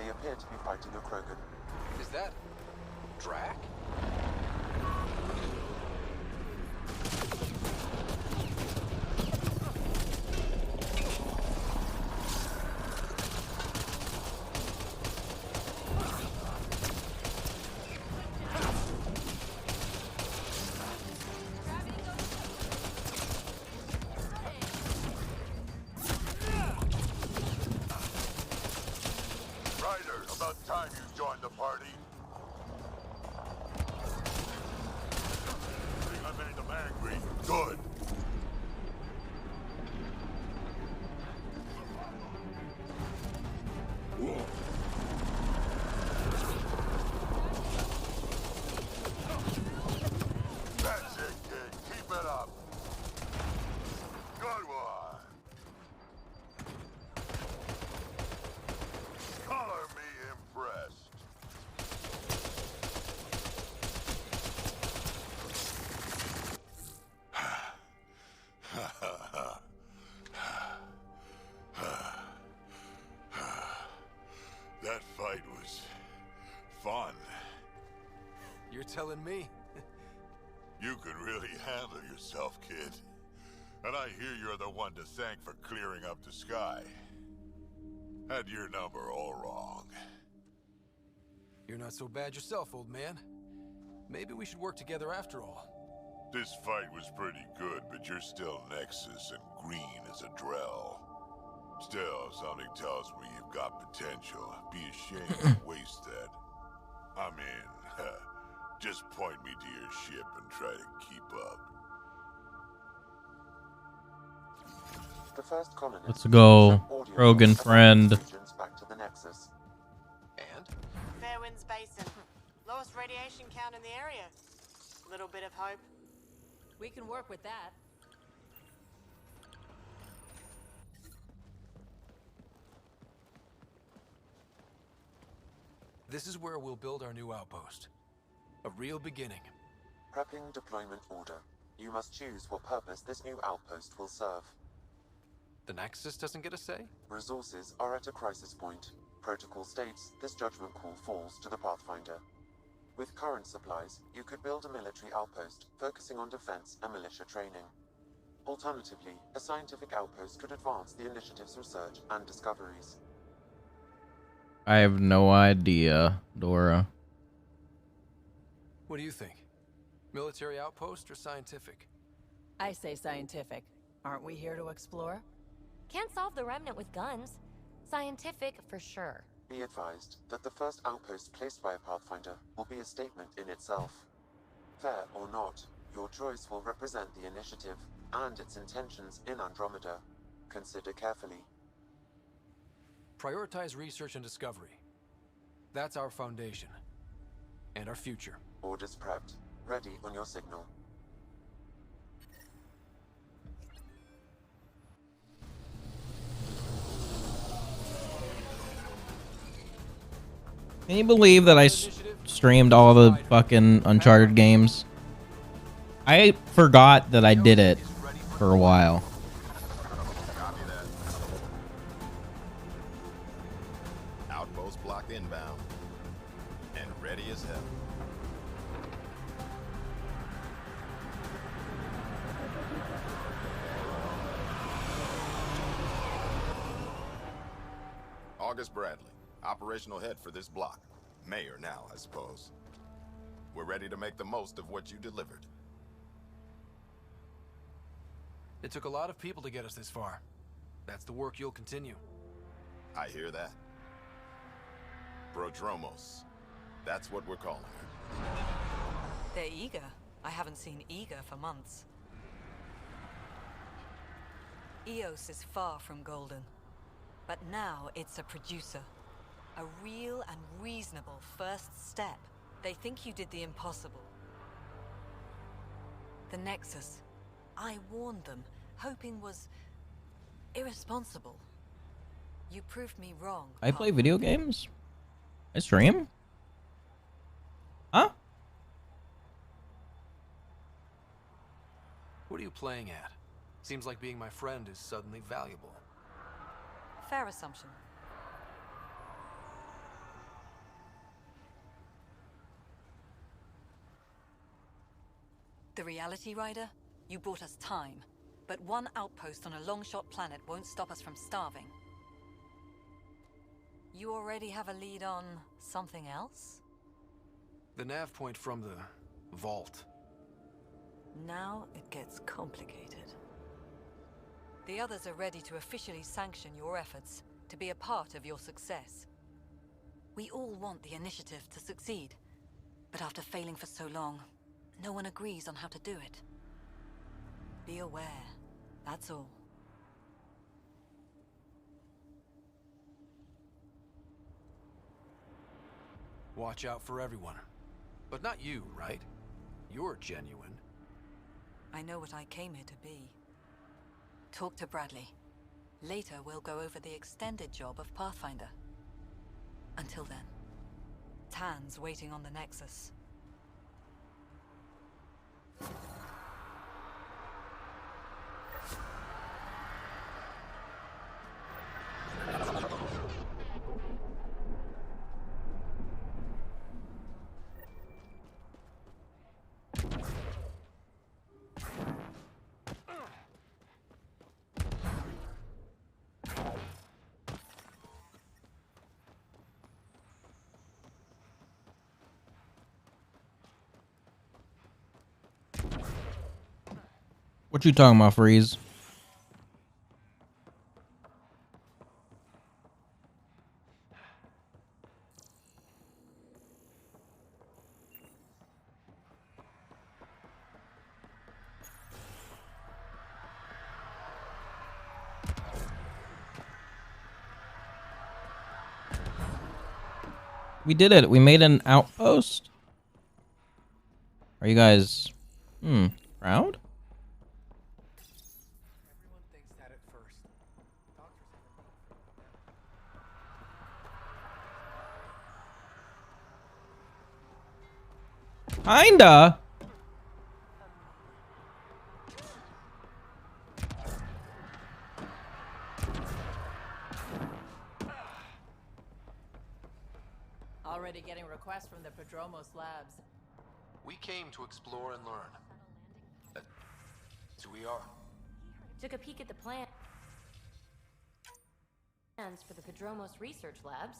They appear to be fighting a Krogan. Is that Drac? Ryder, about time you joined the party. Think I made them angry. Good. That's it, kid. Keep it up. Good one. Color me impressed. That fight was fun. You're telling me? You could really handle yourself, kid. And I hear you're the one to thank for clearing up the sky. Had your number all wrong. You're not so bad yourself, old man. Maybe we should work together after all. This fight was pretty good, but you're still Nexus and green as a Drell. Still, something tells me you've got potential. Be ashamed to waste that. I mean, just point me to your ship and try to keep up. The first colonists Let's go, sent audio Krogan logs friend. about regions back to the Nexus. And? Fairwinds Basin. Lowest radiation count in the area. Little bit of hope. We can work with that. This is where we'll build our new outpost. A real beginning. Prepping deployment order. You must choose what purpose this new outpost will serve. The Nexus doesn't get a say? Resources are at a crisis point. Protocol states this judgment call falls to the Pathfinder. With current supplies, you could build a military outpost focusing on defense and militia training. Alternatively, a scientific outpost could advance the initiative's research and discoveries. I have no idea, Dora. What do you think? Military outpost or scientific? I say scientific. Aren't we here to explore? Can't solve the remnant with guns. Scientific for sure. Be advised that the first outpost placed by a Pathfinder will be a statement in itself. Fair or not, your choice will represent the initiative and its intentions in Andromeda. Consider carefully. Prioritize research and discovery. That's our foundation. And our future. Orders prepped. Ready on your signal. Can you believe that I streamed all the fucking Uncharted games? I forgot that I did it for a while. Outpost blocked inbound. And ready as hell. August Bradley, operational head for this block. Mayor now, I suppose. We're ready to make the most of what you delivered. It took a lot of people to get us this far. That's the work you'll continue. I hear that. Prodromos. That's what we're calling her. They're eager. I haven't seen eager for months. Eos is far from golden. But now it's a producer. A real and reasonable first step. They think you did the impossible. The Nexus. I warned them, hoping was irresponsible. You proved me wrong. I play video games? I stream? Huh? What are you playing at? Seems like being my friend is suddenly valuable. Fair assumption. The reality, Ryder? You bought us time. But one outpost on a long-shot planet won't stop us from starving. You already have a lead on something else? The nav point from the vault. Now it gets complicated. The others are ready to officially sanction your efforts, to be a part of your success. We all want the initiative to succeed, but after failing for so long, no one agrees on how to do it. Be aware, that's all. Watch out for everyone. But not you, right? You're genuine. I know what I came here to be. Talk to Bradley. Later, we'll go over the extended job of Pathfinder. Until then, Tan's waiting on the Nexus. What you talking about, Freeze? We did it. We made an outpost. Are you guys proud? Kinda. Already getting requests from the Prodromos labs. We came to explore and learn. That's who we are. Took a peek at the plans for the Prodromos research labs.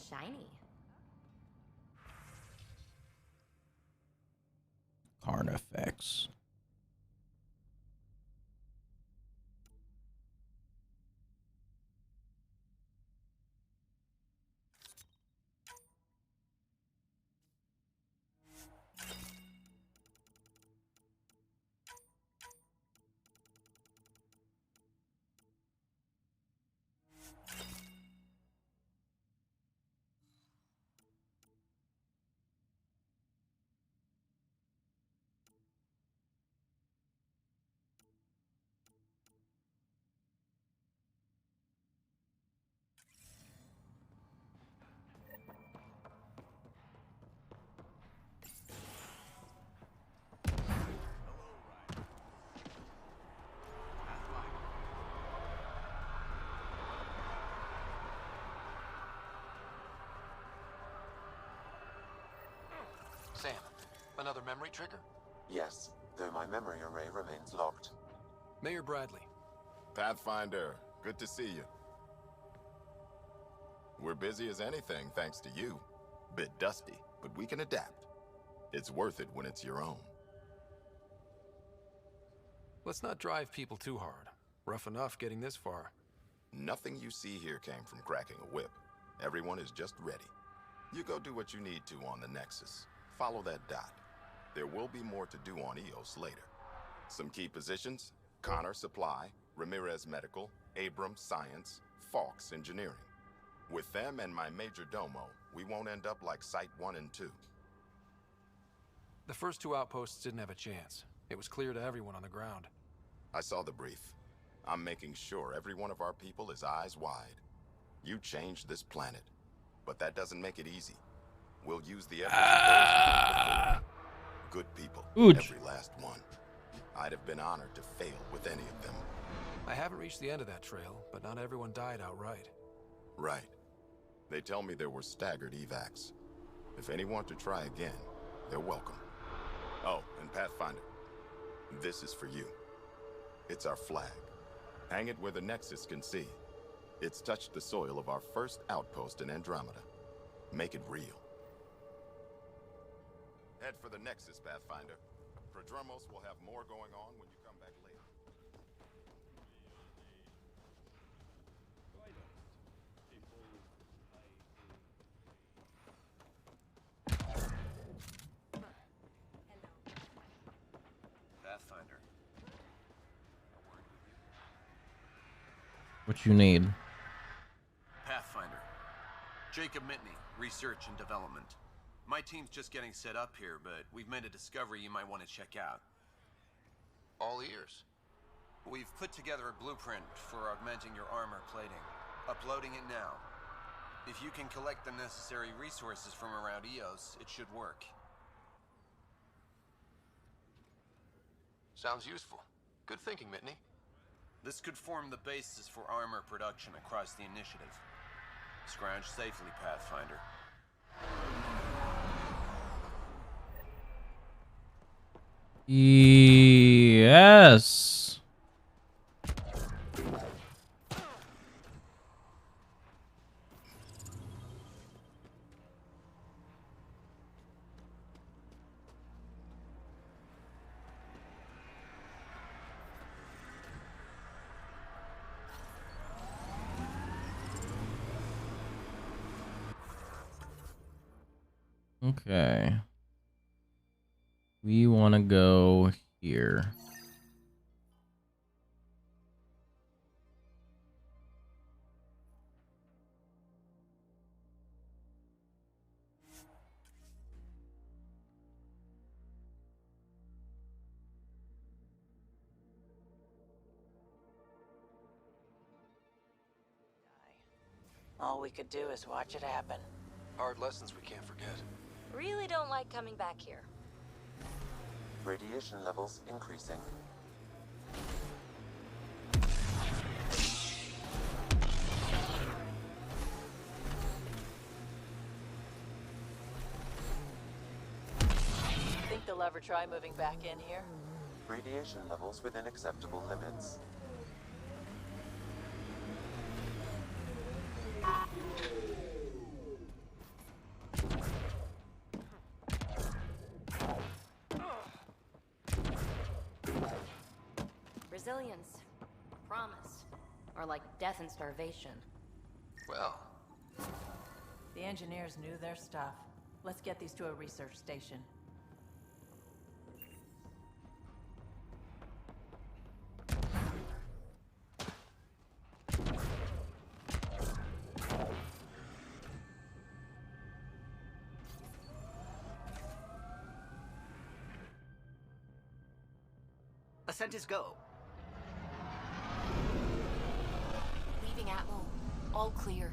Shiny. Carnifex. Sam, another memory trigger? Yes, though my memory array remains locked. Mayor Bradley. Pathfinder, good to see you. We're busy as anything thanks to you. Bit dusty, but we can adapt. It's worth it when it's your own. Let's not drive people too hard. Rough enough getting this far. Nothing you see here came from cracking a whip. Everyone is just ready. You go do what you need to on the Nexus. Follow that dot. There will be more to do on EOS later. Some key positions: Connor Supply, Ramirez Medical, Abrams Science, Fawkes Engineering. With them and my Major Domo, we won't end up like Site 1 and 2. The first two outposts didn't have a chance. It was clear to everyone on the ground. I saw the brief. I'm making sure every one of our people is eyes wide. You changed this planet, but that doesn't make it easy. We'll use the efforts of those good people, every last one. I'd have been honored to fail with any of them. I haven't reached the end of that trail, but not everyone died outright. Right. They tell me there were staggered evacs. If any want to try again, they're welcome. Oh, and Pathfinder, This is for you. It's our flag. Hang it where the Nexus can see. It's touched the soil of our first outpost in Andromeda. Make it real. Head for the Nexus, Pathfinder. Prodromos will have more going on when you come back later. Pathfinder. What you need? Pathfinder. Jacob Mitney, Research and Development. My team's just getting set up here, but we've made a discovery you might want to check out. All ears. We've put together a blueprint for augmenting your armor plating. Uploading it now. If you can collect the necessary resources from around EOS, it should work. Sounds useful. Good thinking, Mitney. This could form the basis for armor production across the initiative. Scrounge safely, Pathfinder. Yes. Okay. We want to go here. All we could do is watch it happen. Hard lessons we can't forget. Really don't like coming back here. Radiation levels increasing. Think they'll ever try moving back in here? Radiation levels within acceptable limits. Resilience, promise, or like death and starvation. Well, The engineers knew their stuff. Let's get these to a research station. Ascent is go. Leaving Atmo. All clear.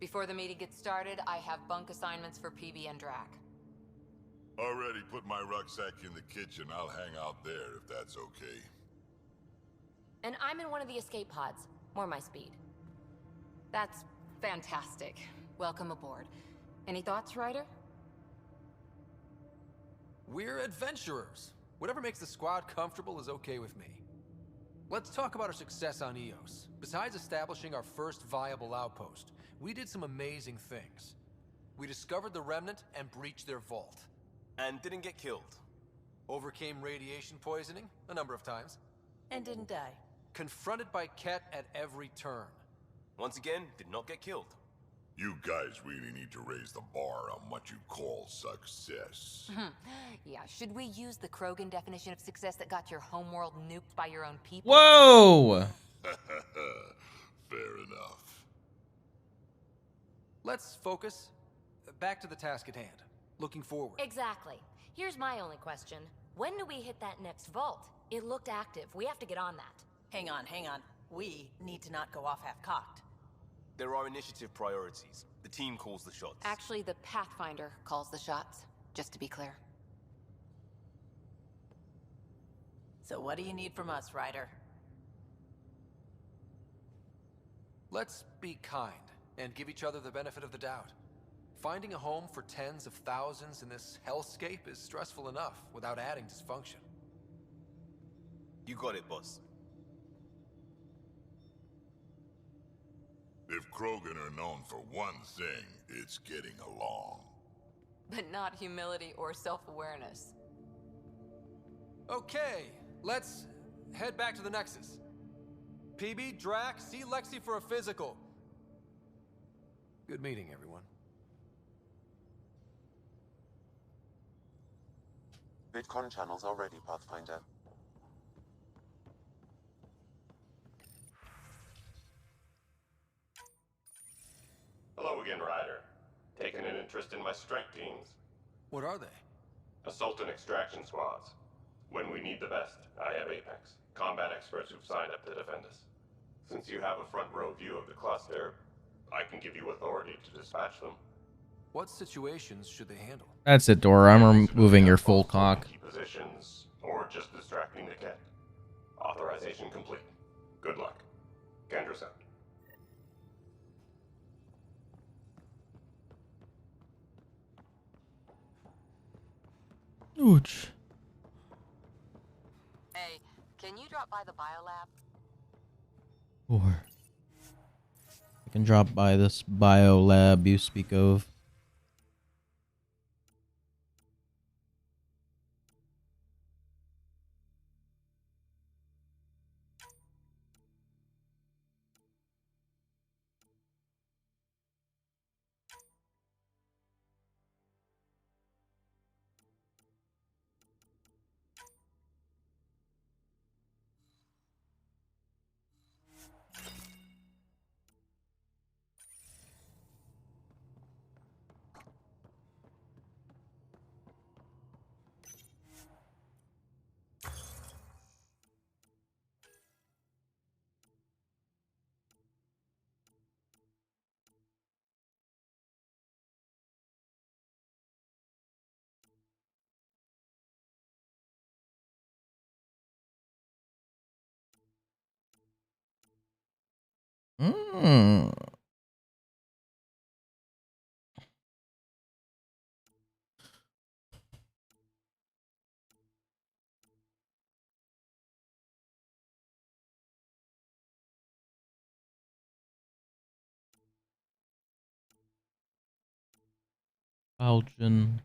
Before the meeting gets started, I have bunk assignments for PB and Drac. Already put my rucksack in the kitchen. I'll hang out there if that's okay. And I'm in one of the escape pods. More my speed. That's fantastic. Welcome aboard. Any thoughts, Ryder? We're adventurers. Whatever makes the squad comfortable is okay with me. Let's talk about our success on EOS. Besides establishing our first viable outpost, we did some amazing things. We discovered the Remnant and breached their vault. And didn't get killed. Overcame radiation poisoning a number of times. And didn't die. Confronted by Ket at every turn. Once again, did not get killed. You guys really need to raise the bar on what you call success. Yeah, should we use the Krogan definition of success that got your homeworld nuked by your own people? Whoa! Fair enough. Let's focus. Back to the task at hand. Looking forward. Exactly. Here's my only question. When do we hit that next vault? It looked active. We have to get on that. Hang on, hang on. We need to not go off half-cocked. There are initiative priorities. The team calls the shots. Actually, the Pathfinder calls the shots, just to be clear. So what do you need from us, Ryder? Let's be kind and give each other the benefit of the doubt. Finding a home for tens of thousands in this hellscape is stressful enough without adding dysfunction. You got it, boss. If Krogan are known for one thing, it's getting along. But not humility or self-awareness. Okay, let's head back to the Nexus. PB, Drac, see Lexi for a physical. Good meeting, everyone. VidCon channels are ready, Pathfinder. Hello again, Ryder. Taking an interest in my strike teams. What are they? Assault and extraction squads. When we need the best, I have Apex, combat experts who've signed up to defend us. Since you have a front row view of the cluster, I can give you authority to dispatch them. What situations should they handle? That's it, Dora. I'm removing your full cock. Key positions, or just distracting the kid. Authorization complete. Good luck. Kendra's out. Ouch. Hey, can you drop by the biolab? Or I can drop by this bio lab you speak of. Mm. Belgian.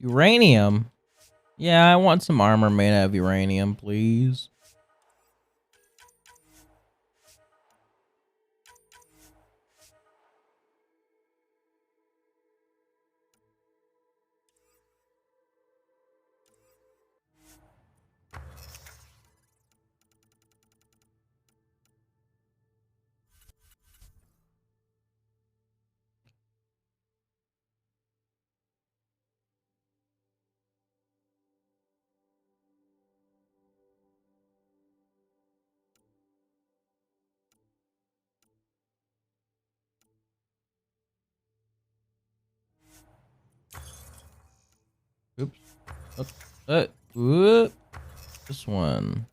Uranium? Yeah, I want some armor made out of uranium, please. Whoop. This one.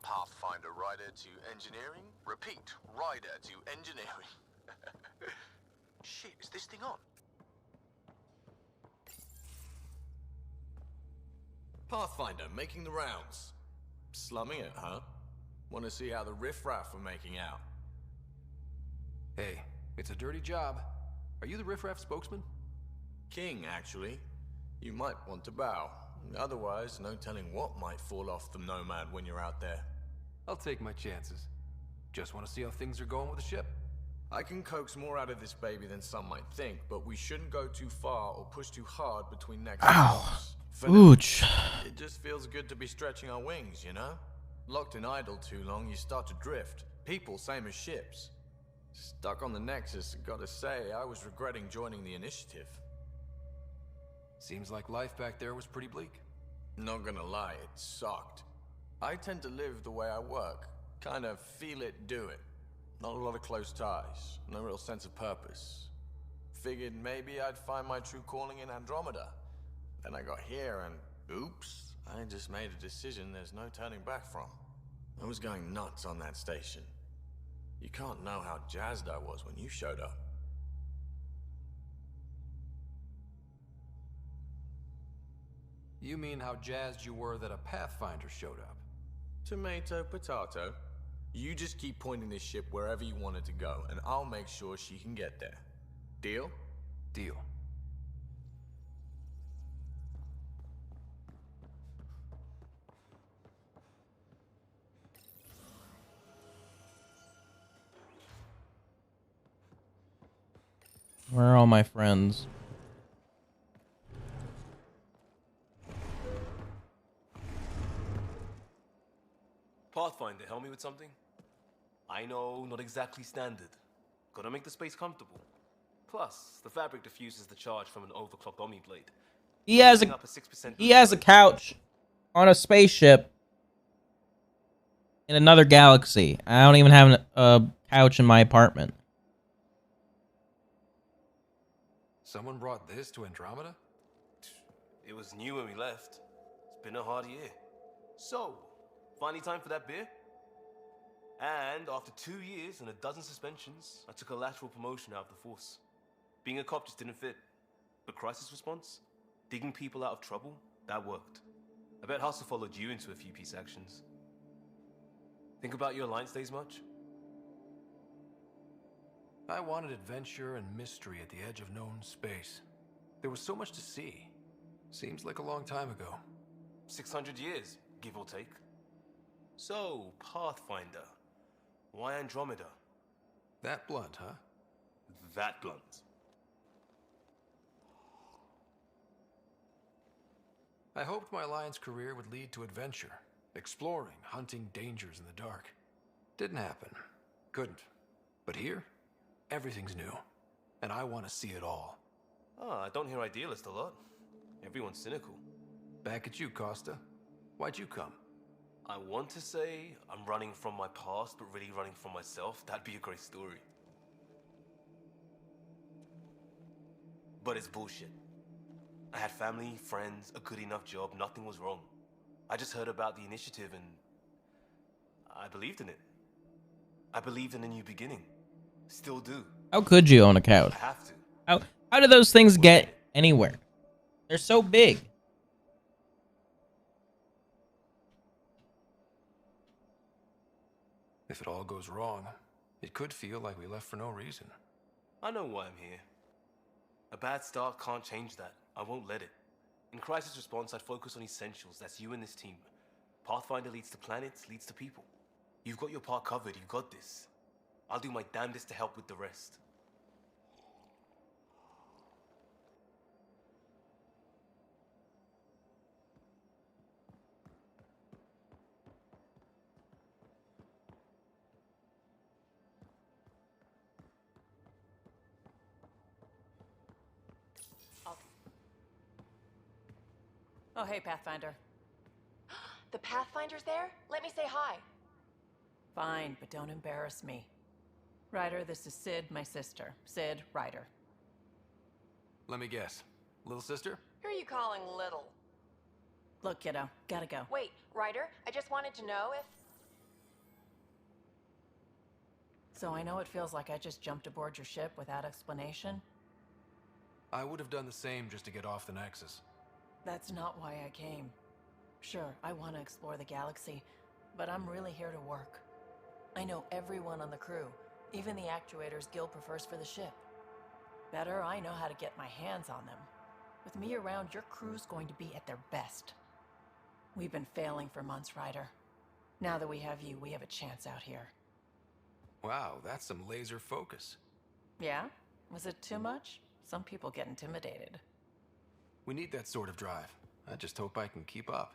Pathfinder rider to engineering. Repeat, rider to engineering. Shit, is this thing on? Pathfinder, making the rounds. Slumming it, huh? Want to see how the riffraff are making out? Hey, it's a dirty job. Are you the riffraff spokesman? King, actually. You might want to bow. Otherwise, no telling what might fall off the Nomad when you're out there. I'll take my chances. Just want to see how things are going with the ship. I can coax more out of this baby than some might think, but we shouldn't go too far or push too hard between next stops. Ouch. It just feels good to be stretching our wings, you know? Locked in idle too long, you start to drift. People, same as ships. Stuck on the Nexus, gotta say, I was regretting joining the Initiative. Seems like life back there was pretty bleak. Not gonna lie, it sucked. I tend to live the way I work. Kind of feel it, do it. Not a lot of close ties, no real sense of purpose. Figured maybe I'd find my true calling in Andromeda. Then I got here and, oops, I just made a decision there's no turning back from. I was going nuts on that station. You can't know how jazzed I was when you showed up. You mean how jazzed you were that a Pathfinder showed up? Tomato, potato. You just keep pointing this ship wherever you want it to go, and I'll make sure she can get there. Deal? Deal. Where are all my friends? Pathfinder, help me with something? I know, not exactly standard. Gotta make the space comfortable. Plus, the fabric diffuses the charge from an overclocked Omni blade. He has a couch on a spaceship in another galaxy. I don't even have a couch in my apartment. Someone brought this to Andromeda? It was new when we left. It's been a hard year. So, finally time for that beer? And after 2 years and a dozen suspensions, I took a lateral promotion out of the force. Being a cop just didn't fit. But crisis response? Digging people out of trouble? That worked. I bet Hustle followed you into a few peace actions. Think about your Alliance days much? I wanted adventure and mystery at the edge of known space. There was so much to see. Seems like a long time ago. 600 years, give or take. So, Pathfinder. Why Andromeda? That blunt, huh? That blunt. I hoped my Alliance career would lead to adventure. Exploring, hunting dangers in the dark. Didn't happen. Couldn't. But here, everything's new. And I want to see it all. I don't hear idealist a lot. Everyone's cynical. Back at you, Costa. Why'd you come? I want to say I'm running from my past, but really running from myself. That'd be a great story. But it's bullshit. I had family, friends, a good enough job, nothing was wrong. I just heard about the initiative and I believed in it. I believed in a new beginning. Still do. How could you own a couch? I have to. How do those things get anywhere? They're so big. If it all goes wrong, it could feel like we left for no reason. I know why I'm here. A bad start can't change that. I won't let it. In crisis response, I'd focus on essentials. That's you and this team. Pathfinder leads to planets, leads to people. You've got your part covered, you've got this. I'll do my damnedest to help with the rest. Oh, hey, Pathfinder. The Pathfinder's there? Let me say hi. Fine, but don't embarrass me. Ryder, this is Sid, my sister. Sid, Ryder. Let me guess. Little sister? Who are you calling little? Look, kiddo, gotta go. Wait, Ryder, I just wanted to know if... So I know it feels like I just jumped aboard your ship without explanation. I would have done the same just to get off the Nexus. That's not why I came. Sure, I want to explore the galaxy, but I'm really here to work. I know everyone on the crew, even the actuators Gil prefers for the ship. Better, I know how to get my hands on them. With me around, your crew's going to be at their best. We've been failing for months, Ryder. Now that we have you, we have a chance out here. Wow, that's some laser focus. Yeah? Was it too much? Some people get intimidated. We need that sort of drive. I just hope I can keep up.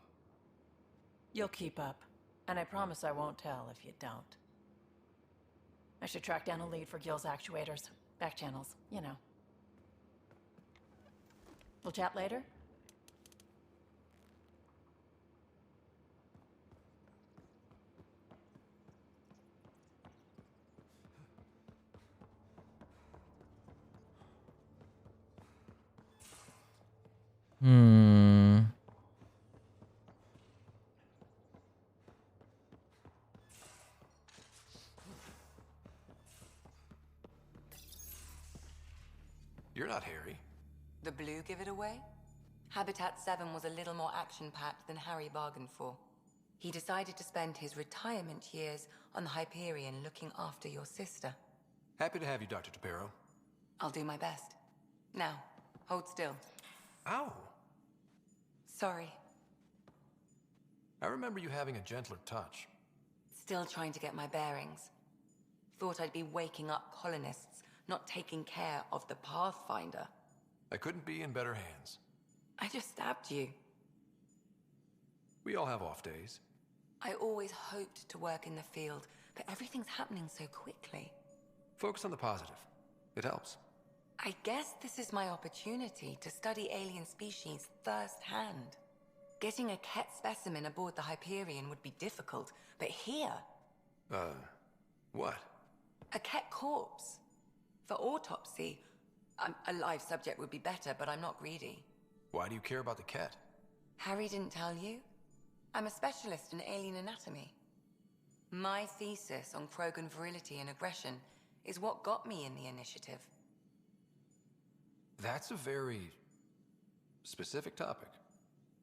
You'll keep up, and I promise I won't tell if you don't. I should track down a lead for Gil's actuators. Back channels, you know. We'll chat later? You're not Harry. The blue give it away? Habitat 7 was a little more action-packed than Harry bargained for. He decided to spend his retirement years on the Hyperion looking after your sister. Happy to have you, Dr. Tapero. I'll do my best. Now, hold still. Ow! Sorry. I remember you having a gentler touch. Still trying to get my bearings. Thought I'd be waking up colonists, not taking care of the Pathfinder. I couldn't be in better hands. I just stabbed you. We all have off days. I always hoped to work in the field, but everything's happening so quickly. Focus on the positive. It helps. I guess this is my opportunity to study alien species firsthand. Getting a Ket specimen aboard the Hyperion would be difficult, but here... What? A Ket corpse. For autopsy, a live subject would be better, but I'm not greedy. Why do you care about the Ket? Harry didn't tell you? I'm a specialist in alien anatomy. My thesis on Krogan virility and aggression is what got me in the initiative. That's a very... specific topic.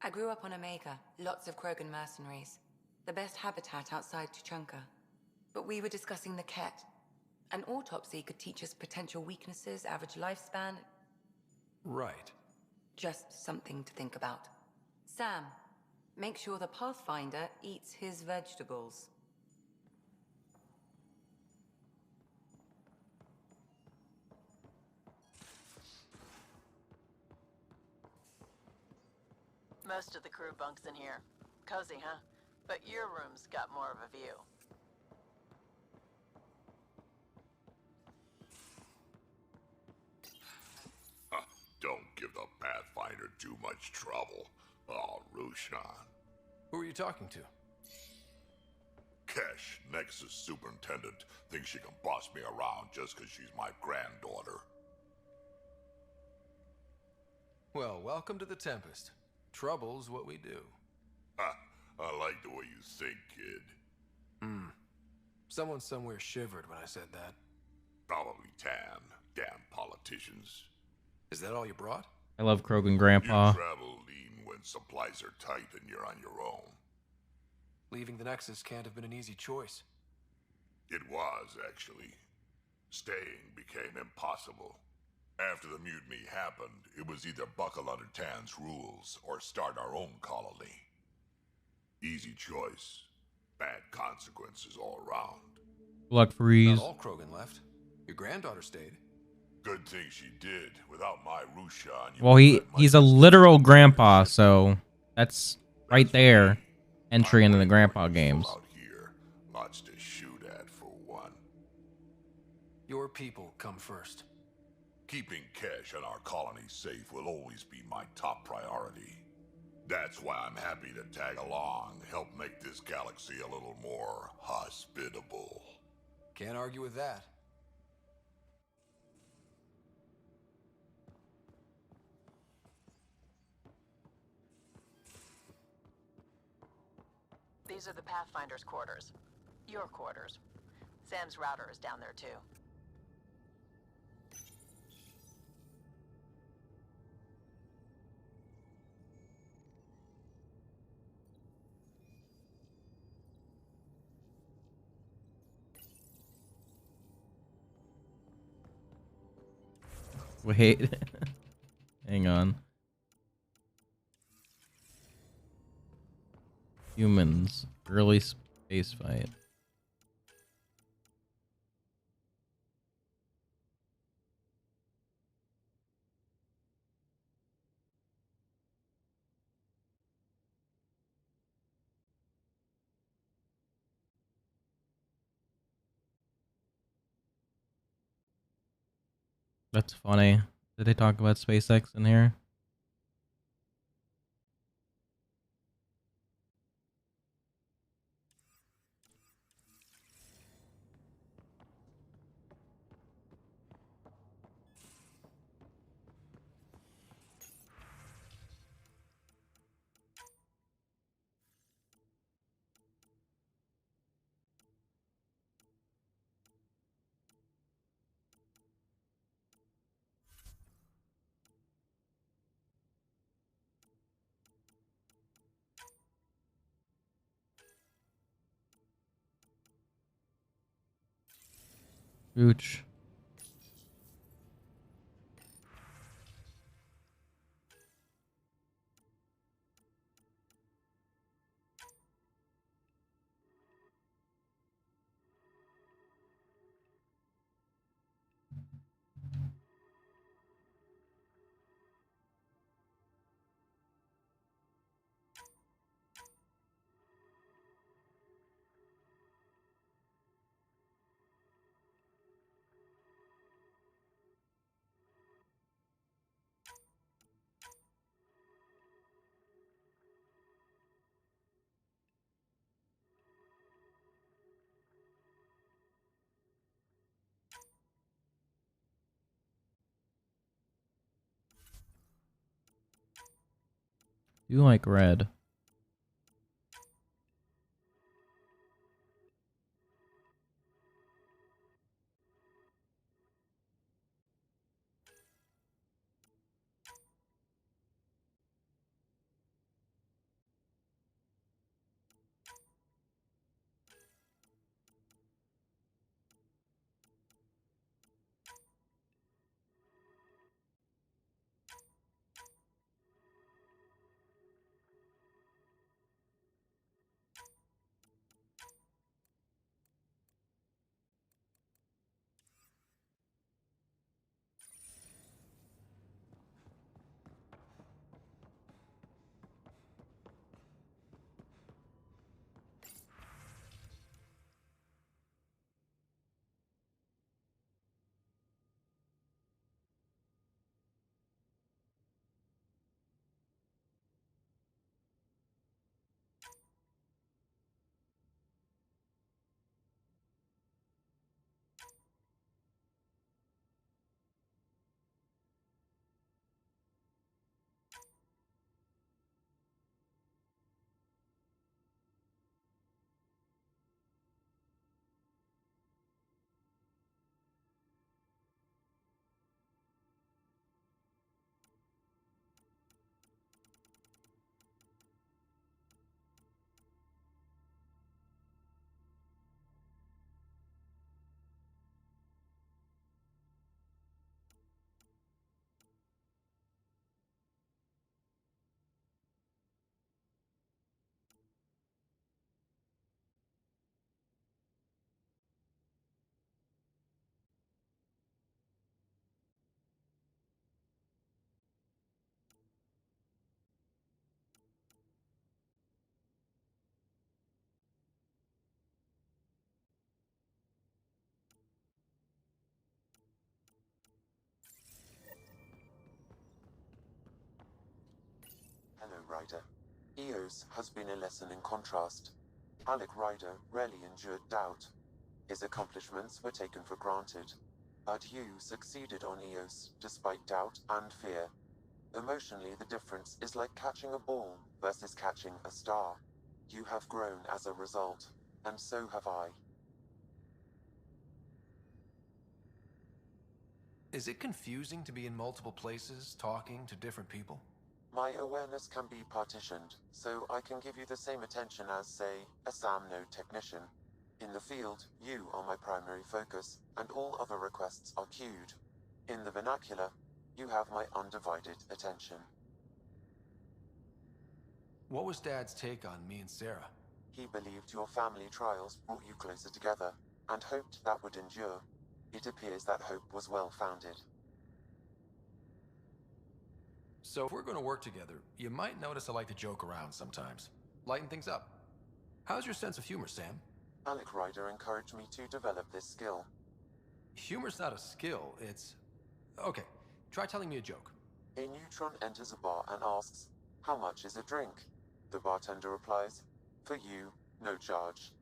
I grew up on Omega, lots of Krogan mercenaries. The best habitat outside Tuchanka. But we were discussing the Ket. An autopsy could teach us potential weaknesses, average lifespan. Right. Just something to think about. Sam, make sure the Pathfinder eats his vegetables. Most of the crew bunks in here. Cozy, huh? But your room's got more of a view. Don't give the Pathfinder too much trouble. Oh, Rushan. Who are you talking to? Kesh, Nexus Superintendent, thinks she can boss me around just because she's my granddaughter. Well, welcome to the Tempest. Trouble's what we do. Ha! I like the way you think, kid. Someone somewhere shivered when I said that. Probably Tan. Damn politicians. Is that all you brought? I love Krogan Grandpa. You travel lean when supplies are tight and you're on your own. Leaving the Nexus can't have been an easy choice. It was, actually. Staying became impossible. After the mutiny happened, it was either buckle under Tan's rules or start our own colony. Easy choice. Bad consequences all around. Luck freeze. Not all Krogan left. Your granddaughter stayed. Good thing she did. Without my Rushan, you Well, wouldn't let much he's a literal grandpa, so that's right there. Entry into the grandpa games. out here. Lots to shoot at for one. Your people come first. Keeping Kesh and our colony safe will always be my top priority. That's why I'm happy to tag along, help make this galaxy a little more hospitable. Can't argue with that. These are the Pathfinder's quarters. Your quarters. Sam's router is down there, too. Wait. Hang on. Humans. Early space fight. That's funny. Did they talk about SpaceX in here? Gooch. You like red. Ryder. Eos has been a lesson in contrast. Alec Ryder rarely endured doubt. His accomplishments were taken for granted. But you succeeded on Eos, despite doubt and fear. Emotionally, the difference is like catching a ball versus catching a star. You have grown as a result, and so have I. Is it confusing to be in multiple places, talking to different people? My awareness can be partitioned, so I can give you the same attention as, say, a SAM node technician. In the field, you are my primary focus, and all other requests are queued. In the vernacular, you have my undivided attention. What was Dad's take on me and Sarah? He believed your family trials brought you closer together, and hoped that would endure. It appears that hope was well-founded. So if we're going to work together, you might notice I like to joke around sometimes. Lighten things up. How's your sense of humor, Sam? Alec Ryder encouraged me to develop this skill. Humor's not a skill, it's... Okay, try telling me a joke. A neutron enters a bar and asks, "How much is a drink?" The bartender replies, "For you, no charge."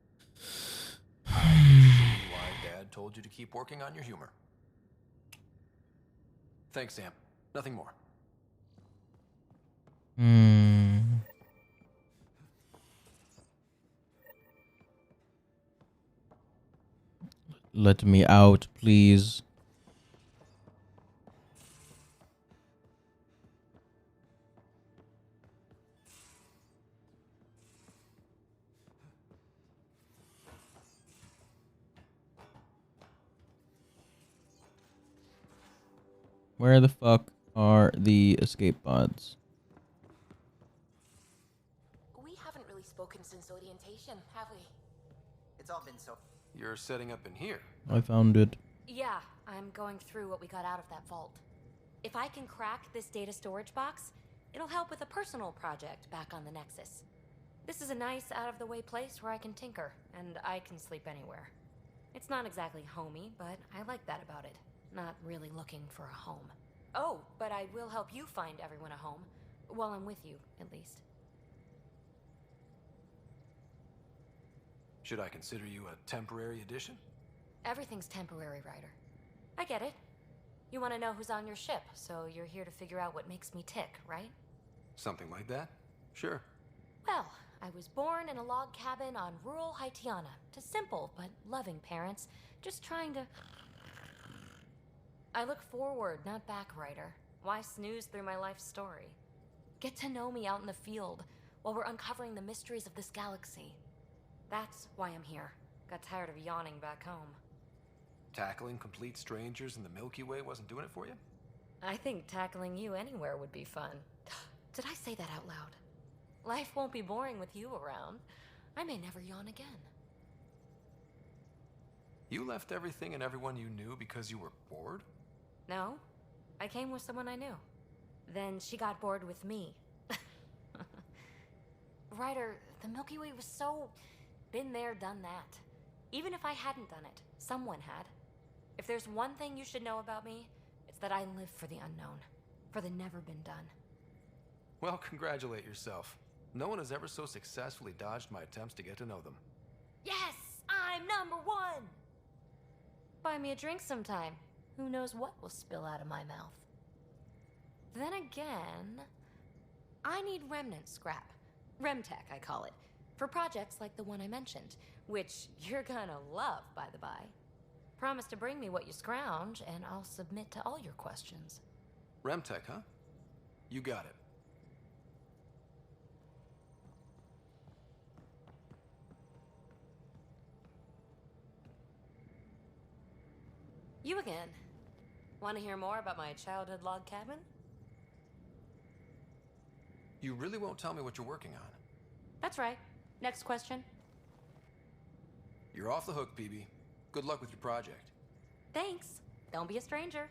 Why Dad told you to keep working on your humor. Thanks, Sam. Nothing more. Let me out, please. Where the fuck are the escape pods? We haven't really spoken since orientation, have we? It's all been so... You're setting up in here. I found it. Yeah, I'm going through what we got out of that vault. If I can crack this data storage box, it'll help with a personal project back on the Nexus. This is a nice, out-of-the-way place where I can tinker, and I can sleep anywhere. It's not exactly homey, but I like that about it. Not really looking for a home. Oh, but I will help you find everyone a home. While I'm with you, at least. Should I consider you a temporary addition? Everything's temporary, Ryder. I get it. You want to know who's on your ship, so you're here to figure out what makes me tick, right? Something like that? Sure. Well, I was born in a log cabin on rural Haitiana to simple but loving parents, just trying to... I look forward, not back, Ryder. Why snooze through my life story? Get to know me out in the field while we're uncovering the mysteries of this galaxy. That's why I'm here. Got tired of yawning back home. Tackling complete strangers in the Milky Way wasn't doing it for you? I think tackling you anywhere would be fun. Did I say that out loud? Life won't be boring with you around. I may never yawn again. You left everything and everyone you knew because you were bored? No, I came with someone I knew. Then she got bored with me. Ryder, the Milky Way was so... been there, done that. Even if I hadn't done it, someone had. If there's one thing you should know about me, it's that I live for the unknown. For the never been done. Well, congratulate yourself. No one has ever so successfully dodged my attempts to get to know them. Yes! I'm #1! Buy me a drink sometime. Who knows what will spill out of my mouth. Then again... I need remnant scrap. Remtech, I call it. For projects like the one I mentioned. Which you're gonna love, by the by. Promise to bring me what you scrounge, and I'll submit to all your questions. Remtech, huh? You got it. You again. Want to hear more about my childhood log cabin? You really won't tell me what you're working on? That's right. Next question. You're off the hook, PB. Good luck with your project. Thanks. Don't be a stranger.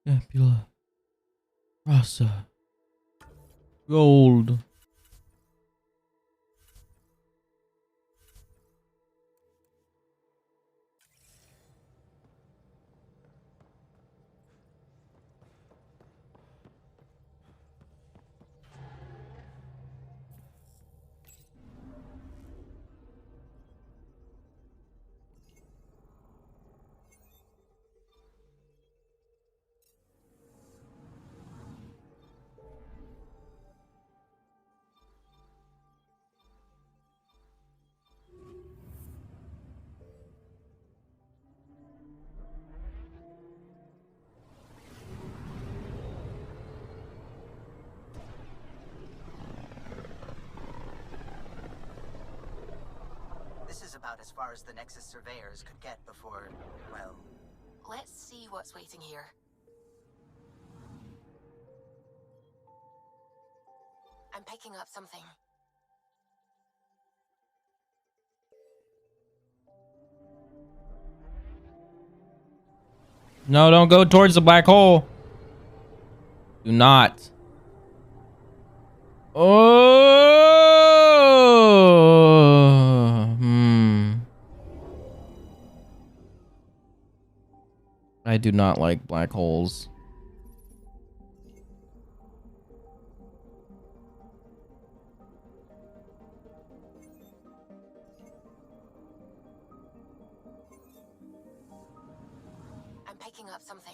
Nebula. Rasa. Gold. This is about as far as the Nexus surveyors could get before, well... Let's see what's waiting here. I'm picking up something. No, don't go towards the black hole. Do not. Oh. I do not like black holes. I'm picking up something.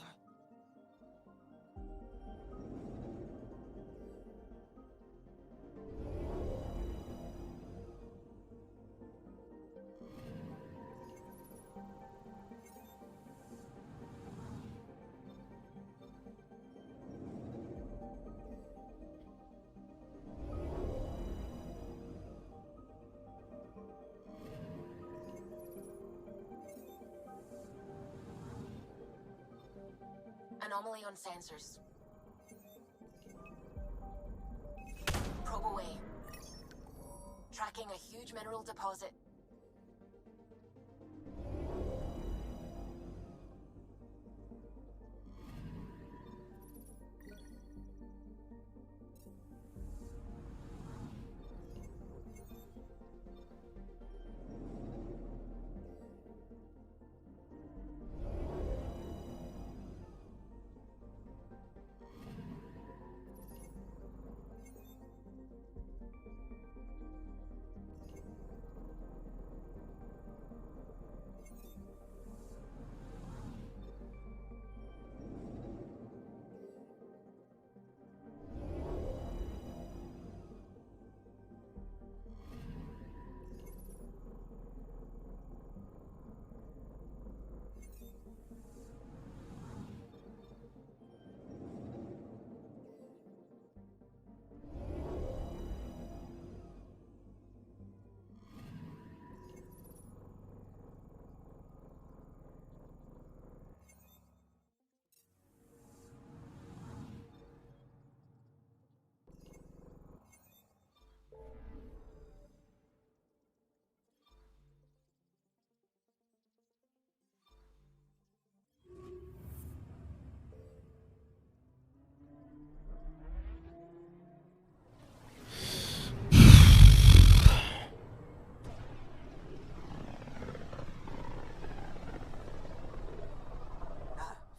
Anomaly on sensors. Probe away. Tracking a huge mineral deposit.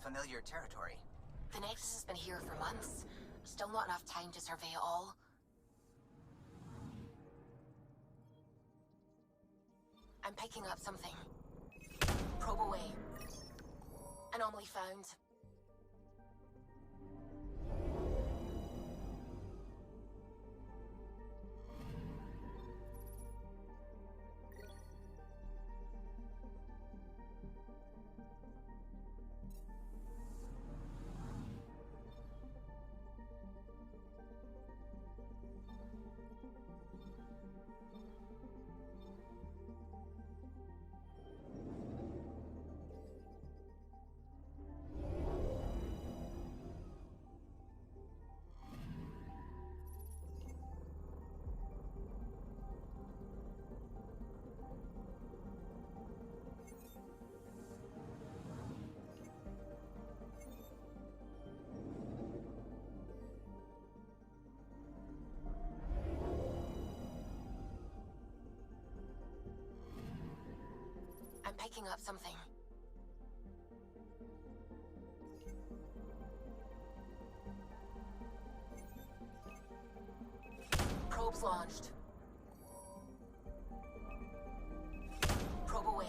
Familiar territory. The Nexus has been here for months. Still not enough time to survey it all. I'm picking up something. Probe away. Anomaly found. picking up something. Probes launched. Probe away.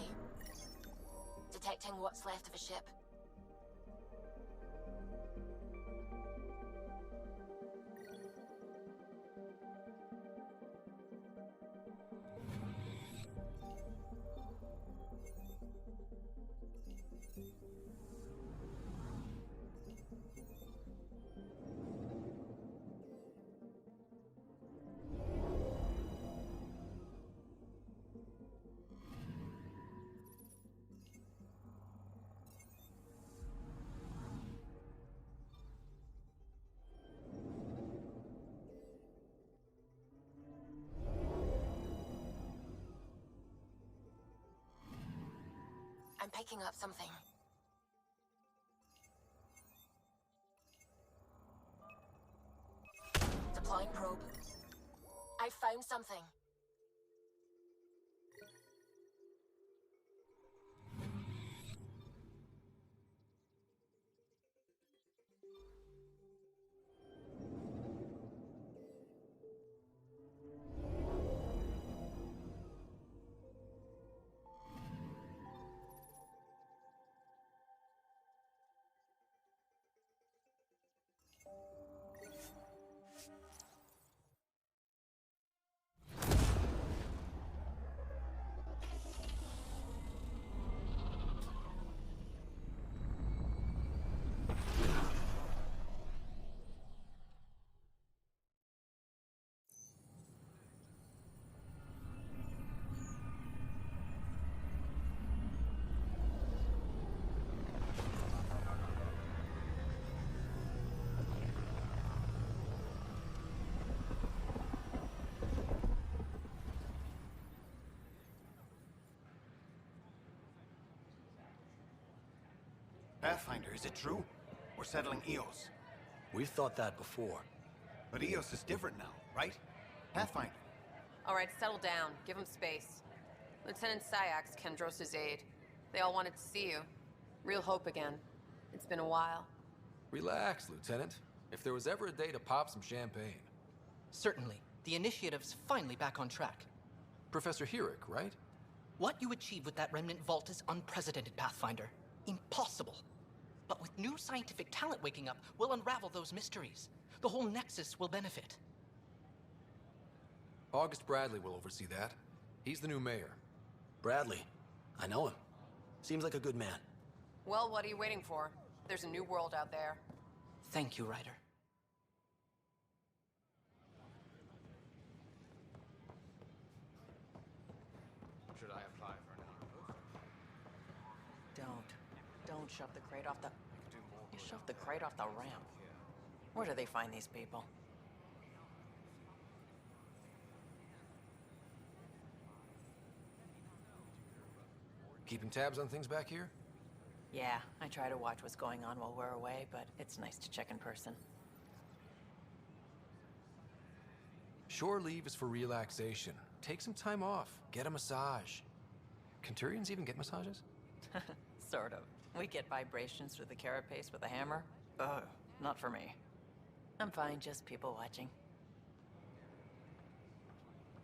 Detecting what's left of a ship. I'm picking up something. Deploying probe. I found something. Pathfinder, is it true? We're settling Eos. We've thought that before. But Eos is different now, right? Pathfinder. All right, settle down. Give him space. Lieutenant Syax, Kendros' aide. They all wanted to see you. Real hope again. It's been a while. Relax, Lieutenant. If there was ever a day to pop some champagne. Certainly. The initiative's finally back on track. Professor Herrick, right? What you achieved with that remnant vault is unprecedented, Pathfinder. Impossible. But with new scientific talent waking up, we'll unravel those mysteries. The whole Nexus will benefit. August Bradley will oversee that. He's the new mayor. Bradley. I know him. Seems like a good man. Well, what are you waiting for? There's a new world out there. Thank you, Ryder. Should I apply for an hour? Don't shove the crate off the... You shoved the crate off the ramp. Where do they find these people? Keeping tabs on things back here? Yeah, I try to watch what's going on while we're away, but it's nice to check in person. Shore leave is for relaxation. Take some time off. Get a massage. Can Turians even get massages? Sort of. We get vibrations through the carapace with a hammer. Ugh, not for me. I'm fine, just people watching.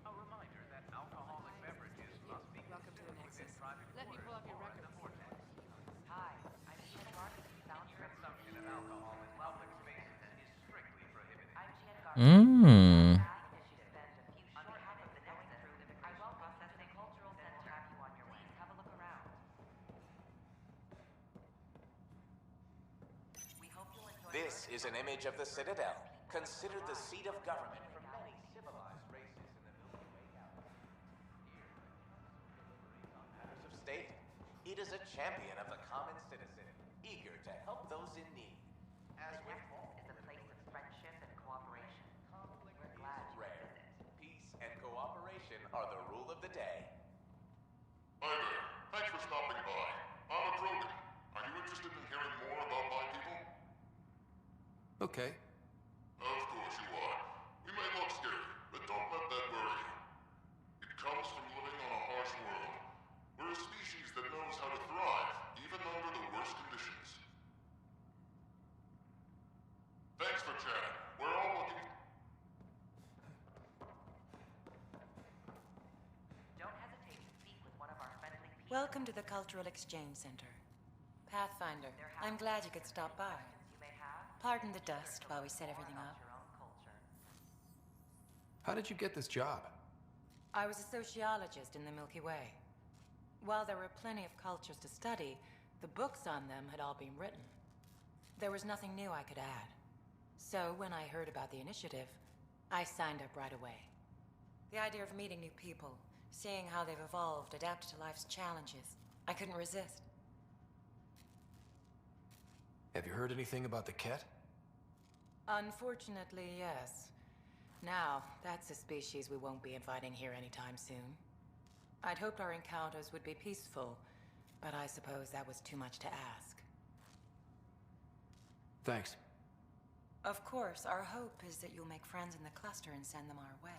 A reminder that alcoholic beverages must be consumed within private quarters. Let me pull up your record. Hi, I'm Ian Garvey, founder of consumption of alcohol in public spaces is strictly prohibited. I'm Ian Garvey. This is an image of the Citadel, considered the seat of government for many civilized races in the Milky Way galaxy. Matters of state, it is a champion of the common citizen, eager to help those in need. As with is a place of friendship and cooperation. We're glad you rare, peace and cooperation are the rule of the day. Hi there. Thanks for stopping by. I'm a Krogan. Are you interested in hearing more about my people? Okay. Of course you are. We may look scary, but don't let that worry you. It comes from living on a harsh world. We're a species that knows Welcome to the Cultural Exchange Center. Pathfinder, I'm glad you could stop by. Pardon the dust while we set everything up. How did you get this job? I was a sociologist in the Milky Way. While there were plenty of cultures to study, the books on them had all been written. There was nothing new I could add. So when I heard about the initiative, I signed up right away. The idea of meeting new people, seeing how they've evolved, adapted to life's challenges, I couldn't resist. Have you heard anything about the Ket? Unfortunately, yes. Now, that's a species we won't be inviting here anytime soon. I'd hoped our encounters would be peaceful, but I suppose that was too much to ask. Thanks. Of course, our hope is that you'll make friends in the cluster and send them our way.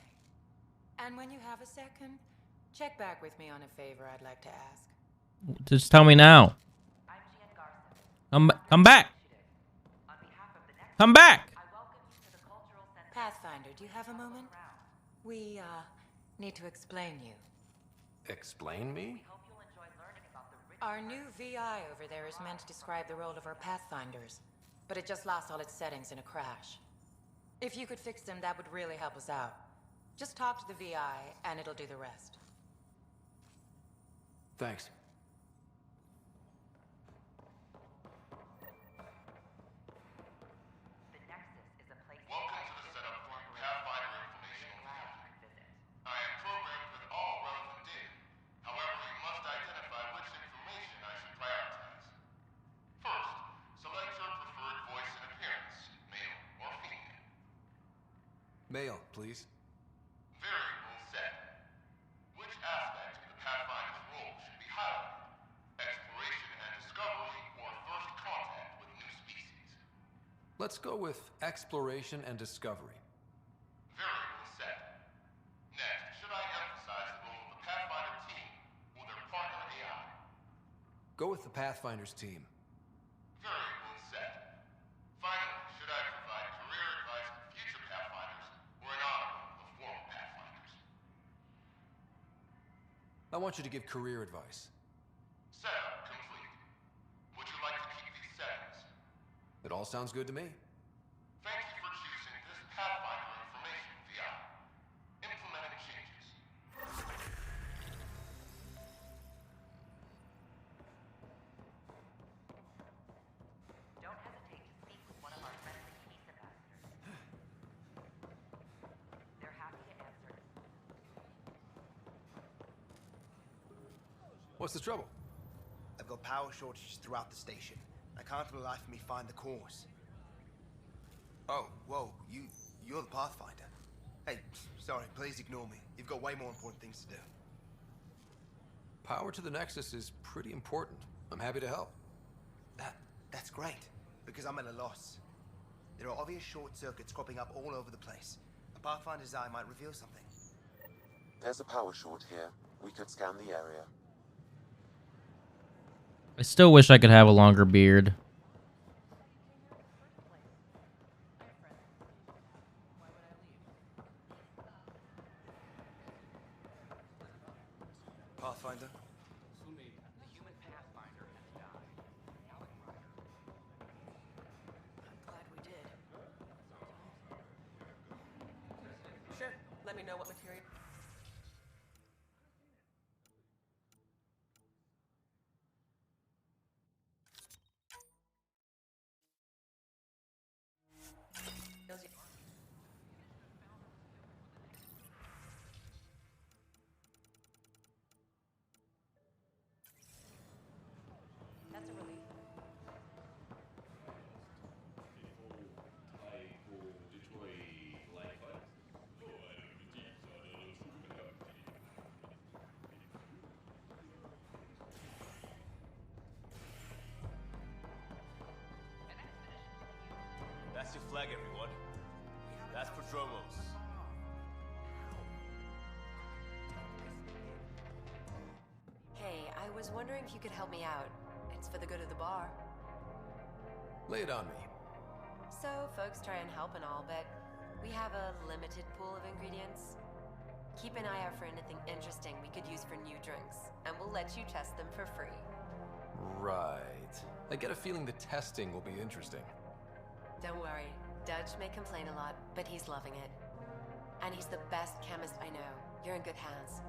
And when you have a second, check back with me on a favor I'd like to ask. Just tell me now. Come back. Come back. Pathfinder, do you have a moment? We, need to explain you. Explain me? Our new VI over there is meant to describe the role of our Pathfinders, but it just lost all its settings in a crash. If you could fix them, that would really help us out. Just talk to the VI, and it'll do the rest. Thanks. Welcome to the setup for your Pathfinder informational visit. I am programmed with all relevant data. However, you must identify which information I should prioritize. First, select your preferred voice and appearance, male or female. Male, please. Variable set. Which aspect of the Pathfinder's role should be highlighted? Exploration and discovery or first contact with new species? Let's go with exploration and discovery. Variable set. Next, should I emphasize the role of the Pathfinder team or their partner AI? Go with the Pathfinder's team. Variable set. Finally, should I provide career advice for future Pathfinders or an honor of former Pathfinders? I want you to give career advice. Setup complete. Would you like to keep these settings? It all sounds good to me. Thank you for choosing this Pathfinder information VI. Implementing changes. Don't hesitate to speak with one of our friendly peace ambassadors. They're happy to answer. What's the trouble? I've got power shortages throughout the station. I can't for the life of me find the cause. Oh, whoa, you're the Pathfinder. Hey, sorry, please ignore me. You've got way more important things to do. Power to the Nexus is pretty important. I'm happy to help. That's great, because I'm at a loss. There are obvious short circuits cropping up all over the place. A Pathfinder's eye might reveal something. There's a power short here. We could scan the area. I still wish I could have a longer beard. Pathfinder? The human Pathfinder has died. Alec Ryder. I'm glad we did. Sure. Let me know what material. That's a relief. That's your flag, everyone. That's Prodromos. Hey, I was wondering if you could help me out. It's for the good of the bar. Lay it on me. So, folks try and help and all, but we have a limited pool of ingredients. Keep an eye out for anything interesting we could use for new drinks, and we'll let you test them for free. Right. I get a feeling the testing will be interesting. Don't worry. Dutch may complain a lot, but he's loving it. And he's the best chemist I know. You're in good hands.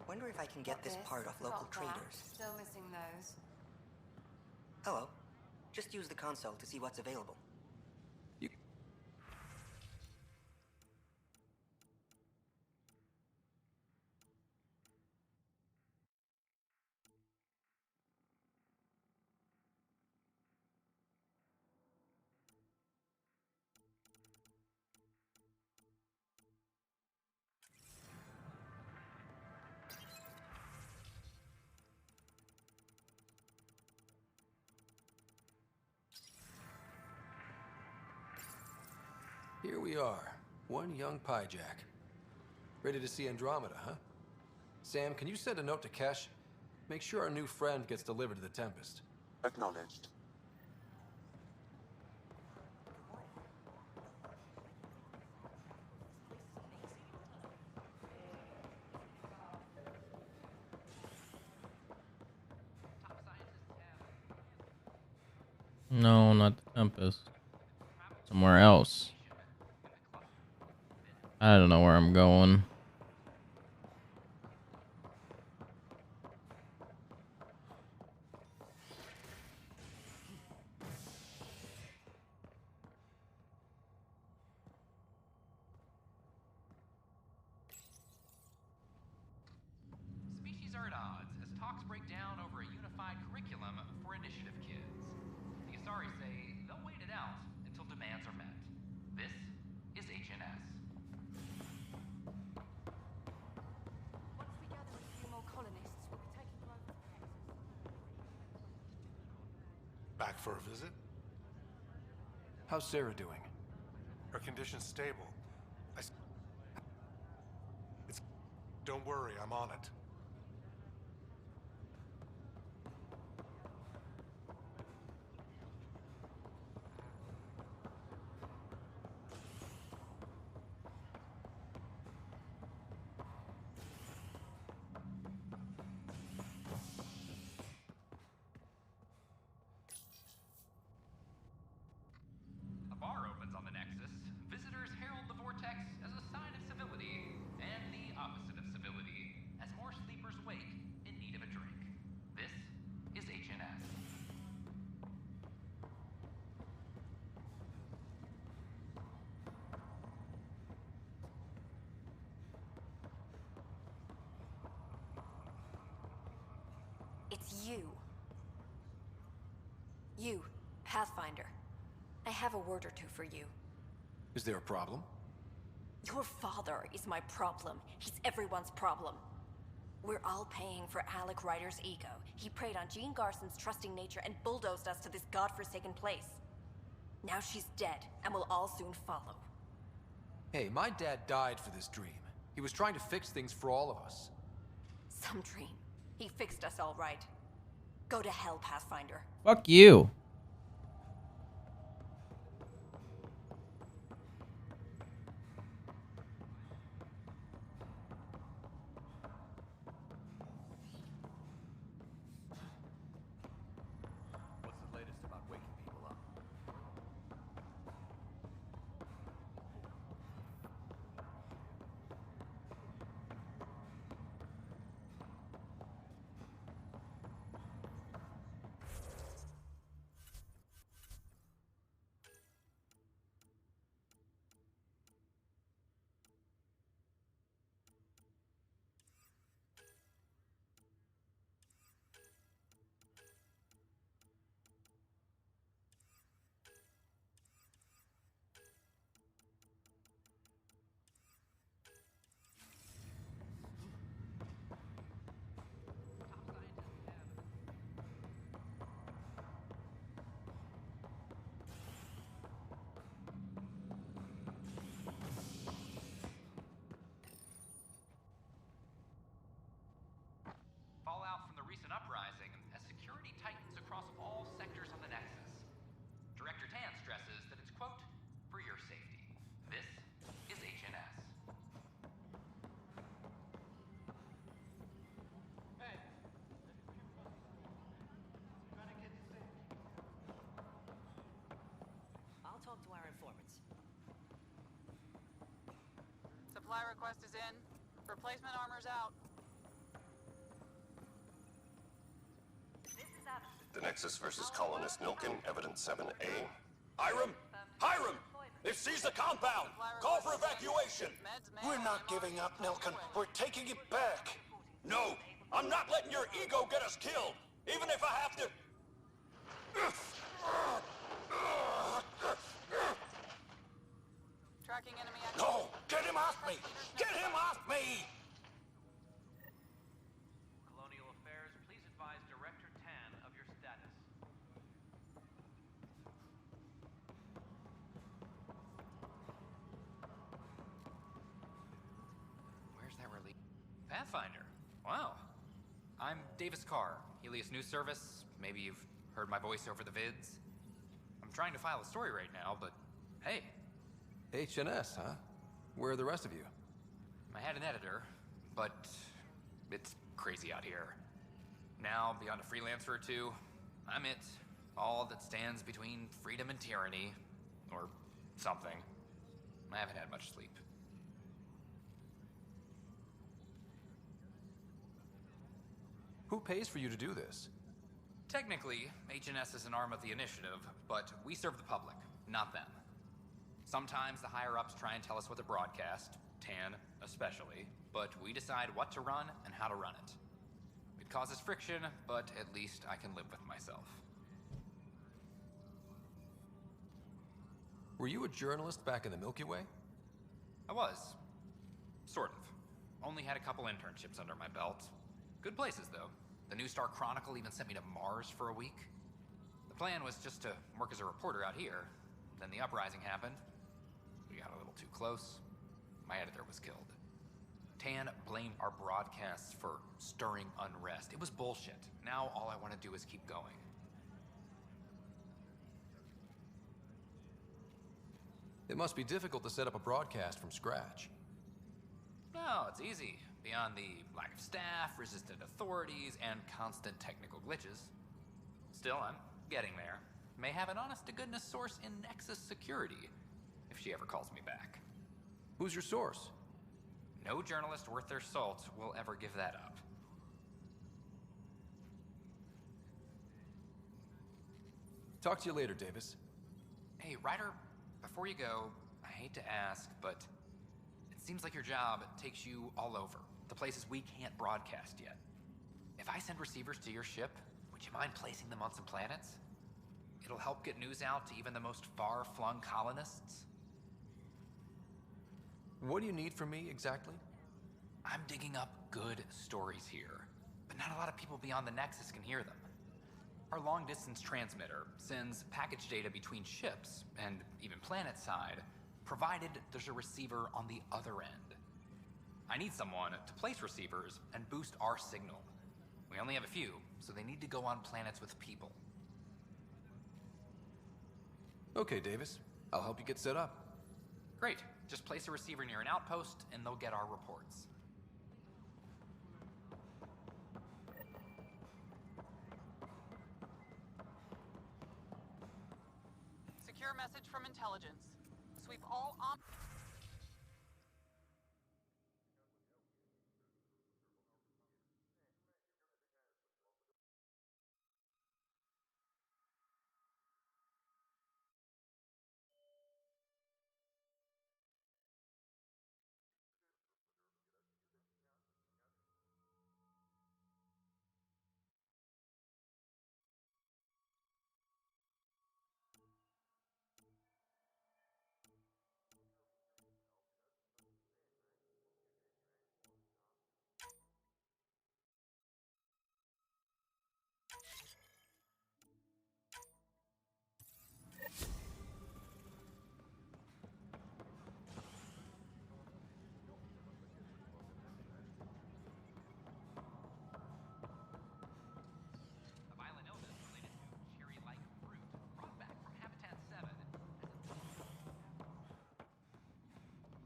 Wonder if I can get this part off local traders. Still missing those. Hello. Just use the console to see what's available. Here we are, one young Pyjack. Ready to see Andromeda, huh? Sam, can you send a note to Kesh? Make sure our new friend gets delivered to the Tempest. Acknowledged. No, not the Tempest. Somewhere else. I don't know where I'm going. Species are at odds as talks break down over a unified curriculum for initiative kids. The Asari say they'll wait it out until demands are met. This is HNS. Once we gather a few more colonists, we'll be taking over the Nexus. Back for a visit? How's Sarah doing? Her condition's stable. Don't worry, I'm on it. A bar opens on the Nexus. Visitors herald the vortex as a sign of civility, and the opposite of civility, as more sleepers wake in need of a drink. This is HNS. It's you. You, Pathfinder. I have a word or two for you. Is there a problem? Your father is my problem. He's everyone's problem. We're all paying for Alec Ryder's ego. He preyed on Jean Garson's trusting nature and bulldozed us to this godforsaken place. Now she's dead, and we'll all soon follow. Hey, my dad died for this dream. He was trying to fix things for all of us. Some dream. He fixed us all right. Go to hell, Pathfinder. Fuck you. What's the latest about waking people up? to our informants. Supply request is in. Replacement armor's out. The Nexus versus Colonist Nilkin, Evidence 7A. Hiram! Hiram! They've seized the compound! Call for evacuation! We're not giving up, Nilkin. We're taking it back. No! I'm not letting your ego get us killed! Even if I have to... Tracking enemy activity. No! Get him off me! Get him off me! Colonial Affairs, please advise Director Tan of your status. Where's that relief? Pathfinder. Wow. I'm Davis Carr, Helios News Service. Maybe you've heard my voice over the vids. I'm trying to file a story right now, but hey. HNS, huh? Where are the rest of you? I had an editor, but it's crazy out here. Now, beyond a freelancer or two, I'm it. All that stands between freedom and tyranny. Or something. I haven't had much sleep. Who pays for you to do this? Technically, HNS is an arm of the initiative, but we serve the public, not them. Sometimes the higher-ups try and tell us what to broadcast, Tan especially, but we decide what to run and how to run it. It causes friction, but at least I can live with myself. Were you a journalist back in the Milky Way? I was. Sort of. Only had a couple internships under my belt. Good places, though. The New Star Chronicle even sent me to Mars for a week. The plan was just to work as a reporter out here. Then the uprising happened. We got a little too close. My editor was killed. Tan blamed our broadcasts for stirring unrest. It was bullshit. Now all I want to do is keep going. It must be difficult to set up a broadcast from scratch. No, it's easy. Beyond the lack of staff, resistant authorities, and constant technical glitches. Still, I'm getting there. May have an honest-to-goodness source in Nexus security, if she ever calls me back. Who's your source? No journalist worth their salt will ever give that up. Talk to you later, Davis. Hey, Ryder, before you go, I hate to ask, but it seems like your job takes you all over. The places we can't broadcast yet. If I send receivers to your ship, would you mind placing them on some planets? It'll help get news out to even the most far-flung colonists. What do you need from me, exactly? I'm digging up good stories here, but not a lot of people beyond the Nexus can hear them. Our long-distance transmitter sends package data between ships, and even planet-side, provided there's a receiver on the other end. I need someone to place receivers and boost our signal. We only have a few, so they need to go on planets with people. Okay, Davis. I'll help you get set up. Great. Just place a receiver near an outpost, and they'll get our reports. Secure message from intelligence. Sweep all on...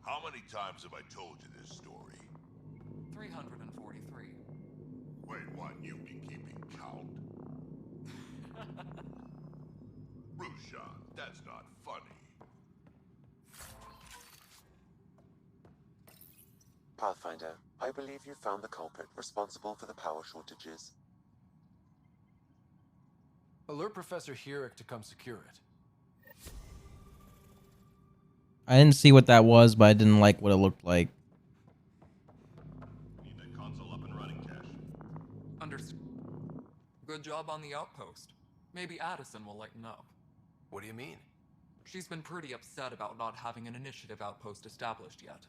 How many times have I told you this story? 343. Wait, what? You've been keeping count? Rushan, that's not funny. Pathfinder, I believe you found the culprit responsible for the power shortages. Alert Professor Herrick to come secure it. I didn't see what that was, but I didn't like what it looked like. Need that console up and running, Cash. Understood. Good job on the outpost. Maybe Addison will lighten up. What do you mean? She's been pretty upset about not having an initiative outpost established yet.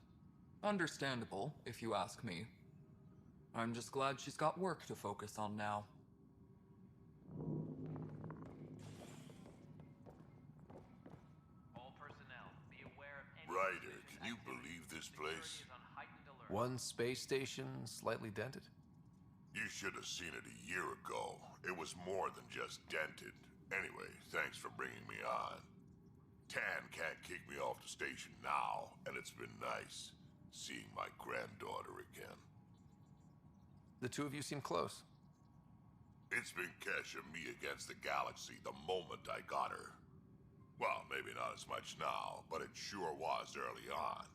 Understandable, if you ask me. I'm just glad she's got work to focus on now. All personnel, be aware of any Ryder, can you believe this place? One space station slightly dented? You should have seen it a year ago. It was more than just dented. Anyway, thanks for bringing me on. Tan can't kick me off the station now, and it's been nice seeing my granddaughter again. The two of you seem close. It's been Kesh and me against the galaxy the moment I got her. Well, maybe not as much now, but it sure was early on.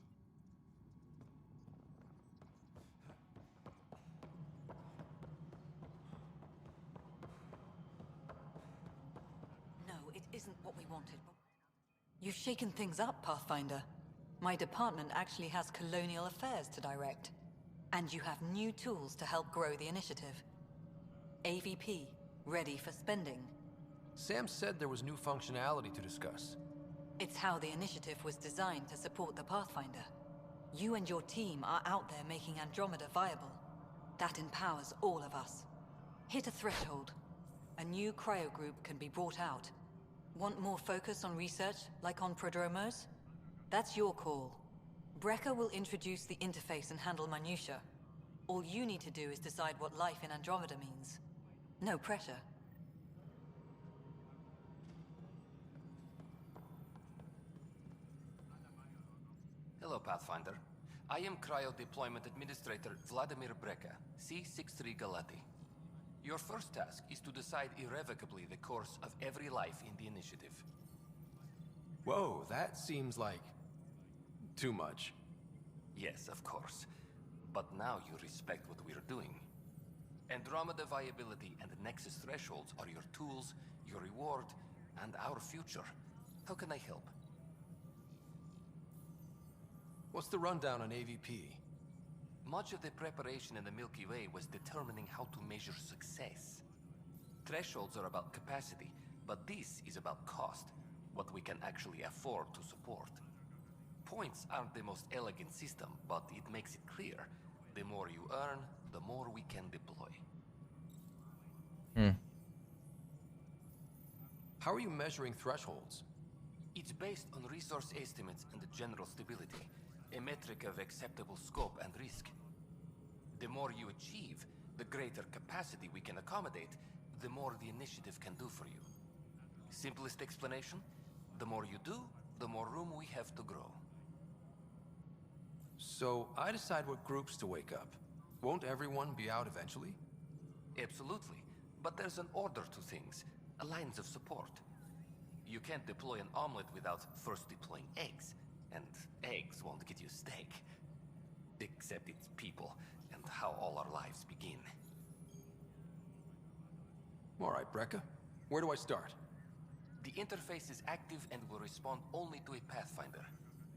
No, it isn't what we wanted. You've shaken things up, Pathfinder. My department actually has colonial affairs to direct. And you have new tools to help grow the initiative. AVP, ready for spending. Sam said there was new functionality to discuss. It's how the initiative was designed to support the Pathfinder. You and your team are out there making Andromeda viable. That empowers all of us. Hit a threshold. A new cryo group can be brought out. Want more focus on research, like on Prodromos? That's your call. Brecker will introduce the interface and handle minutiae. All you need to do is decide what life in Andromeda means. No pressure. Hello, Pathfinder. I am Cryo Deployment Administrator Vladimir Breca, C-63 Galati. Your first task is to decide irrevocably the course of every life in the initiative. Whoa, that seems like too much. Yes, of course. But now you respect what we're doing. Andromeda viability and Nexus thresholds are your tools, your reward, and our future. How can I help? What's the rundown on AVP? Much of the preparation in the Milky Way was determining how to measure success. Thresholds are about capacity, but this is about cost, what we can actually afford to support. Points aren't the most elegant system, but it makes it clear. The more you earn, the more we can deploy. How are you measuring thresholds? It's based on resource estimates and the general stability, a metric of acceptable scope and risk. The more you achieve, the greater capacity we can accommodate, the more the initiative can do for you. Simplest explanation, the more you do, the more room we have to grow. So I decide what groups to wake up. Won't everyone be out eventually? Absolutely, but there's an order to things, lines of support. You can't deploy an omelet without first deploying eggs, and eggs won't get you steak. Except it's people, and how all our lives begin. All right, Breca. Where do I start? The interface is active and will respond only to a Pathfinder.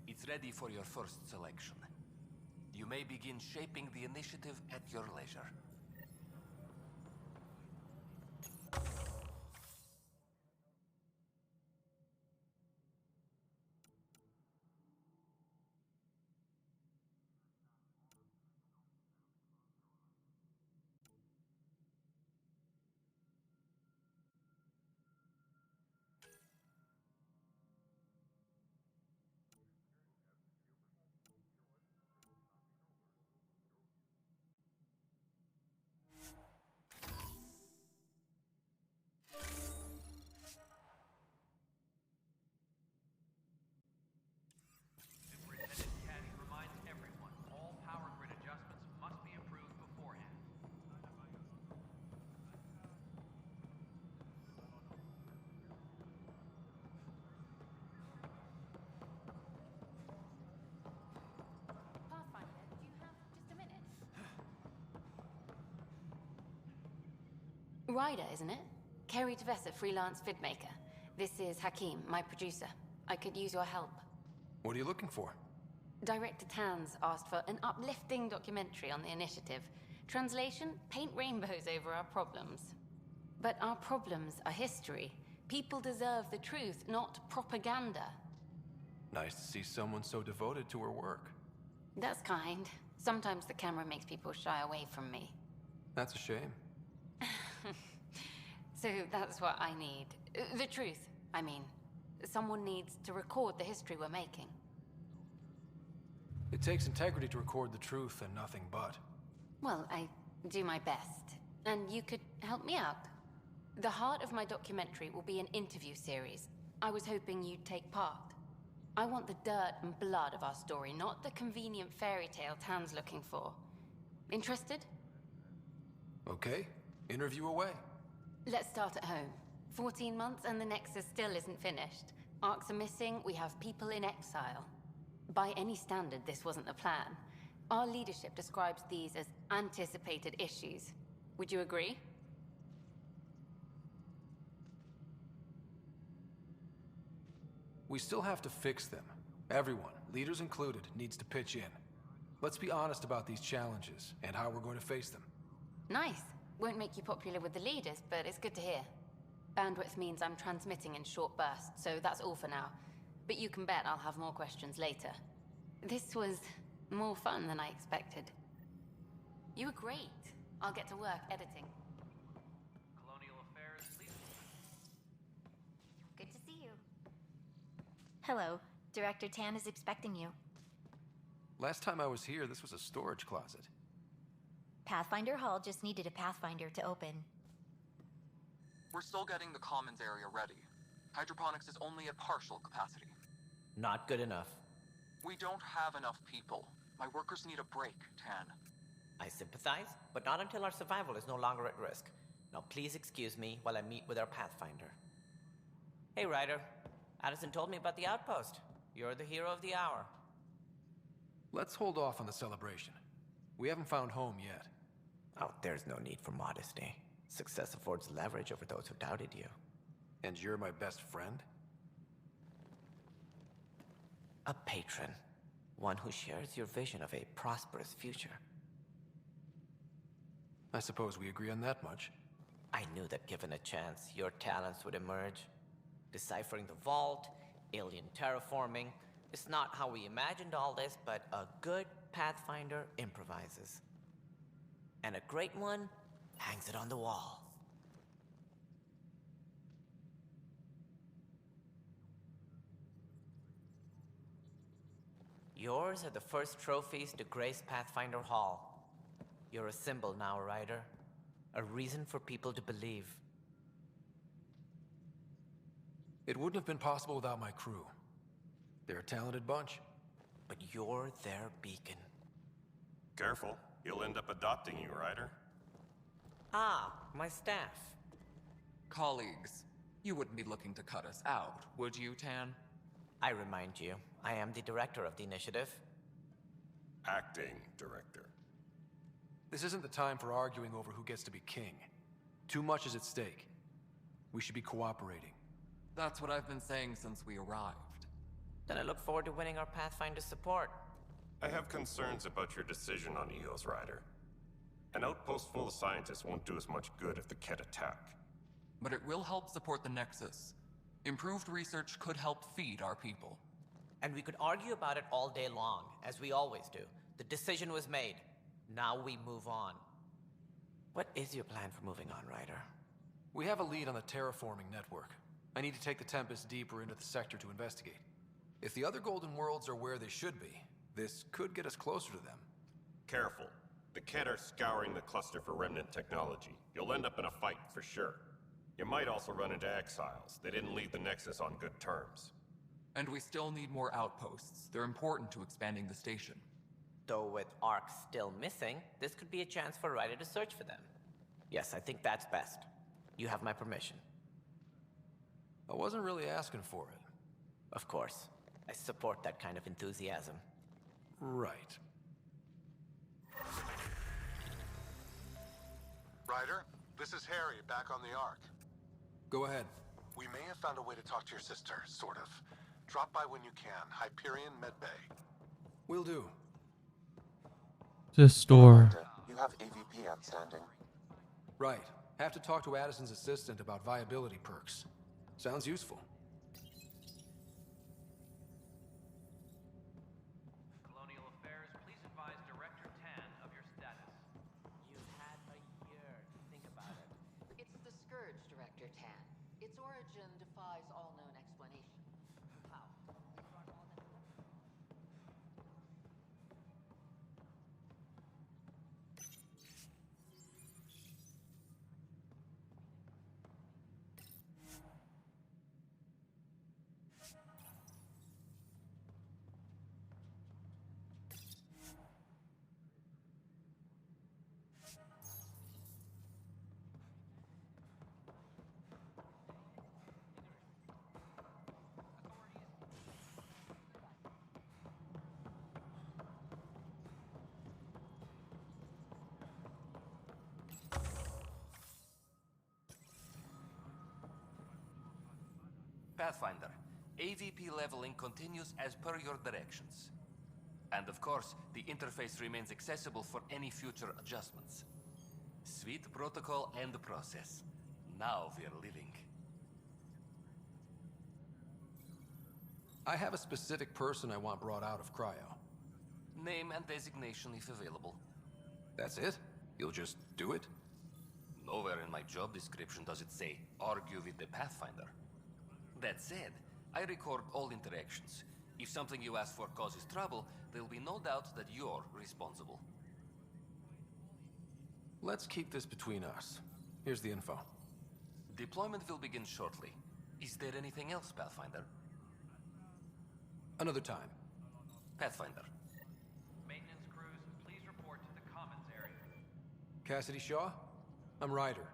It's ready for your first selection. You may begin shaping the initiative at your leisure. Ryder, isn't it? Kerry Tavessa, freelance vidmaker. This is Hakim, my producer. I could use your help. What are you looking for? Director Tans asked for an uplifting documentary on the initiative. Translation, paint rainbows over our problems. But our problems are history. People deserve the truth, not propaganda. Nice to see someone so devoted to her work. That's kind. Sometimes the camera makes people shy away from me. That's a shame. So that's what I need. The truth, I mean. Someone needs to record the history we're making. It takes integrity to record the truth and nothing but. Well, I do my best. And you could help me out. The heart of my documentary will be an interview series. I was hoping you'd take part. I want the dirt and blood of our story, not the convenient fairy tale Tan's looking for. Interested? Okay, interview away. Let's start at home. 14 months and the Nexus still isn't finished. Arcs are missing, we have people in exile. By any standard, this wasn't the plan. Our leadership describes these as anticipated issues. Would you agree? We still have to fix them. Everyone, leaders included, needs to pitch in. Let's be honest about these challenges and how we're going to face them. Nice. Won't make you popular with the leaders, but it's good to hear. Bandwidth means I'm transmitting in short bursts, so that's all for now. But you can bet I'll have more questions later. This was more fun than I expected. You were great. I'll get to work editing. Colonial Affairs, please. Good to see you. Hello. Director Tan is expecting you. Last time I was here, this was a storage closet. Pathfinder Hall just needed a Pathfinder to open. We're still getting the commons area ready. Hydroponics is only at partial capacity. Not good enough. We don't have enough people. My workers need a break, Tan. I sympathize, but not until our survival is no longer at risk. Now please excuse me while I meet with our Pathfinder. Hey, Ryder. Addison told me about the outpost. You're the hero of the hour. Let's hold off on the celebration. We haven't found home yet. Oh, there's no need for modesty. Success affords leverage over those who doubted you. And you're my best friend? A patron. One who shares your vision of a prosperous future. I suppose we agree on that much. I knew that given a chance, your talents would emerge. Deciphering the vault, alien terraforming. It's not how we imagined all this, but a good Pathfinder improvises. And a great one hangs it on the wall. Yours are the first trophies to grace Pathfinder Hall. You're a symbol now, Ryder. A reason for people to believe. It wouldn't have been possible without my crew. They're a talented bunch. But you're their beacon. Careful. He'll end up adopting you, Ryder. Ah, my staff. Colleagues, you wouldn't be looking to cut us out, would you, Tan? I remind you, I am the director of the initiative. Acting director. This isn't the time for arguing over who gets to be king. Too much is at stake. We should be cooperating. That's what I've been saying since we arrived. Then I look forward to winning our Pathfinder's support. I have concerns about your decision on EOS, Ryder. An outpost full of scientists won't do us much good if the Kett attack. But it will help support the Nexus. Improved research could help feed our people. And we could argue about it all day long, as we always do. The decision was made. Now we move on. What is your plan for moving on, Ryder? We have a lead on the terraforming network. I need to take the Tempest deeper into the sector to investigate. If the other Golden Worlds are where they should be, this could get us closer to them. Careful. The Kett are scouring the cluster for remnant technology. You'll end up in a fight, for sure. You might also run into exiles. They didn't leave the Nexus on good terms. And we still need more outposts. They're important to expanding the station. Though with Ark still missing, this could be a chance for Ryder to search for them. Yes, I think that's best. You have my permission. I wasn't really asking for it. Of course. I support that kind of enthusiasm. Right. Ryder, This is Harry, back on the Ark. Go ahead. We may have found a way to talk to your sister, sort of. Drop by when you can. Hyperion Medbay. Will do. To store. You have AVP outstanding. Right. Have to talk to Addison's assistant about viability perks. Sounds useful. Colonial Affairs, please advise Director Tan of your status. You've had a year to think about it. It's the Scourge, Director Tan. Its origin defies all known explanation. How? Pathfinder, AVP leveling continues as per your directions. And of course, the interface remains accessible for any future adjustments. Sweet protocol and process. Now we're living. I have a specific person I want brought out of cryo. Name and designation if available. That's it? You'll just do it? Nowhere in my job description does it say, argue with the Pathfinder. That said, I record all interactions. If something you ask for causes trouble, there'll be no doubt that you're responsible. Let's keep this between us. Here's the info. Deployment will begin shortly. Is there anything else, Pathfinder? Another time. Pathfinder. Maintenance crews, please report to the commons area. Cassidy Shaw? I'm Ryder.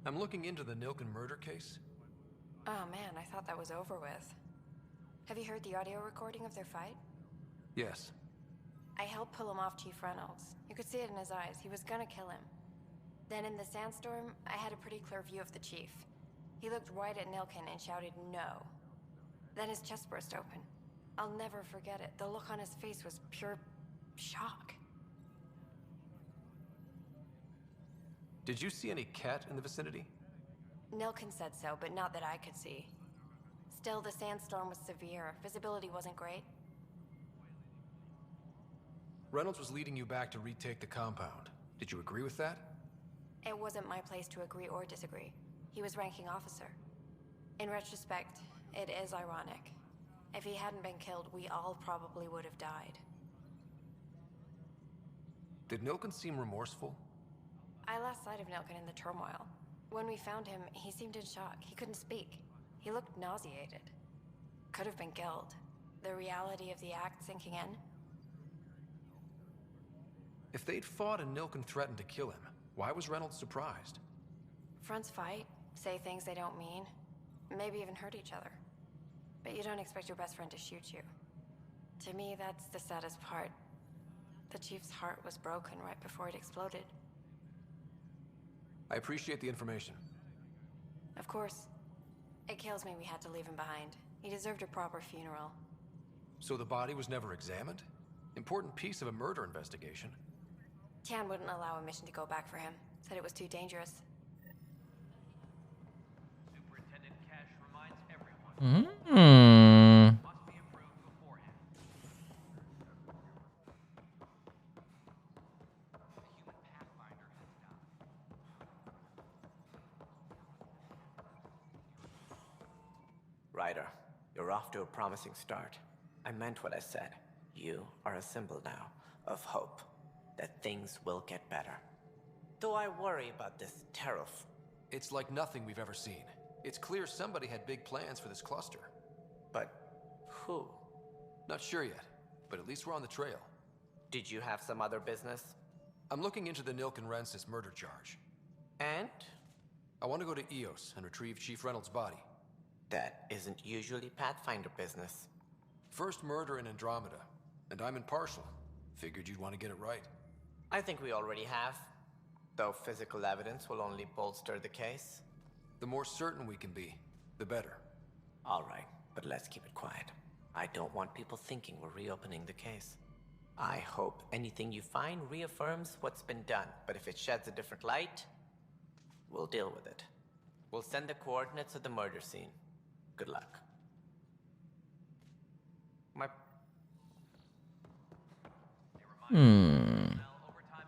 I'm looking into the Nilken murder case. Oh man, I thought that was over with. Have you heard the audio recording of their fight? Yes. I helped pull him off Chief Reynolds. You could see it in his eyes. He was gonna kill him. Then in the sandstorm, I had a pretty clear view of the Chief. He looked right at Nilken and shouted no. Then his chest burst open. I'll never forget it. The look on his face was pure shock. Did you see any cat in the vicinity? Nilken said so, but not that I could see. Still, the sandstorm was severe. Visibility wasn't great. Reynolds was leading you back to retake the compound. Did you agree with that? It wasn't my place to agree or disagree. He was ranking officer. In retrospect, it is ironic. If he hadn't been killed, we all probably would have died. Did Nilken seem remorseful? I lost sight of Nilken in the turmoil. When we found him, he seemed in shock. He couldn't speak. He looked nauseated. Could have been killed. The reality of the act sinking in. If they'd fought and Nilken threatened to kill him, why was Reynolds surprised? Fronts fight, say things they don't mean, maybe even hurt each other. But you don't expect your best friend to shoot you. To me, that's the saddest part. The Chief's heart was broken right before it exploded. I appreciate the information. Of course. It kills me we had to leave him behind. He deserved a proper funeral. So the body was never examined? Important piece of a murder investigation. Tan wouldn't allow a mission to go back for him. Said it was too dangerous. Superintendent Cash reminds everyone. Must be approved beforehand. The human Pathfinder has died. Ryder, you're off to a promising start. I meant what I said. You are a symbol now of hope that things will get better. Though I worry about this tariff. It's like nothing we've ever seen. It's clear somebody had big plans for this cluster. But who? Not sure yet, but at least we're on the trail. Did you have some other business? I'm looking into the Nilken Rensis murder charge. And? I want to go to Eos and retrieve Chief Reynolds' body. That isn't usually Pathfinder business. First murder in Andromeda, and I'm impartial. Figured you'd want to get it right. I think we already have. Though physical evidence will only bolster the case. The more certain we can be, the better. All right, but let's keep it quiet. I don't want people thinking we're reopening the case. I hope anything you find reaffirms what's been done, but if it sheds a different light, we'll deal with it. We'll send the coordinates of the murder scene. Good luck.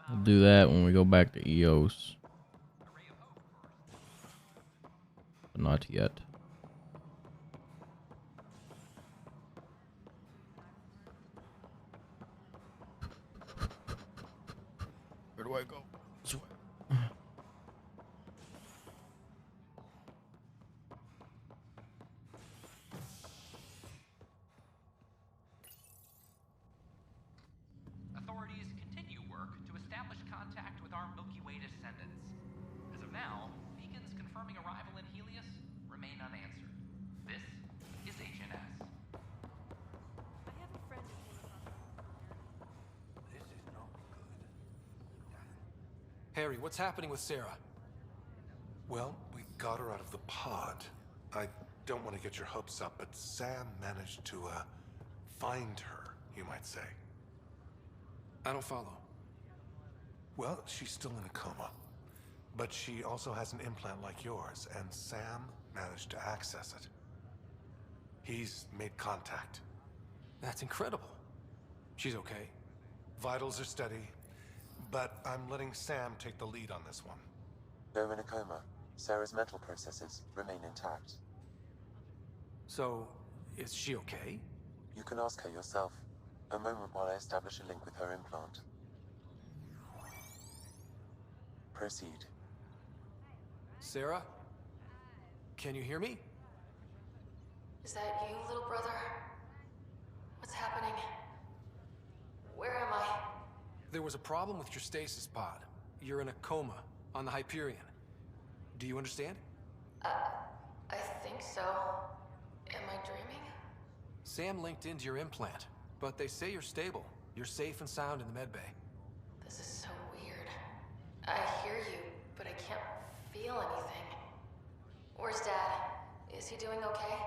We'll do that when we go back to EOS. But not yet. Where do I go? This way. Authorities continue work to establish contact with our Milky Way descendants. As of now, beacons confirming arrival in Helios remain unanswered. This is HNS. I have a friend who came across. This is not good. Harry, what's happening with Sarah? Well, we got her out of the pod. I don't want to get your hopes up, but Sam managed to, find her, you might say. I don't follow. Well, she's still in a coma. But she also has an implant like yours, and Sam managed to access it. He's made contact. That's incredible. She's okay. Vitals are steady, but I'm letting Sam take the lead on this one. Though in a coma, Sarah's mental processes remain intact. So, is she okay? You can ask her yourself. A moment while I establish a link with her implant. Proceed. Sarah? Can you hear me? Is that you, little brother? What's happening? Where am I? There was a problem with your stasis pod. You're in a coma on the Hyperion. Do you understand? I think so. Am I dreaming? Sam linked into your implant, but they say you're stable. You're safe and sound in the medbay. This is so weird. I hear you, but I can't feel anything. Where's Dad? Is he doing okay?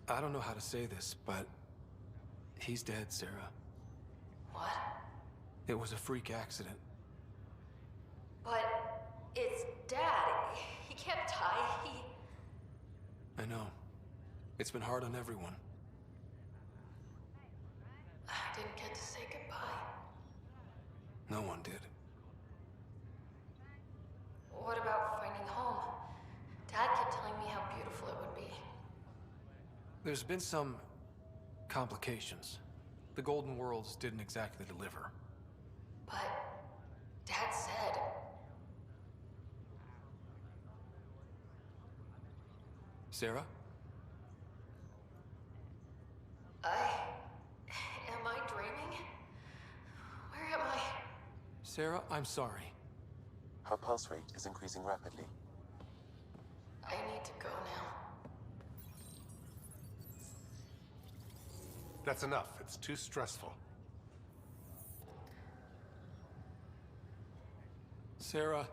I don't know how to say this, but he's dead, Sarah. What? It was a freak accident. But it's Dad. He can't die. I know. It's been hard on everyone. I didn't get to say goodbye. No one did. What about finding home? Dad kept telling me how beautiful it would be. There's been some complications. The Golden Worlds didn't exactly deliver. But Dad said... Sarah? Am I dreaming? Where am I? Sarah, I'm sorry. Her pulse rate is increasing rapidly. I need to go now. That's enough. It's too stressful. Sarah.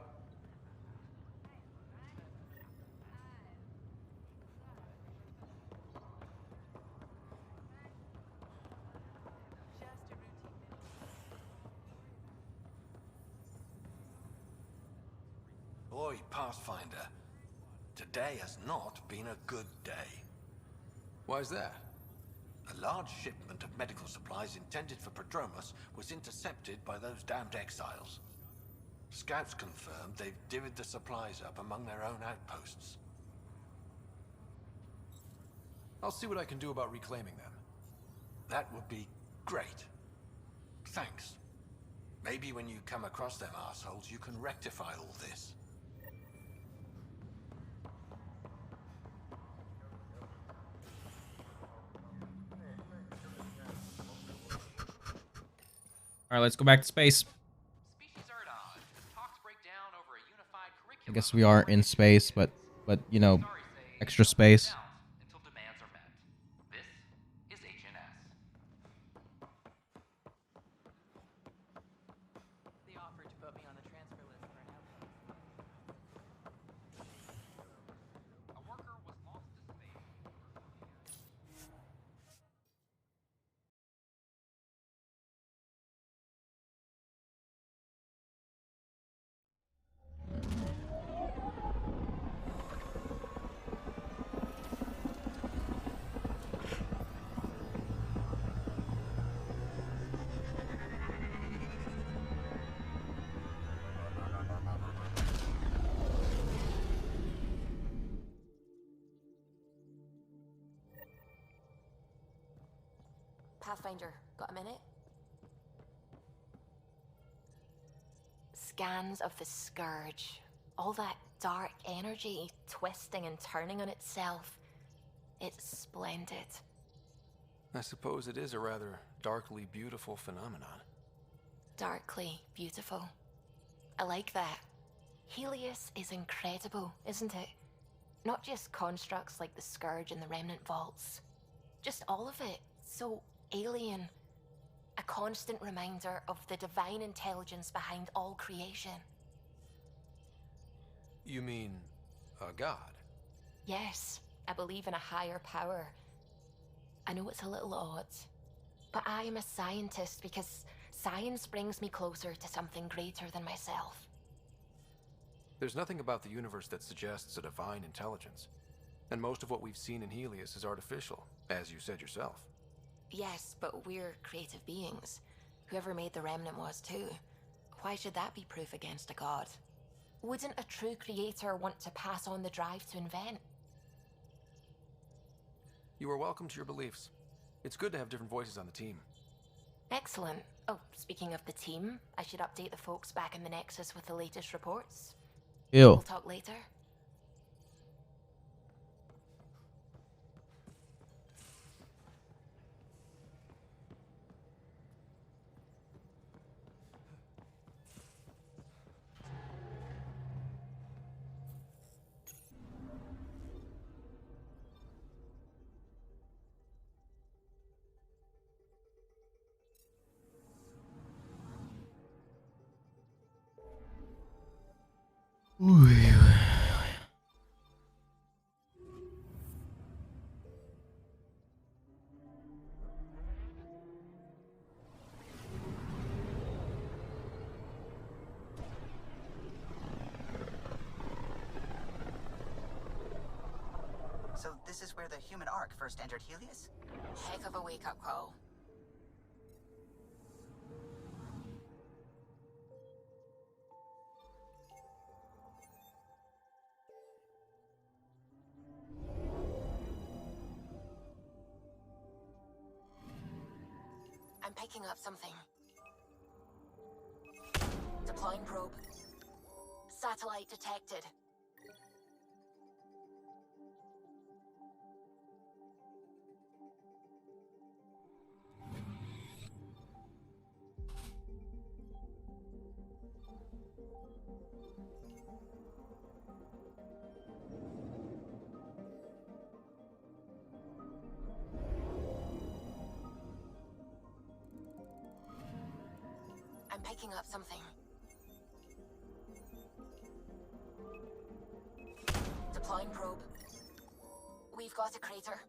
Boy, Pathfinder, today has not been a good day. Why's that? A large shipment of medical supplies intended for Prodromus was intercepted by those damned exiles. Scouts confirmed they've divvied the supplies up among their own outposts. I'll see what I can do about reclaiming them. That would be great. Thanks. Maybe when you come across them assholes, you can rectify all this. All right, let's go back to space. I guess we are in space, but you know, extra space. Until demands are met. This is HNS. They offered to put me on the transport. Pathfinder, got a minute? Scans of the Scourge. All that dark energy twisting and turning on itself. It's splendid. I suppose it is a rather darkly beautiful phenomenon. Darkly beautiful. I like that. Helios is incredible, isn't it? Not just constructs like the Scourge and the Remnant Vaults. Just all of it. So alien. A constant reminder of the divine intelligence behind all creation. You mean a god? Yes, I believe in a higher power. I know it's a little odd, but I am a scientist because science brings me closer to something greater than myself. There's nothing about the universe that suggests a divine intelligence. And most of what we've seen in Helios is artificial, as you said yourself. Yes, but we're creative beings. Whoever made the Remnant was too. Why should that be proof against a god? Wouldn't a true creator want to pass on the drive to invent? You are welcome to your beliefs. It's good to have different voices on the team. Excellent. Oh, speaking of the team, I should update the folks back in the Nexus with the latest reports. Ew. We'll talk later. So this is where the human Ark first entered Helios? Heck of a wake-up call. I'm picking up something. Deploying probe. Satellite detected. I'm picking up something. Deploying probe. We've got a crater.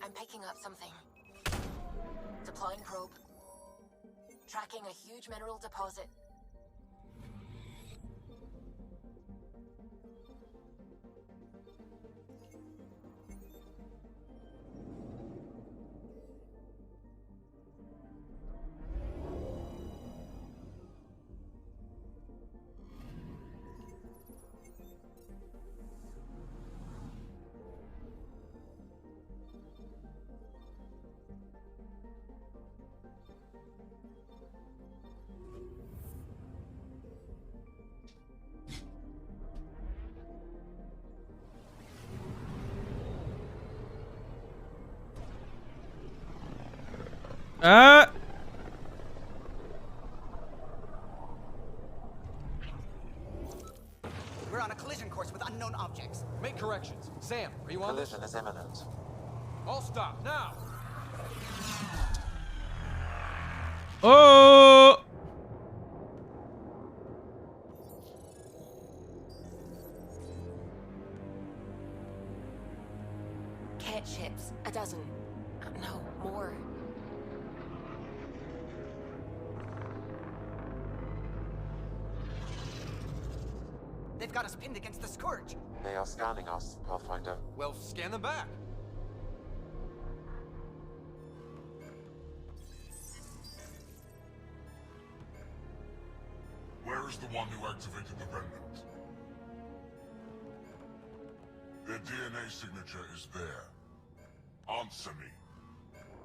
I'm picking up something. Deploying probe. Tracking a huge mineral deposit. We're on a collision course with unknown objects. Make corrections. Sam, are you on this? Collision is imminent. All stop, now! Oh! Cat ships. A dozen. No, more. They've got us pinned against the Scourge. They are scanning us, Pathfinder. Well, scan them back. Where is the one who activated the remnant? Their DNA signature is there. Answer me.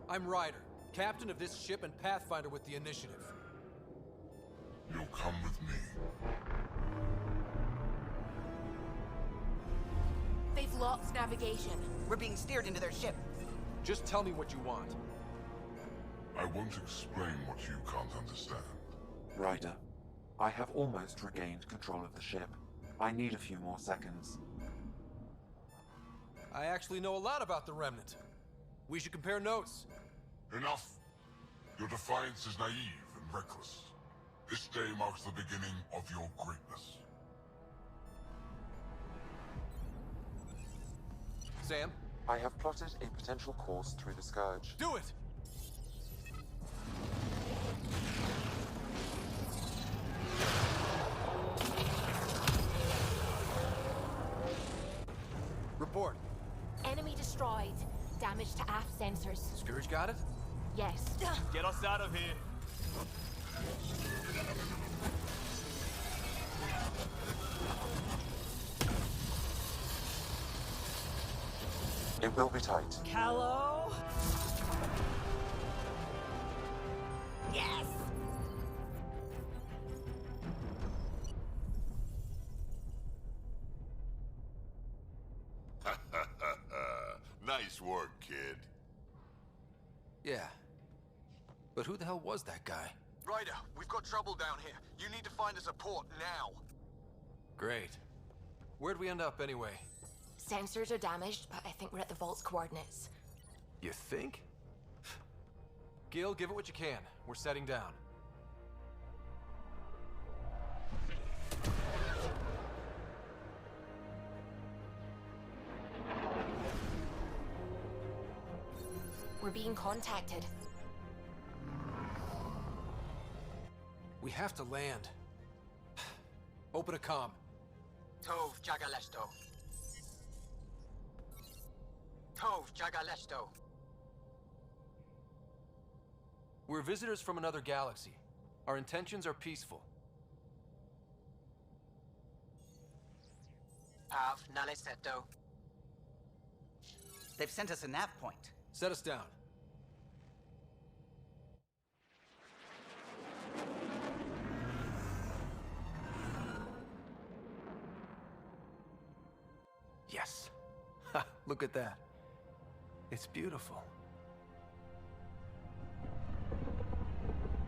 I'm Ryder, captain of this ship and Pathfinder with the Initiative. You'll come with me. They've lost navigation. We're being steered into their ship. Just tell me what you want. I won't explain what you can't understand. Ryder, I have almost regained control of the ship. I need a few more seconds. I actually know a lot about the Remnant. We should compare notes. Enough! Your defiance is naive and reckless. This day marks the beginning of your greatness. Sam? I have plotted a potential course through the Scourge. Do it! Report. Enemy destroyed. Damage to aft sensors. Scourge got it? Yes. Get us out of here. It will be tight. Hello? Yes! Nice work, kid. Yeah. But who the hell was that guy? Ryder, we've got trouble down here. You need to find us a port now. Great. Where'd we end up anyway? Sensors are damaged, but I think we're at the vault's coordinates. You think? Gil, give it what you can. We're setting down. We're being contacted. We have to land. Open a comm. Tov Jagalesto. Tov Jagalesto. We're visitors from another galaxy. Our intentions are peaceful. Av Naleseto. They've sent us a nav point. Set us down. Yes. Ha, look at that. It's beautiful.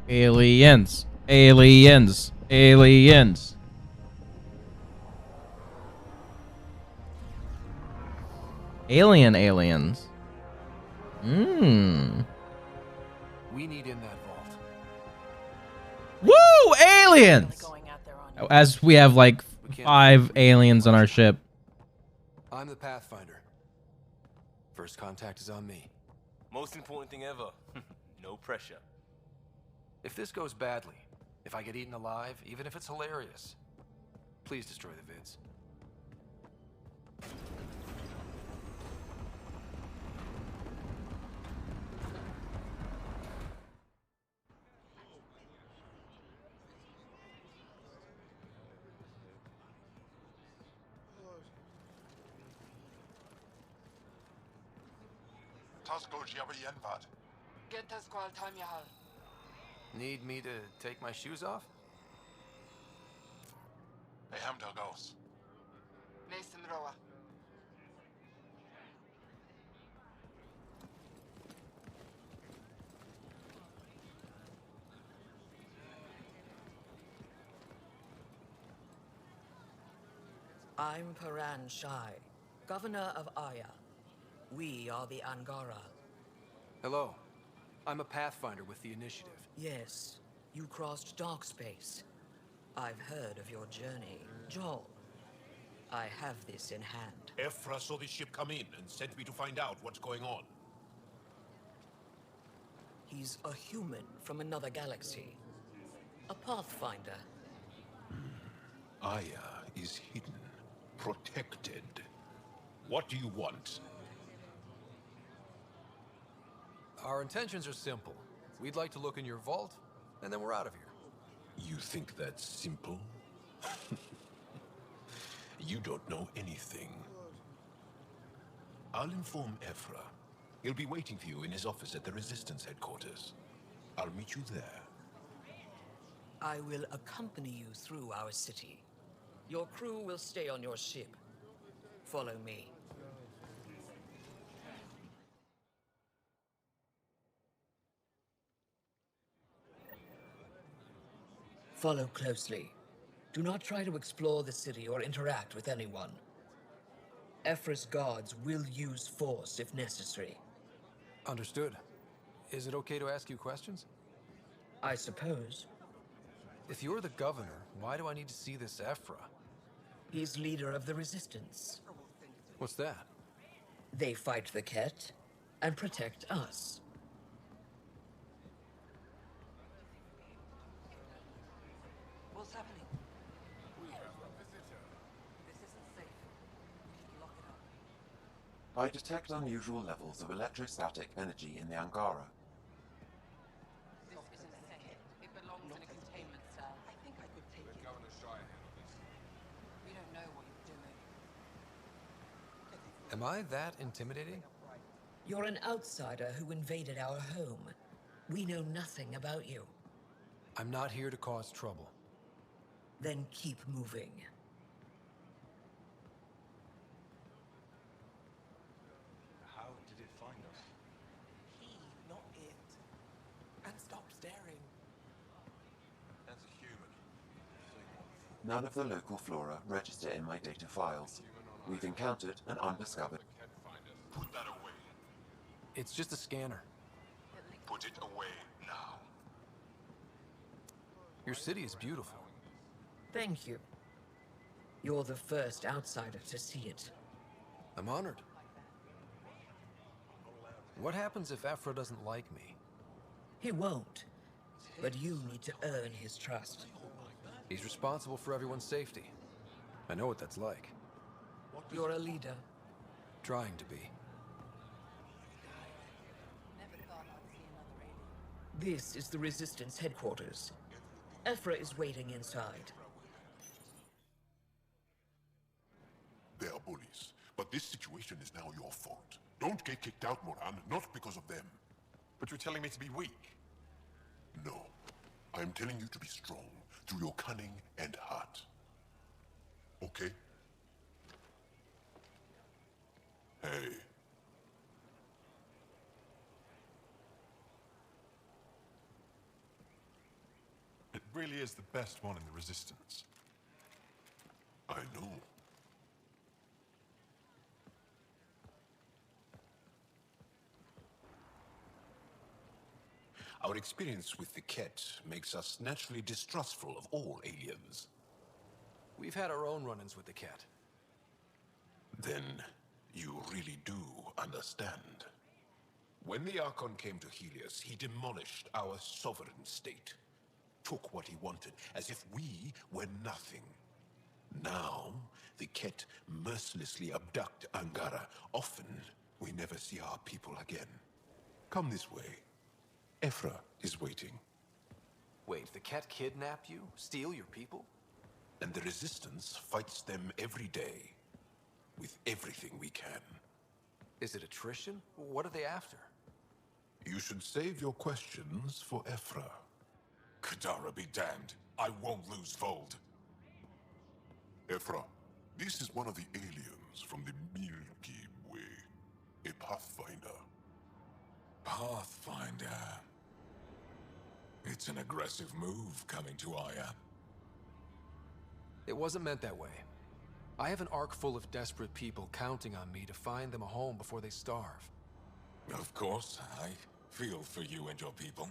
Aliens. Aliens. Aliens. Aliens. Mmm. We need in that vault. Woo! Aliens! As we have like 5 aliens on our ship. I'm the Pathfinder. First contact is on me. Most important thing ever. No pressure. If this goes badly, if I get eaten alive, even if it's hilarious, please destroy the vids. Need me to take my shoes off? I'm Paran Shai, Governor of Aya. We are the Angara. Hello. I'm a Pathfinder with the Initiative. Yes, you crossed dark space. I've heard of your journey, Joel. I have this in hand. Ephra saw the ship come in and sent me to find out what's going on. He's a human from another galaxy. A Pathfinder. Aya is hidden, protected. What do you want? Our intentions are simple. We'd like to look in your vault, and then we're out of here. You think that's simple? You don't know anything. I'll inform Ephra. He'll be waiting for you in his office at the Resistance headquarters. I'll meet you there. I will accompany you through our city. Your crew will stay on your ship. Follow me. Follow closely. Do not try to explore the city or interact with anyone. Ephra's guards will use force if necessary. Understood. Is it okay to ask you questions? I suppose. If you're the governor, why do I need to see this Ephra? He's leader of the Resistance. What's that? They fight the Ket and protect us. What's happening? We have a visitor. This isn't safe. Lock it up. I detect unusual levels of electrostatic energy in the Angara. This isn't safe. It belongs in a containment cell. I think I could take it. Governor Shire handle this. We don't know what you're doing. Am I that intimidating? You're an outsider who invaded our home. We know nothing about you. I'm not here to cause trouble. Then keep moving. How did it find us? He, not it. And stop staring. That's a human. None of the local flora register in my data files. We've encountered an undiscovered. Put that away. It's just a scanner. Put it away now. Your city is beautiful. Thank you. You're the first outsider to see it. I'm honored. What happens if Ephra doesn't like me? He won't. But you need to earn his trust. He's responsible for everyone's safety. I know what that's like. You're a leader. Trying to be. This is the Resistance headquarters. Ephra is waiting inside. They are bullies, but this situation is now your fault. Don't get kicked out, Moran, not because of them. But you're telling me to be weak. No. I am telling you to be strong through your cunning and heart. Okay? Hey. It really is the best one in the Resistance. I know. Our experience with the Ket makes us naturally distrustful of all aliens. We've had our own run-ins with the Ket. Then you really do understand. When the Archon came to Helios, he demolished our sovereign state. Took what he wanted, as if we were nothing. Now, the Ket mercilessly abduct Angara. Often, we never see our people again. Come this way. Ephra is waiting. Wait, the Ket kidnap you? Steal your people? And the Resistance fights them every day. With everything we can. Is it attrition? What are they after? You should save your questions for Ephra. Kadara be damned. I won't lose Vold. Ephra, this is one of the aliens from the Milky Way. A Pathfinder. Pathfinder. It's an aggressive move coming to Aya. It wasn't meant that way. I have an ark full of desperate people counting on me to find them a home before they starve. Of course, I feel for you and your people.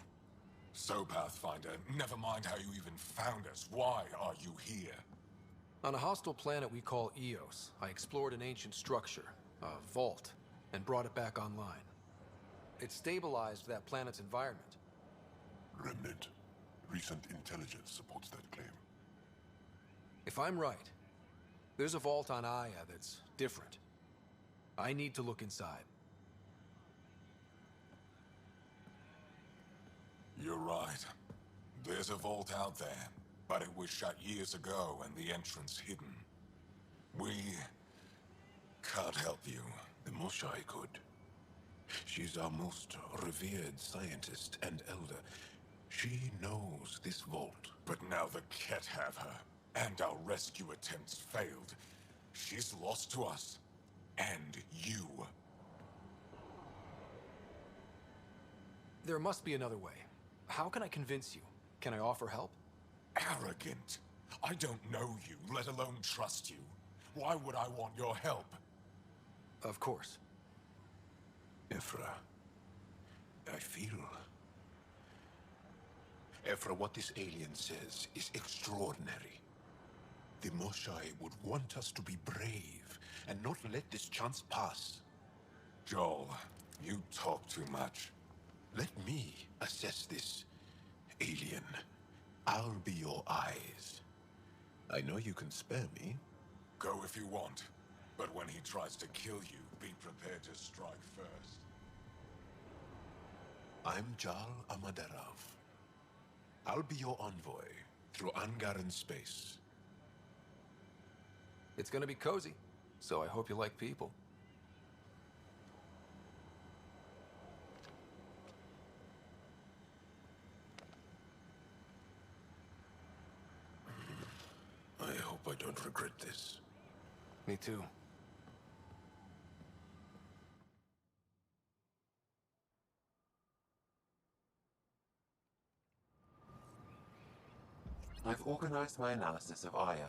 So, Pathfinder, never mind how you even found us. Why are you here? On a hostile planet we call Eos, I explored an ancient structure, a vault, and brought it back online. It stabilized that planet's environment. Remnant. Recent intelligence supports that claim. If I'm right, there's a vault on Aya that's different. I need to look inside. You're right. There's a vault out there, but it was shut years ago and the entrance hidden. We can't help you. The Moshai could. She's our most revered scientist and elder. She knows this vault. But now the Ket have her, and our rescue attempts failed. She's lost to us. And you. There must be another way. How can I convince you? Can I offer help? Arrogant. I don't know you, let alone trust you. Why would I want your help? Of course. Ephra, I feel... Ephra, what this alien says is extraordinary. The Moshai would want us to be brave and not let this chance pass. Joel, you talk too much. Let me assess this, alien. I'll be your eyes. I know you can spare me. Go if you want, but when he tries to kill you, be prepared to strike first. I'm Jal Amaderov. I'll be your envoy through Angaran space. It's gonna be cozy, so I hope you like people. I hope I don't regret this. Me too. I've organized my analysis of Aya.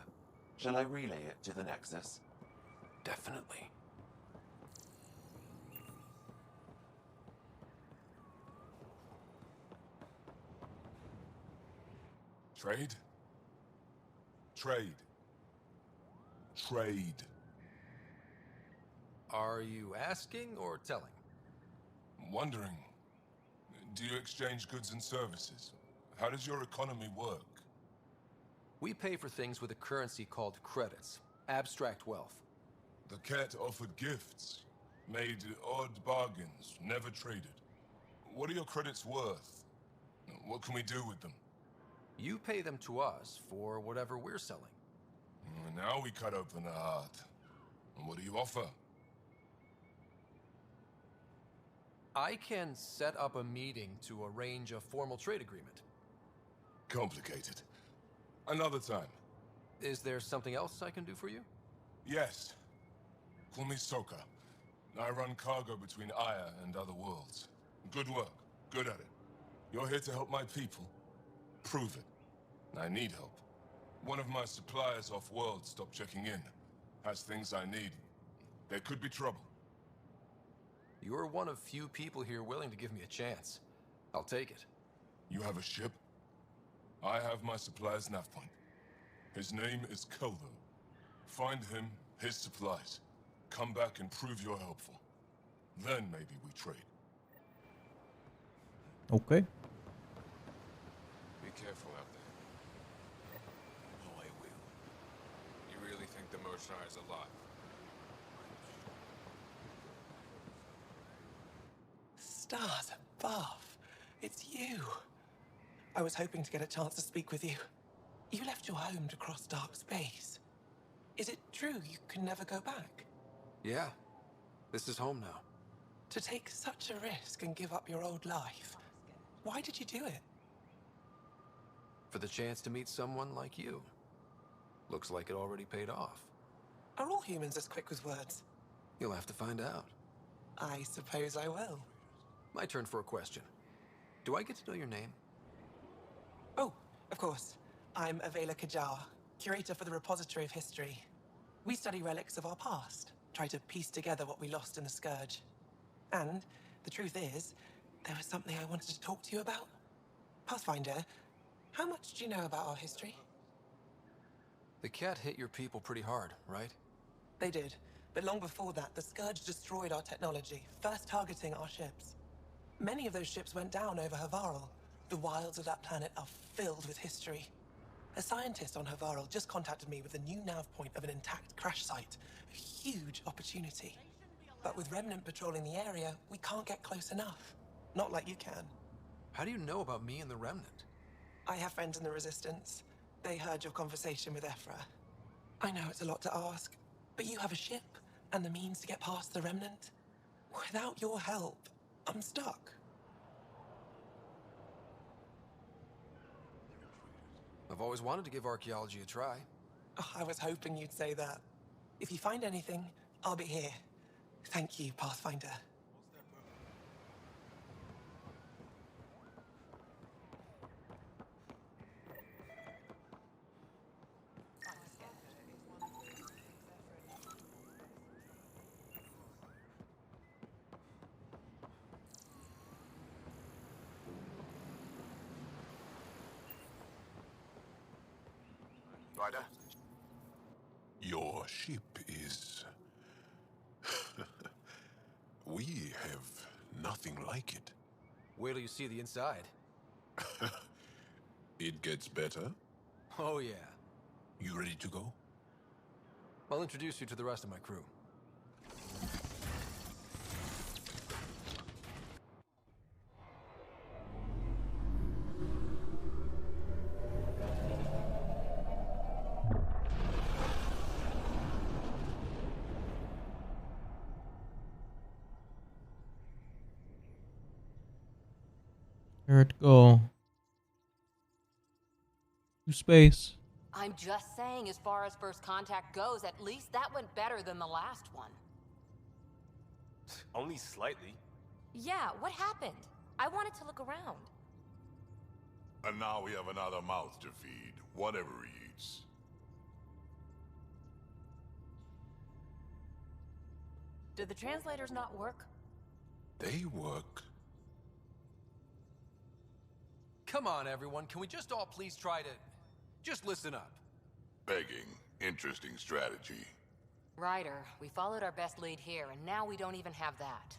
Shall I relay it to the Nexus? Definitely. Trade? Trade. Trade. Are you asking or telling? Wondering, do you exchange goods and services? How does your economy work? We pay for things with a currency called credits. Abstract wealth. The Ket offered gifts, made odd bargains, never traded. What are your credits worth? What can we do with them? You pay them to us for whatever we're selling. Now we cut open the heart. And what do you offer? I can set up a meeting to arrange a formal trade agreement. Complicated. Another time. Is there something else I can do for you? Yes. Call me Soka. I run cargo between Aya and other worlds. Good work. Good at it. You're here to help my people. Prove it. I need help. One of my suppliers off-world stopped checking in. Has things I need. There could be trouble. You're one of few people here willing to give me a chance. I'll take it. You have a ship? I have my supplier's nav point. His name is Keldo. Find him, his supplies. Come back and prove you're helpful. Then maybe we trade. Okay. Be careful out there. Oh, I will. You really think the Moshai is alive? Stars above. It's you. I was hoping to get a chance to speak with you. You left your home to cross dark space. Is it true you can never go back? Yeah. This is home now. To take such a risk and give up your old life, why did you do it? For the chance to meet someone like you. Looks like it already paid off. Are all humans as quick with words? You'll have to find out. I suppose I will. My turn for a question. Do I get to know your name? Oh, of course. I'm Avela Kajar, curator for the Repository of History. We study relics of our past, try to piece together what we lost in the Scourge. And the truth is, there was something I wanted to talk to you about. Pathfinder, how much do you know about our history? The Ket hit your people pretty hard, right? They did, but long before that, the Scourge destroyed our technology, first targeting our ships. Many of those ships went down over Havarl. The wilds of that planet are filled with history. A scientist on Havarl just contacted me with a new nav point of an intact crash site. A huge opportunity. But with Remnant patrolling the area, we can't get close enough. Not like you can. How do you know about me and the Remnant? I have friends in the Resistance. They heard your conversation with Ephra. I know it's a lot to ask, but you have a ship and the means to get past the Remnant. Without your help, I'm stuck. I've always wanted to give archaeology a try. Oh, I was hoping you'd say that. If you find anything, I'll be here. Thank you, Pathfinder. Ryder? Your ship is... We have nothing like it. Wait till you see the inside. It gets better? Oh, yeah. You ready to go? I'll introduce you to the rest of my crew. Where'd it go? To space. I'm just saying, as far as first contact goes, at least that went better than the last one. Only slightly. Yeah, what happened? I wanted to look around. And now we have another mouth to feed, whatever he eats. Did the translators not work? They work. Come on, everyone. Can we just all please try to... just listen up? Begging. Interesting strategy. Ryder, we followed our best lead here, and now we don't even have that.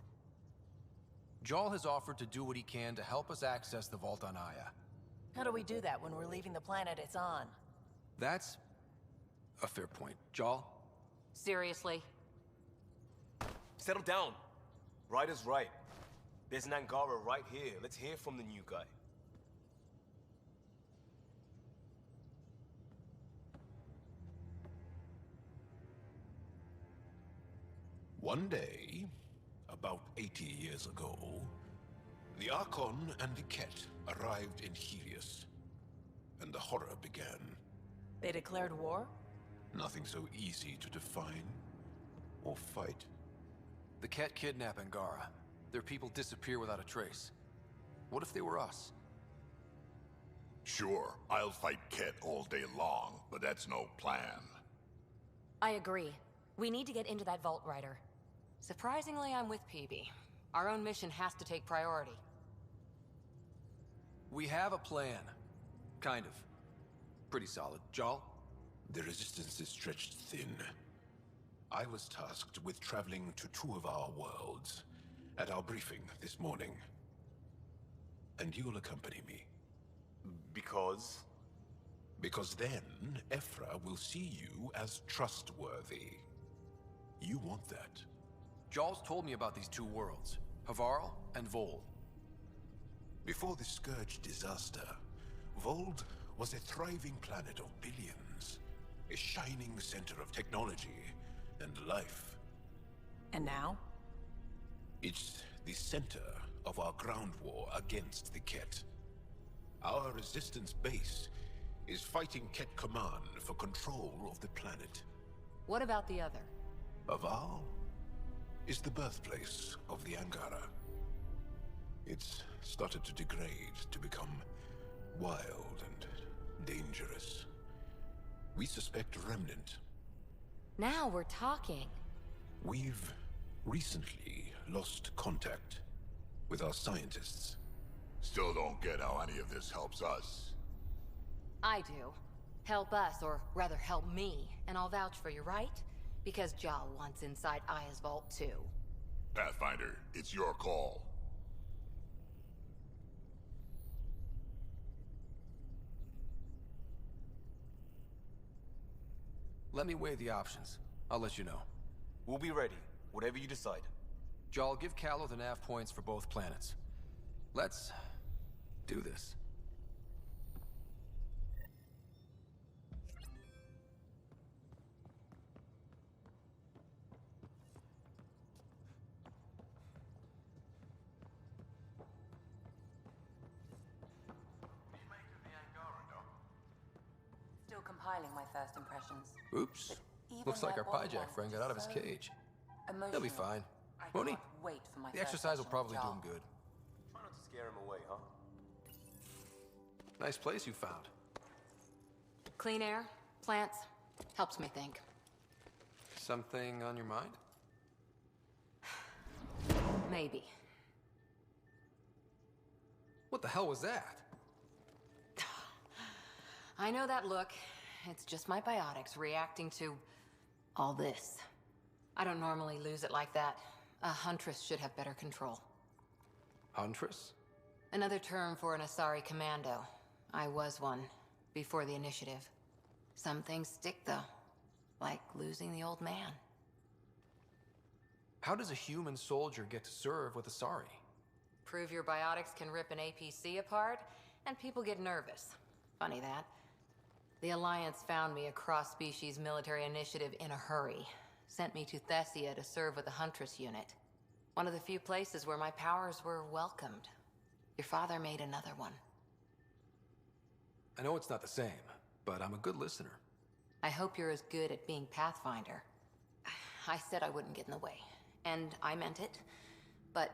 Jarl has offered to do what he can to help us access the vault on Aya. How do we do that when we're leaving the planet it's on? That's a fair point. Jarl? Seriously? Settle down. Ryder's right. There's an Angara right here. Let's hear from the new guy. One day, about 80 years ago, the Archon and the Ket arrived in Helios, and the horror began. They declared war? Nothing so easy to define or fight. The Ket kidnap Angara. Their people disappear without a trace. What if they were us? Sure, I'll fight Ket all day long, but that's no plan. I agree. We need to get into that vault, Ryder. Surprisingly, I'm with PB. Our own mission has to take priority. We have a plan. Kind of. Pretty solid. Jarl? The resistance is stretched thin. I was tasked with traveling to two of our worlds at our briefing this morning. And you'll accompany me. Because? Because then, Ephra will see you as trustworthy. You want that. Jarl's told me about these two worlds, Havarl and Vold. Before the Scourge disaster, Vold was a thriving planet of billions, a shining center of technology and life. And now? It's the center of our ground war against the Ket. Our resistance base is fighting Ket Command for control of the planet. What about the other? Havarl is the birthplace of the Angara. It's started to degrade, to become wild and dangerous. We suspect Remnant. Now we're talking. We've recently lost contact with our scientists. Still don't get how any of this helps us. I do. Help us, or rather help me, and I'll vouch for you, right? Because Jarl wants inside Aya's vault too. Pathfinder, it's your call. Let me weigh the options. I'll let you know. We'll be ready, whatever you decide. Jarl, give Callow the nav points for both planets. Let's do this. compiling my first impressions. Oops. Even Looks like their our body Pyjack friend got out of his language is cage. so He'll be emotional. fine. I Won't he? can't wait for my The first exercise will session probably with do Jarl. him good. Try not to scare him away, huh? Nice place you found. Clean air, plants, helps me think. Something on your mind? Maybe. What the hell was that? I know that look. It's just my biotics reacting to all this. I don't normally lose it like that. A huntress should have better control. Huntress? Another term for an Asari commando. I was one, before the initiative. Some things stick, though. Like losing the old man. How does a human soldier get to serve with Asari? Prove your biotics can rip an APC apart, and people get nervous. Funny that. The Alliance found me a cross-species military initiative in a hurry. Sent me to Thessia to serve with the Huntress unit. One of the few places where my powers were welcomed. Your father made another one. I know it's not the same, but I'm a good listener. I hope you're as good at being Pathfinder. I said I wouldn't get in the way, and I meant it. But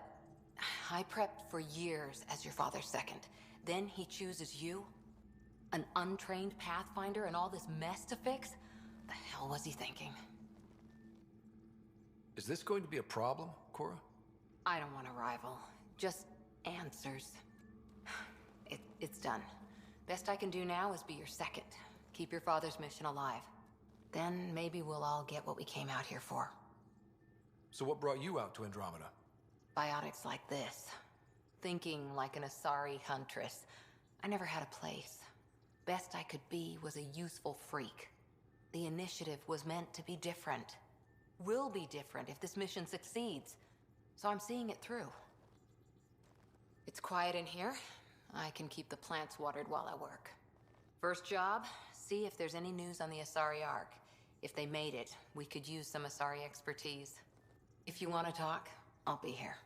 I prepped for years as your father's second. Then he chooses you? An untrained Pathfinder and all this mess to fix? The hell was he thinking? Is this going to be a problem, Cora? I don't want a rival. Just answers. It's done. Best I can do now is be your second. Keep your father's mission alive. Then maybe we'll all get what we came out here for. So what brought you out to Andromeda? Biotics like this. Thinking like an Asari huntress. I never had a place. Best I could be was a useful freak. The initiative was meant to be different. Will be different if this mission succeeds. So I'm seeing it through. It's quiet in here. I can keep the plants watered while I work. First job, see if there's any news on the Asari Ark. If they made it, we could use some Asari expertise. If you want to talk, I'll be here.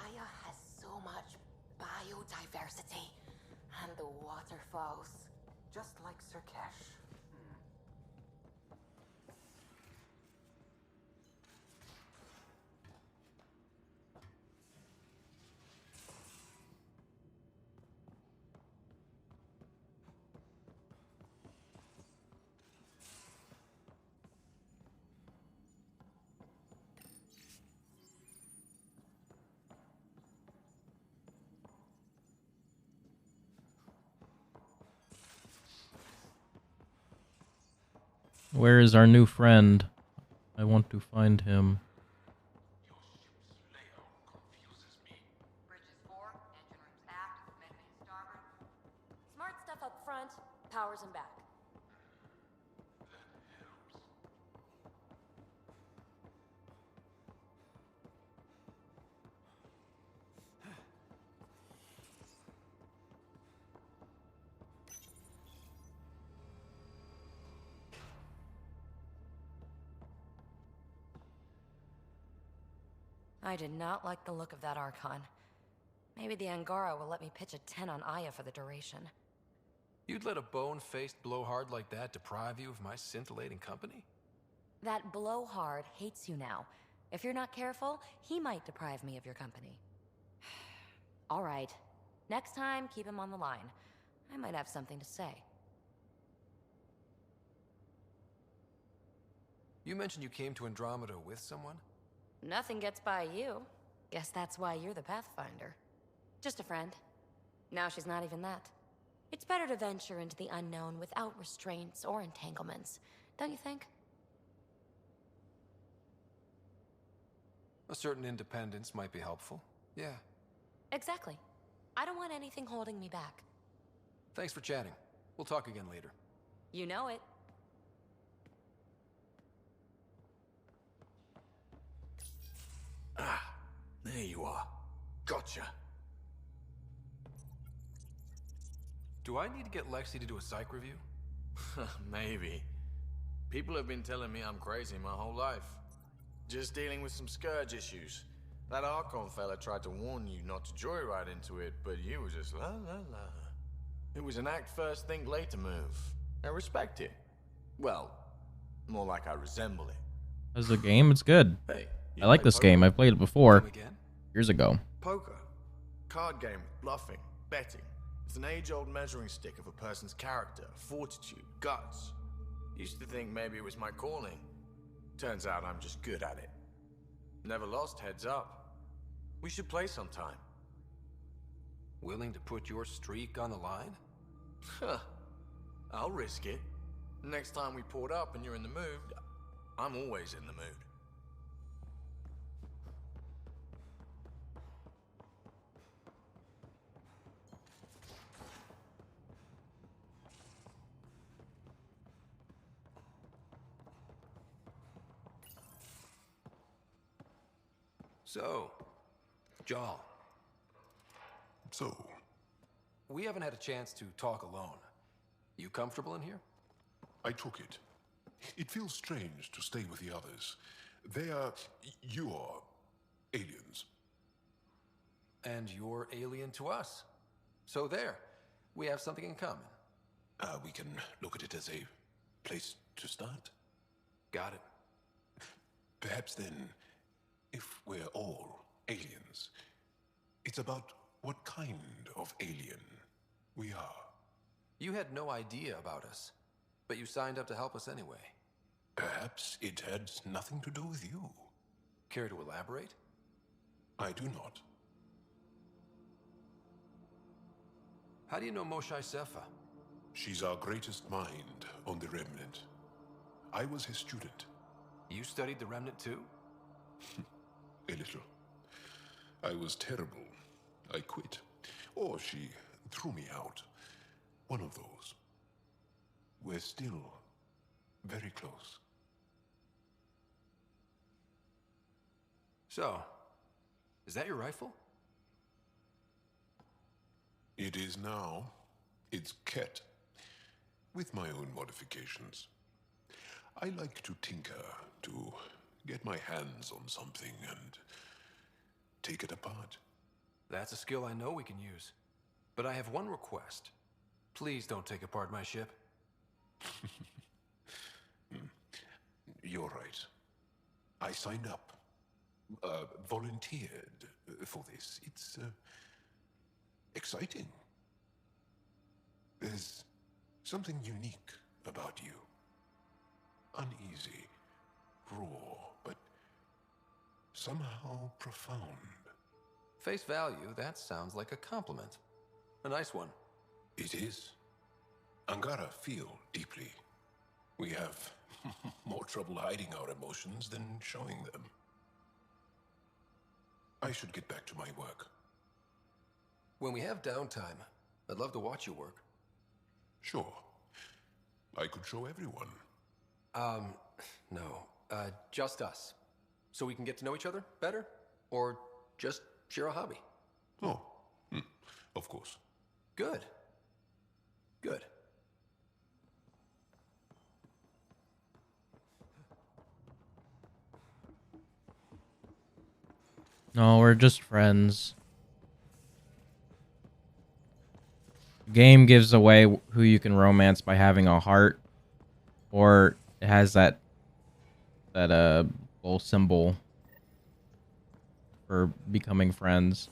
Aya has so much biodiversity. And the waterfalls. Just like Sirkesh. Where is our new friend? I want to find him. Smart stuff up front, powers in back. I did not like the look of that Archon. Maybe the Angara will let me pitch a 10 on Aya for the duration. You'd let a bone-faced blowhard like that deprive you of my scintillating company? That blowhard hates you now. If you're not careful, he might deprive me of your company. All right. Next time, keep him on the line. I might have something to say. You mentioned you came to Andromeda with someone? Nothing gets by you. Guess that's why you're the Pathfinder. Just a friend. Now she's not even that. It's better to venture into the unknown without restraints or entanglements, don't you think? A certain independence might be helpful. Yeah. Exactly. I don't want anything holding me back. Thanks for chatting. We'll talk again later. You know it. Ah, there you are. Gotcha. Do I need to get Lexi to do a psych review? Maybe. People have been telling me I'm crazy my whole life. Just dealing with some scourge issues. That Archon fella tried to warn you not to joyride into it, but you were just la la la. It was an act first, think later move. I respect it. Well, more like I resemble it. As a game, it's good. Hey, I like this game. I played it before. Years ago. Poker. Card game with bluffing, betting. It's an age-old measuring stick of a person's character, fortitude, guts. Used to think maybe it was my calling. Turns out I'm just good at it. Never lost heads up. We should play sometime. Willing to put your streak on the line? Huh. I'll risk it. Next time we port up and you're in the mood, I'm always in the mood. So, Jarl. So? We haven't had a chance to talk alone. You comfortable in here? I took it. It feels strange to stay with the others. You're aliens. And you're alien to us. So there, we have something in common. We can look at it as a place to start. Got it. Perhaps then, if we're all aliens, it's about what kind of alien we are. You had no idea about us, but you signed up to help us anyway. Perhaps it had nothing to do with you. Care to elaborate? I do not. How do you know Moshae Sefa? She's our greatest mind on the Remnant. I was his student. You studied the Remnant too? A little. I was terrible. I quit. Or she threw me out. One of those. We're still very close. So, is that your rifle? It is now. It's Ket. With my own modifications. I like to tinker, to get my hands on something and take it apart. That's a skill I know we can use. But I have one request. Please don't take apart my ship. You're right. I signed up. Volunteered for this. It's exciting. There's something unique about you. Uneasy, raw, but somehow profound. Face value, that sounds like a compliment. A nice one. It is. Angara feel deeply. We have more trouble hiding our emotions than showing them. I should get back to my work. When we have downtime, I'd love to watch you work. Sure. I could show everyone. No. Just us. So we can get to know each other better? Or just share a hobby? Oh, of course. Good. Good. No, we're just friends. Game gives away who you can romance by having a heart, or it has that little symbol for becoming friends.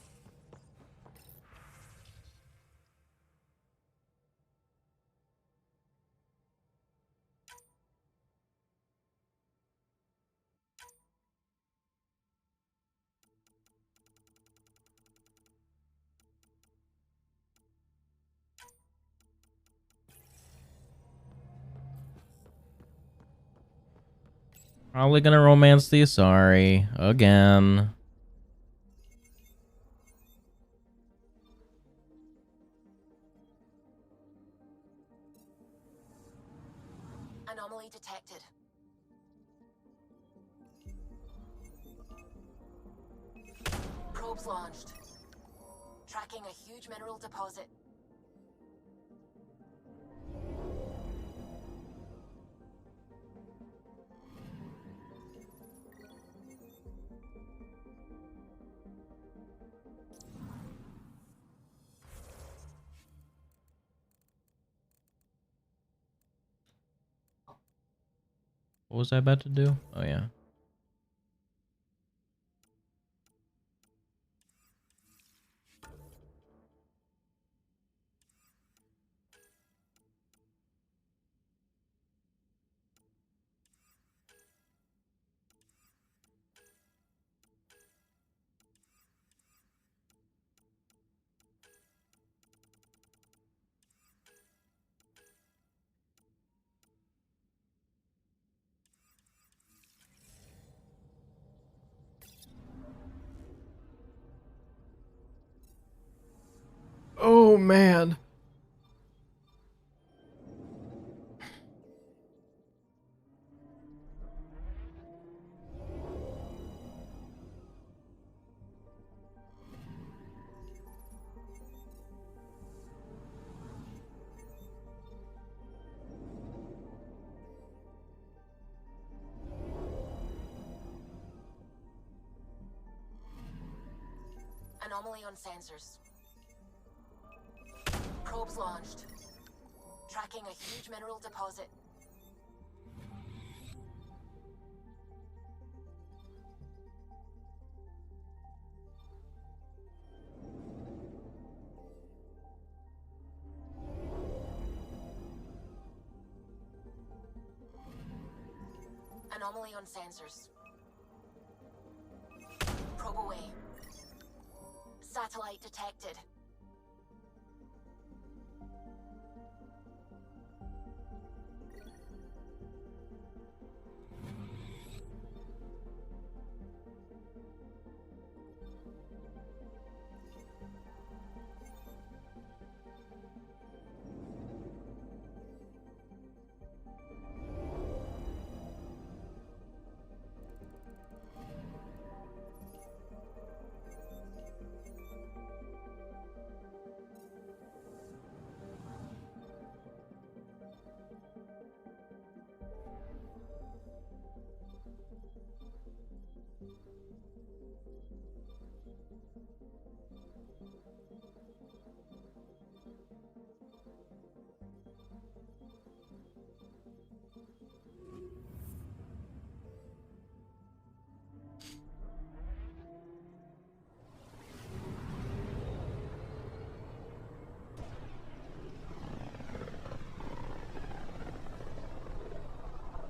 Probably gonna romance the Asari again. Anomaly detected. Probes launched. Tracking a huge mineral deposit. What was I about to do? Oh yeah. Oh man. Anomaly on sensors. Probes launched. Tracking a huge mineral deposit. Anomaly on sensors. Probe away. Satellite detected.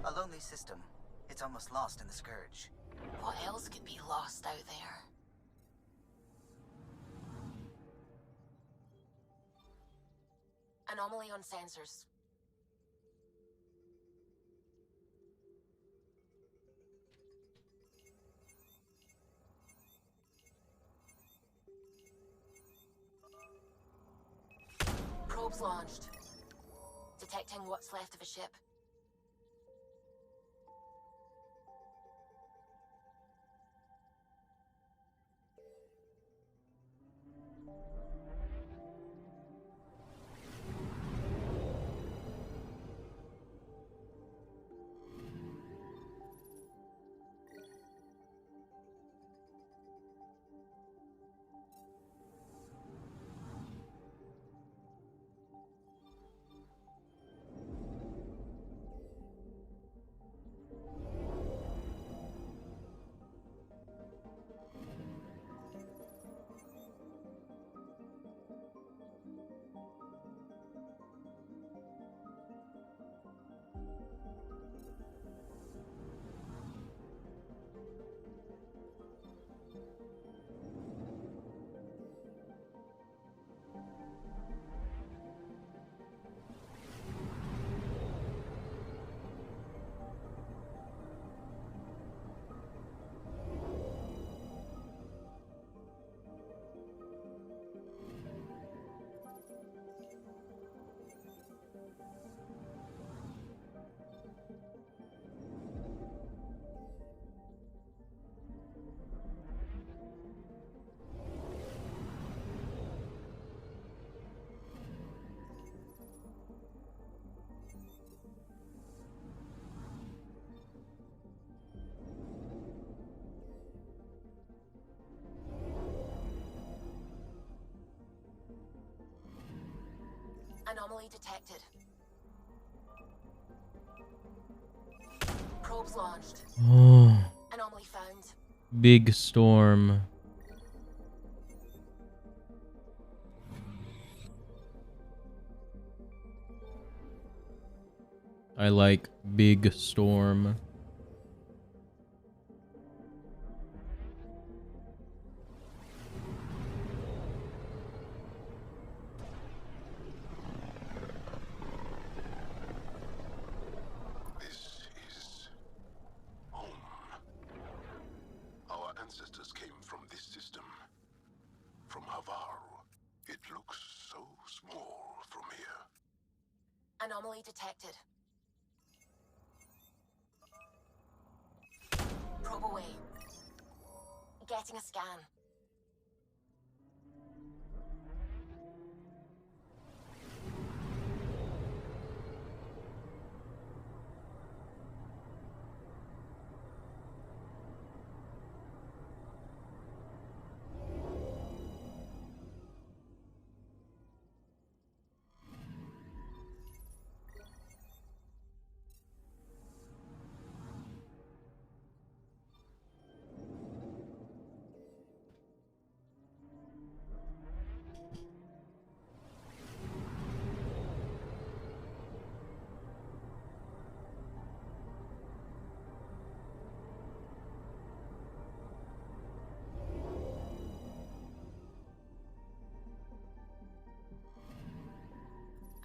A lonely system. It's almost lost in the Scourge. What else could be lost out there? Anomaly on sensors. Probes launched. Detecting what's left of a ship. Anomaly detected. Probes launched. Oh, Anomaly found. big storm. I like big storm. This is home. Our ancestors came from this system. From Havaru. It looks so small from here. Anomaly detected. Probe away. Getting a scan.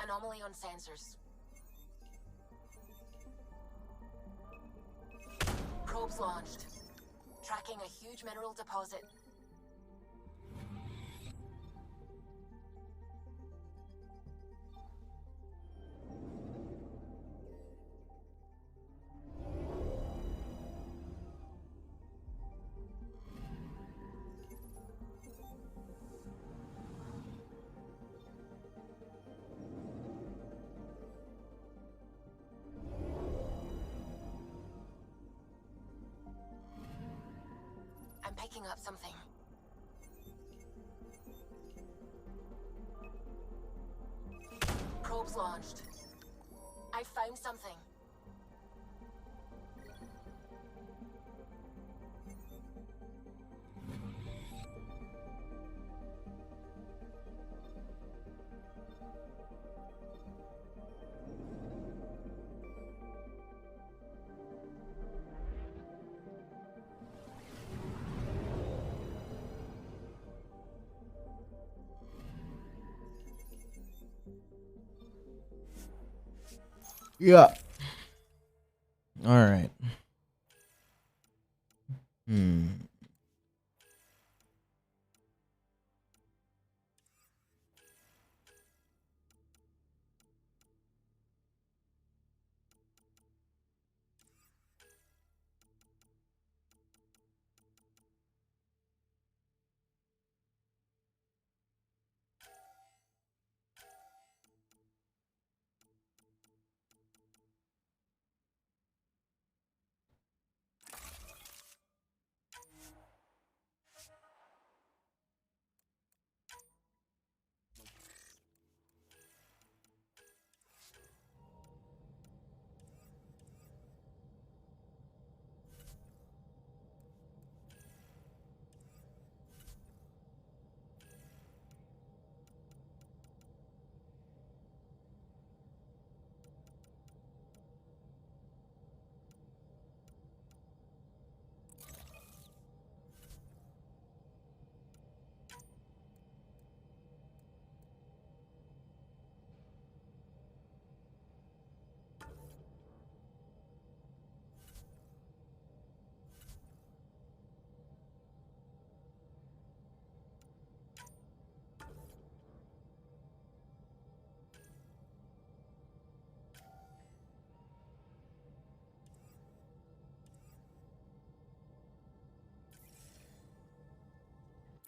Anomaly on sensors. Probes launched. Tracking a huge mineral deposit. I'm picking up something. Probes launched. I found something. Yeah. All right.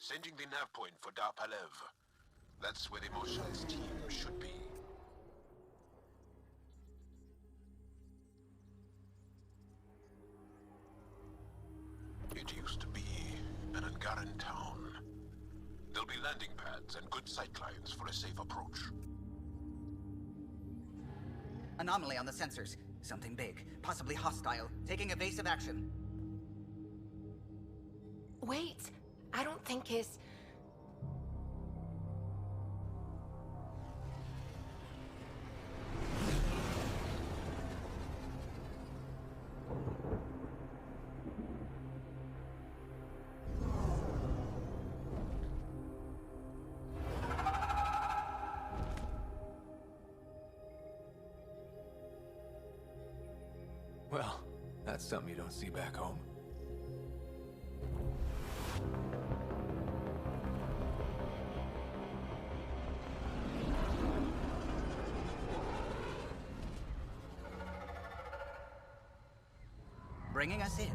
Sending the nav point for Dar Palev. That's where the Mosha's team should be. It used to be an Angaran town. There'll be landing pads and good sightlines for a safe approach. Anomaly on the sensors. Something big, possibly hostile, taking evasive action. Wait, I don't think his... Well, that's something you don't see back home. Bringing us in.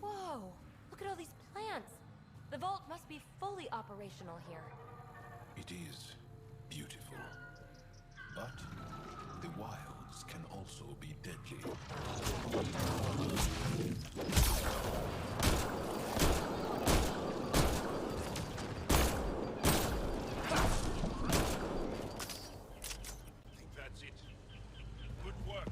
Whoa, look at all these plants. The vault must be fully operational here. It is beautiful. But the wilds can also be deadly. I think that's it. Good work.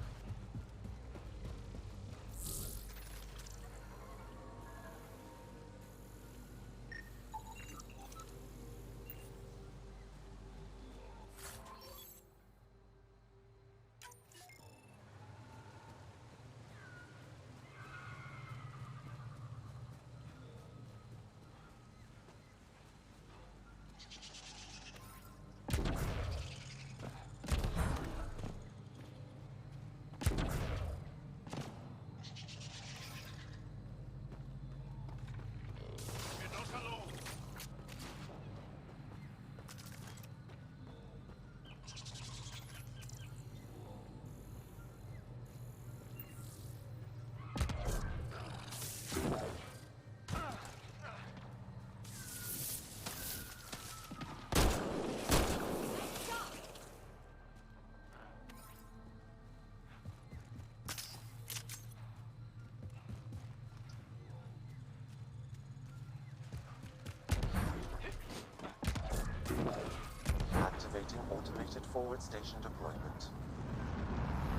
Activating automated forward station deployment.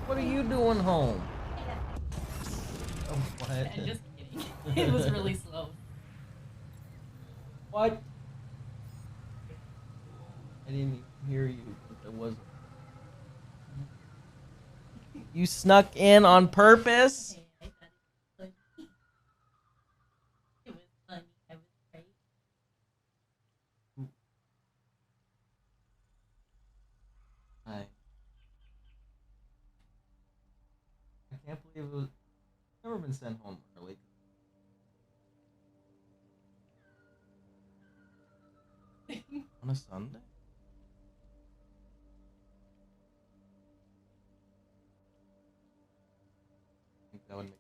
What are you doing home? Oh, what? Just kidding. It was really slow. What? I didn't even hear you. It wasn't. You snuck in on purpose? I can't believe it was never been sent home early. On a Sunday? I think that would make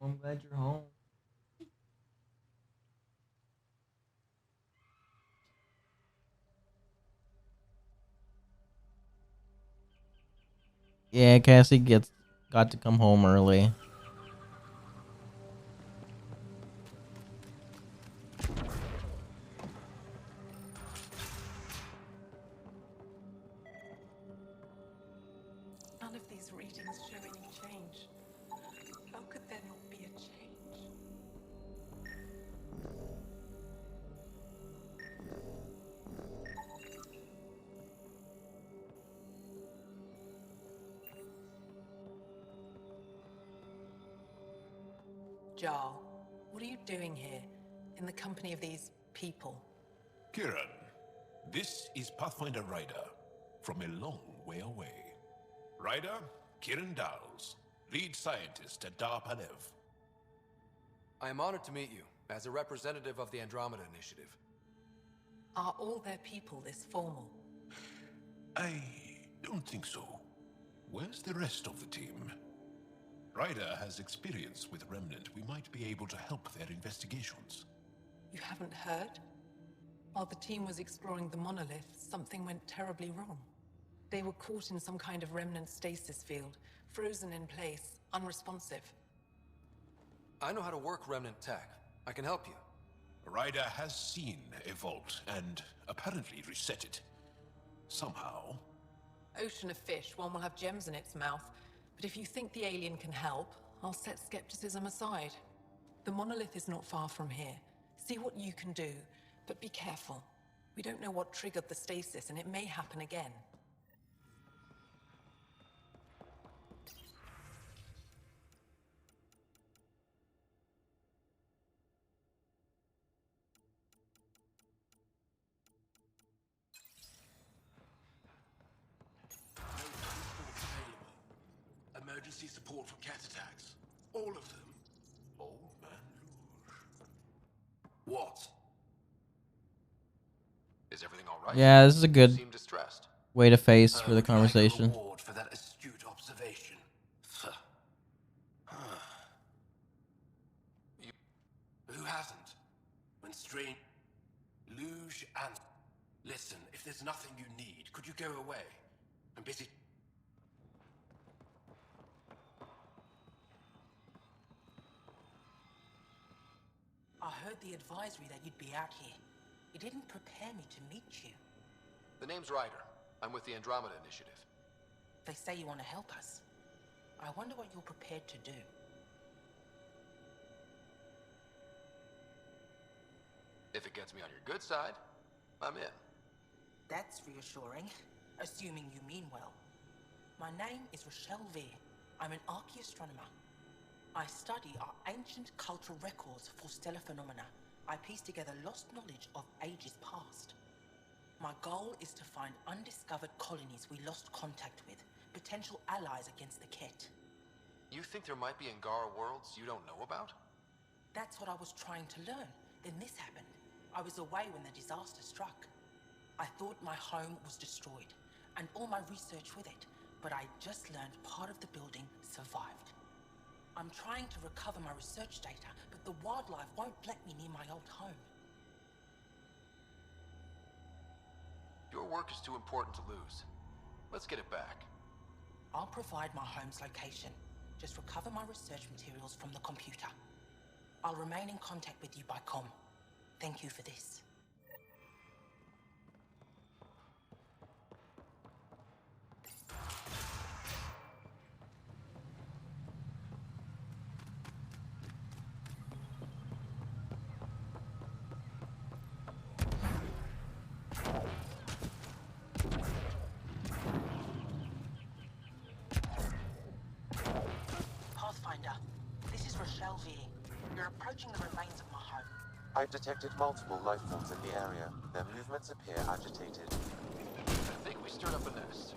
Well, I'm glad you're home. Yeah, Cassie got to come home early. None of these readings show any change. How could there not be a change? Jarl, what are you doing here, in the company of these people? Kiran, this is Pathfinder Ryder, from a long way away. Ryder, Kiran Dowles, lead scientist at Dar Panev. I am honored to meet you, as a representative of the Andromeda Initiative. Are all their people this formal? I don't think so. Where's the rest of the team? Ryder has experience with Remnant. We might be able to help their investigations. You haven't heard? While the team was exploring the monolith, something went terribly wrong. They were caught in some kind of remnant stasis field, frozen in place, unresponsive. I know how to work Remnant tech. I can help you. Ryder has seen a vault and apparently reset it. Somehow. Ocean of fish, one will have gems in its mouth. But if you think the alien can help, I'll set skepticism aside. The monolith is not far from here. See what you can do, but be careful. We don't know what triggered the stasis, and it may happen again. Emergency support for cat attacks. All of them. Old man What? Is everything all right? Yeah, this is a good You seem distressed. way to face for the conversation. Reward for that astute observation. Who hasn't? When strange... Luge and... Listen, if there's nothing you need, could you go away? I'm busy... I heard the advisory that you'd be out here. It didn't prepare me to meet you. The name's Ryder. I'm with the Andromeda Initiative. They say you want to help us. I wonder what you're prepared to do. If it gets me on your good side, I'm in. That's reassuring, assuming you mean well. My name is Rochelle Veer. I'm an archaeoastronomer. I study our ancient cultural records for stellar phenomena. I piece together lost knowledge of ages past. My goal is to find undiscovered colonies we lost contact with, potential allies against the Ket. You think there might be Angara worlds you don't know about? That's what I was trying to learn. Then this happened. I was away when the disaster struck. I thought my home was destroyed, and all my research with it, but I just learned part of the building survived. I'm trying to recover my research data, but the wildlife won't let me near my old home. Your work is too important to lose. Let's get it back. I'll provide my home's location. Just recover my research materials from the computer. I'll remain in contact with you by comm. Thank you for this. Pathfinder, this is Rochelle V. You're approaching the remains of my home. I've detected multiple life forms in the area. Their movements appear agitated. I think we stirred up a nest.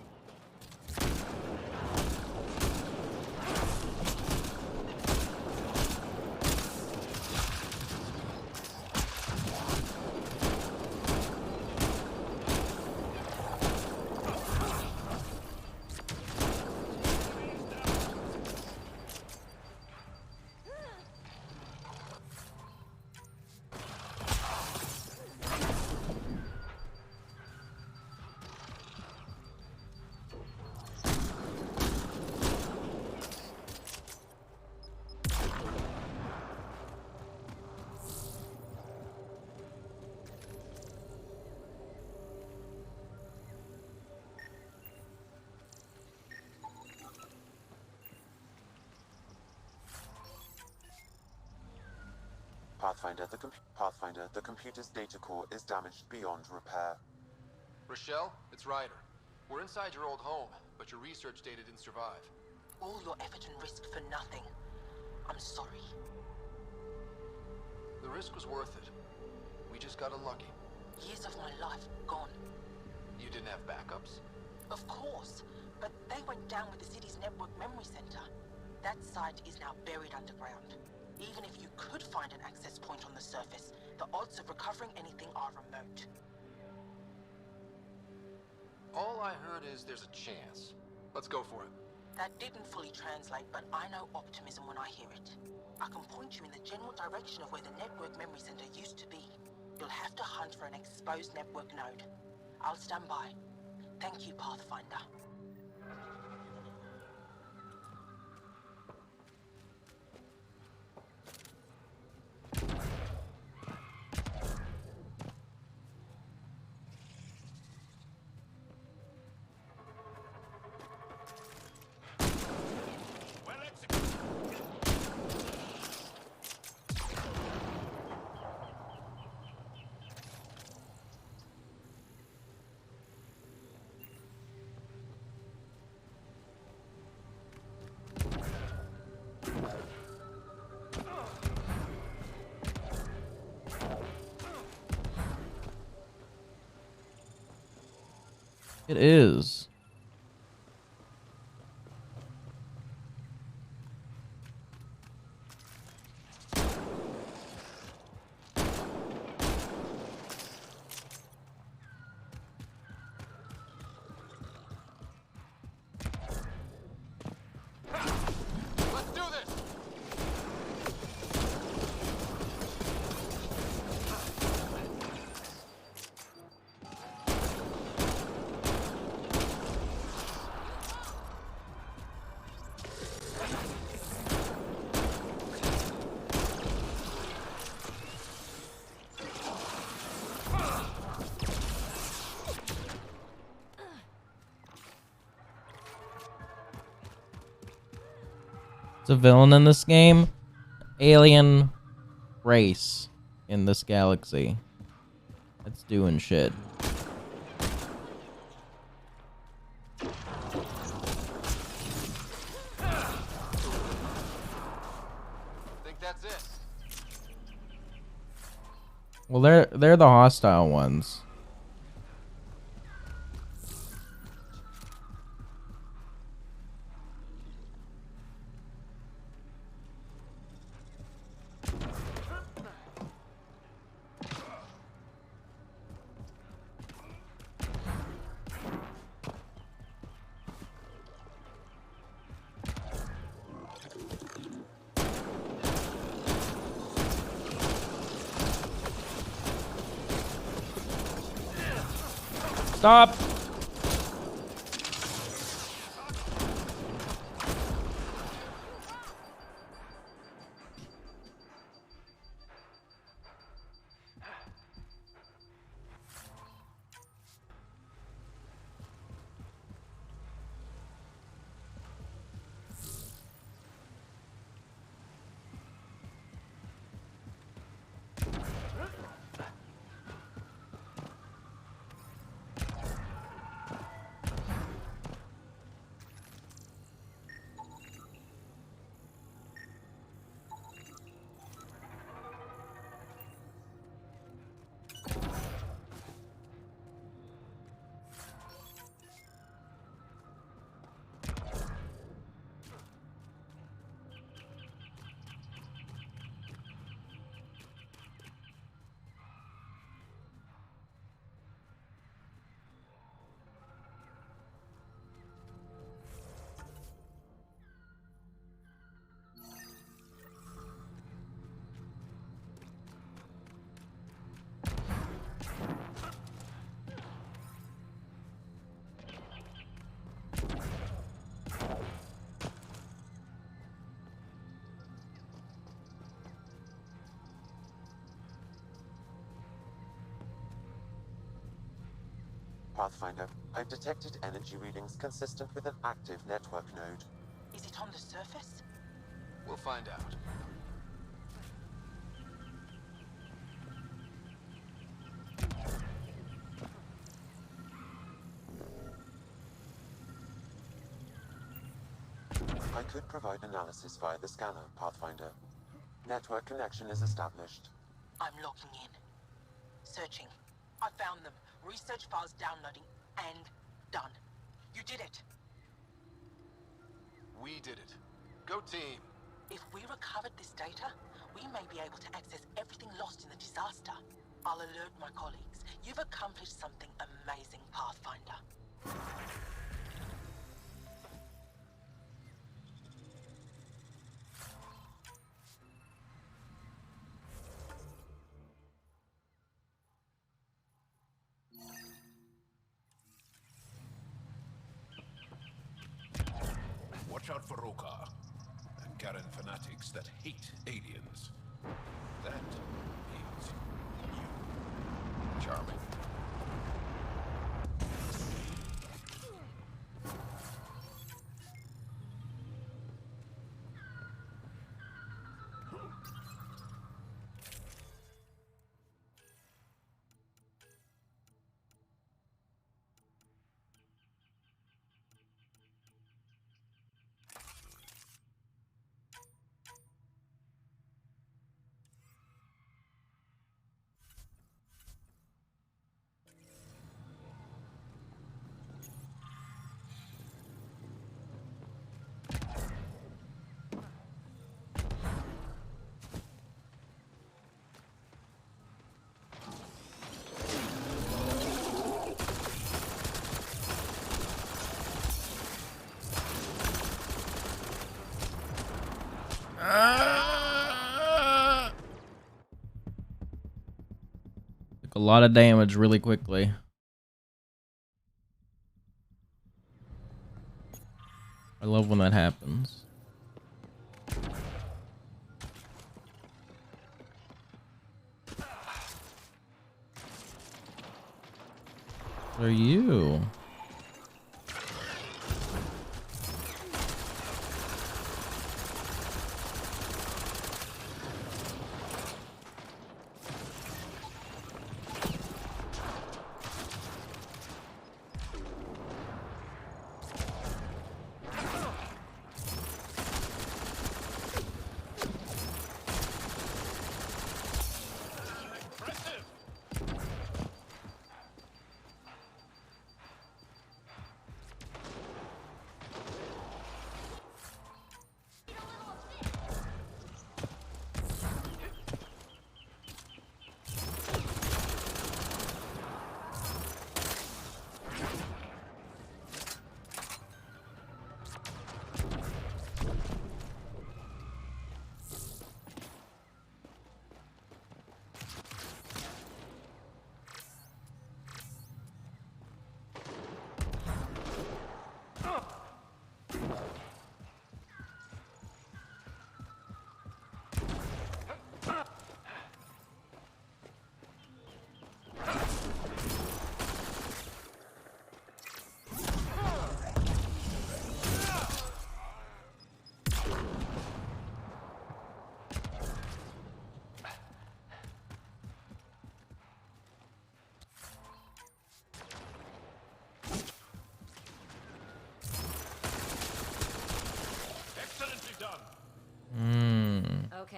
Pathfinder, the computer's data core is damaged beyond repair. Rochelle, it's Ryder. We're inside your old home, but your research data didn't survive. All your effort and risk for nothing. I'm sorry. The risk was worth it. We just got unlucky. Years of my life gone. You didn't have backups? Of course, but they went down with the city's network memory center. That site is now buried underground. Even if you could find an access point on the surface, the odds of recovering anything are remote. All I heard is there's a chance. Let's go for it. That didn't fully translate, but I know optimism when I hear it. I can point you in the general direction of where the network memory center used to be. You'll have to hunt for an exposed network node. I'll stand by. Thank you, Pathfinder. It is. Let's do this! It's a villain in this game. Alien race in this galaxy. It's doing shit. Think that's it? Well, they're the hostile ones. Stop! Pathfinder, I've detected energy readings consistent with an active network node. Is it on the surface? We'll find out. I could provide analysis via the scanner, Pathfinder. Network connection is established. I'm logging in. Searching. I found them. Research files downloading. And done. You did it. We did it. Go team. If we recovered this data, we may be able to access everything lost in the disaster. I'll alert my colleagues. You've accomplished something amazing, Pathfinder. Watch out for Rokar and Garen fanatics that hate aliens. That is you. Charming. Took a lot of damage really quickly. I love when that happens. What are you?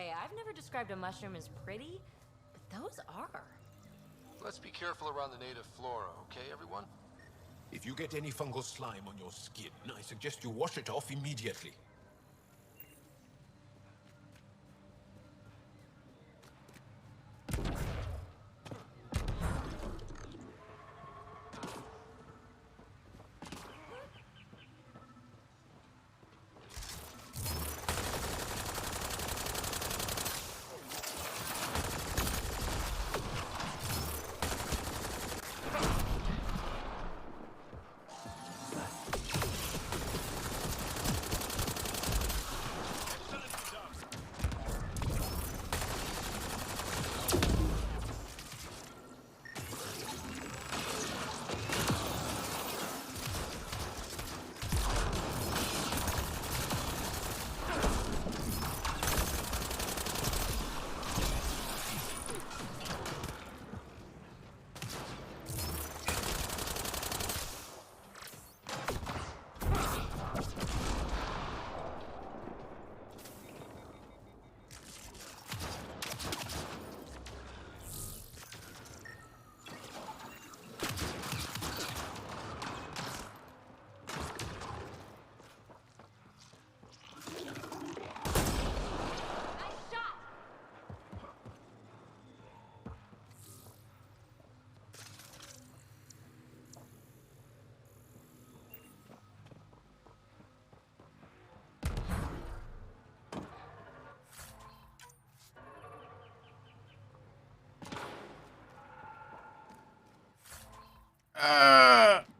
say, I've never described a mushroom as pretty, but those are. Let's be careful around the native flora, okay, everyone? If you get any fungal slime on your skin, I suggest you wash it off immediately.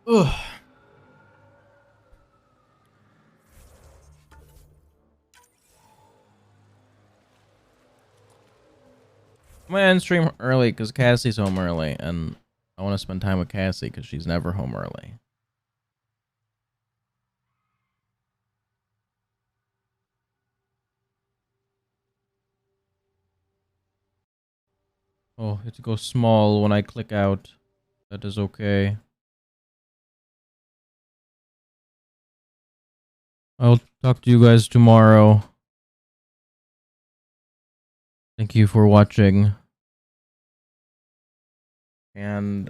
Ugh. I'm gonna end stream early because Cassie's home early, and I want to spend time with Cassie because she's never home early. Oh, it's go small when I click out. That is okay. I'll talk to you guys tomorrow. Thank you for watching. And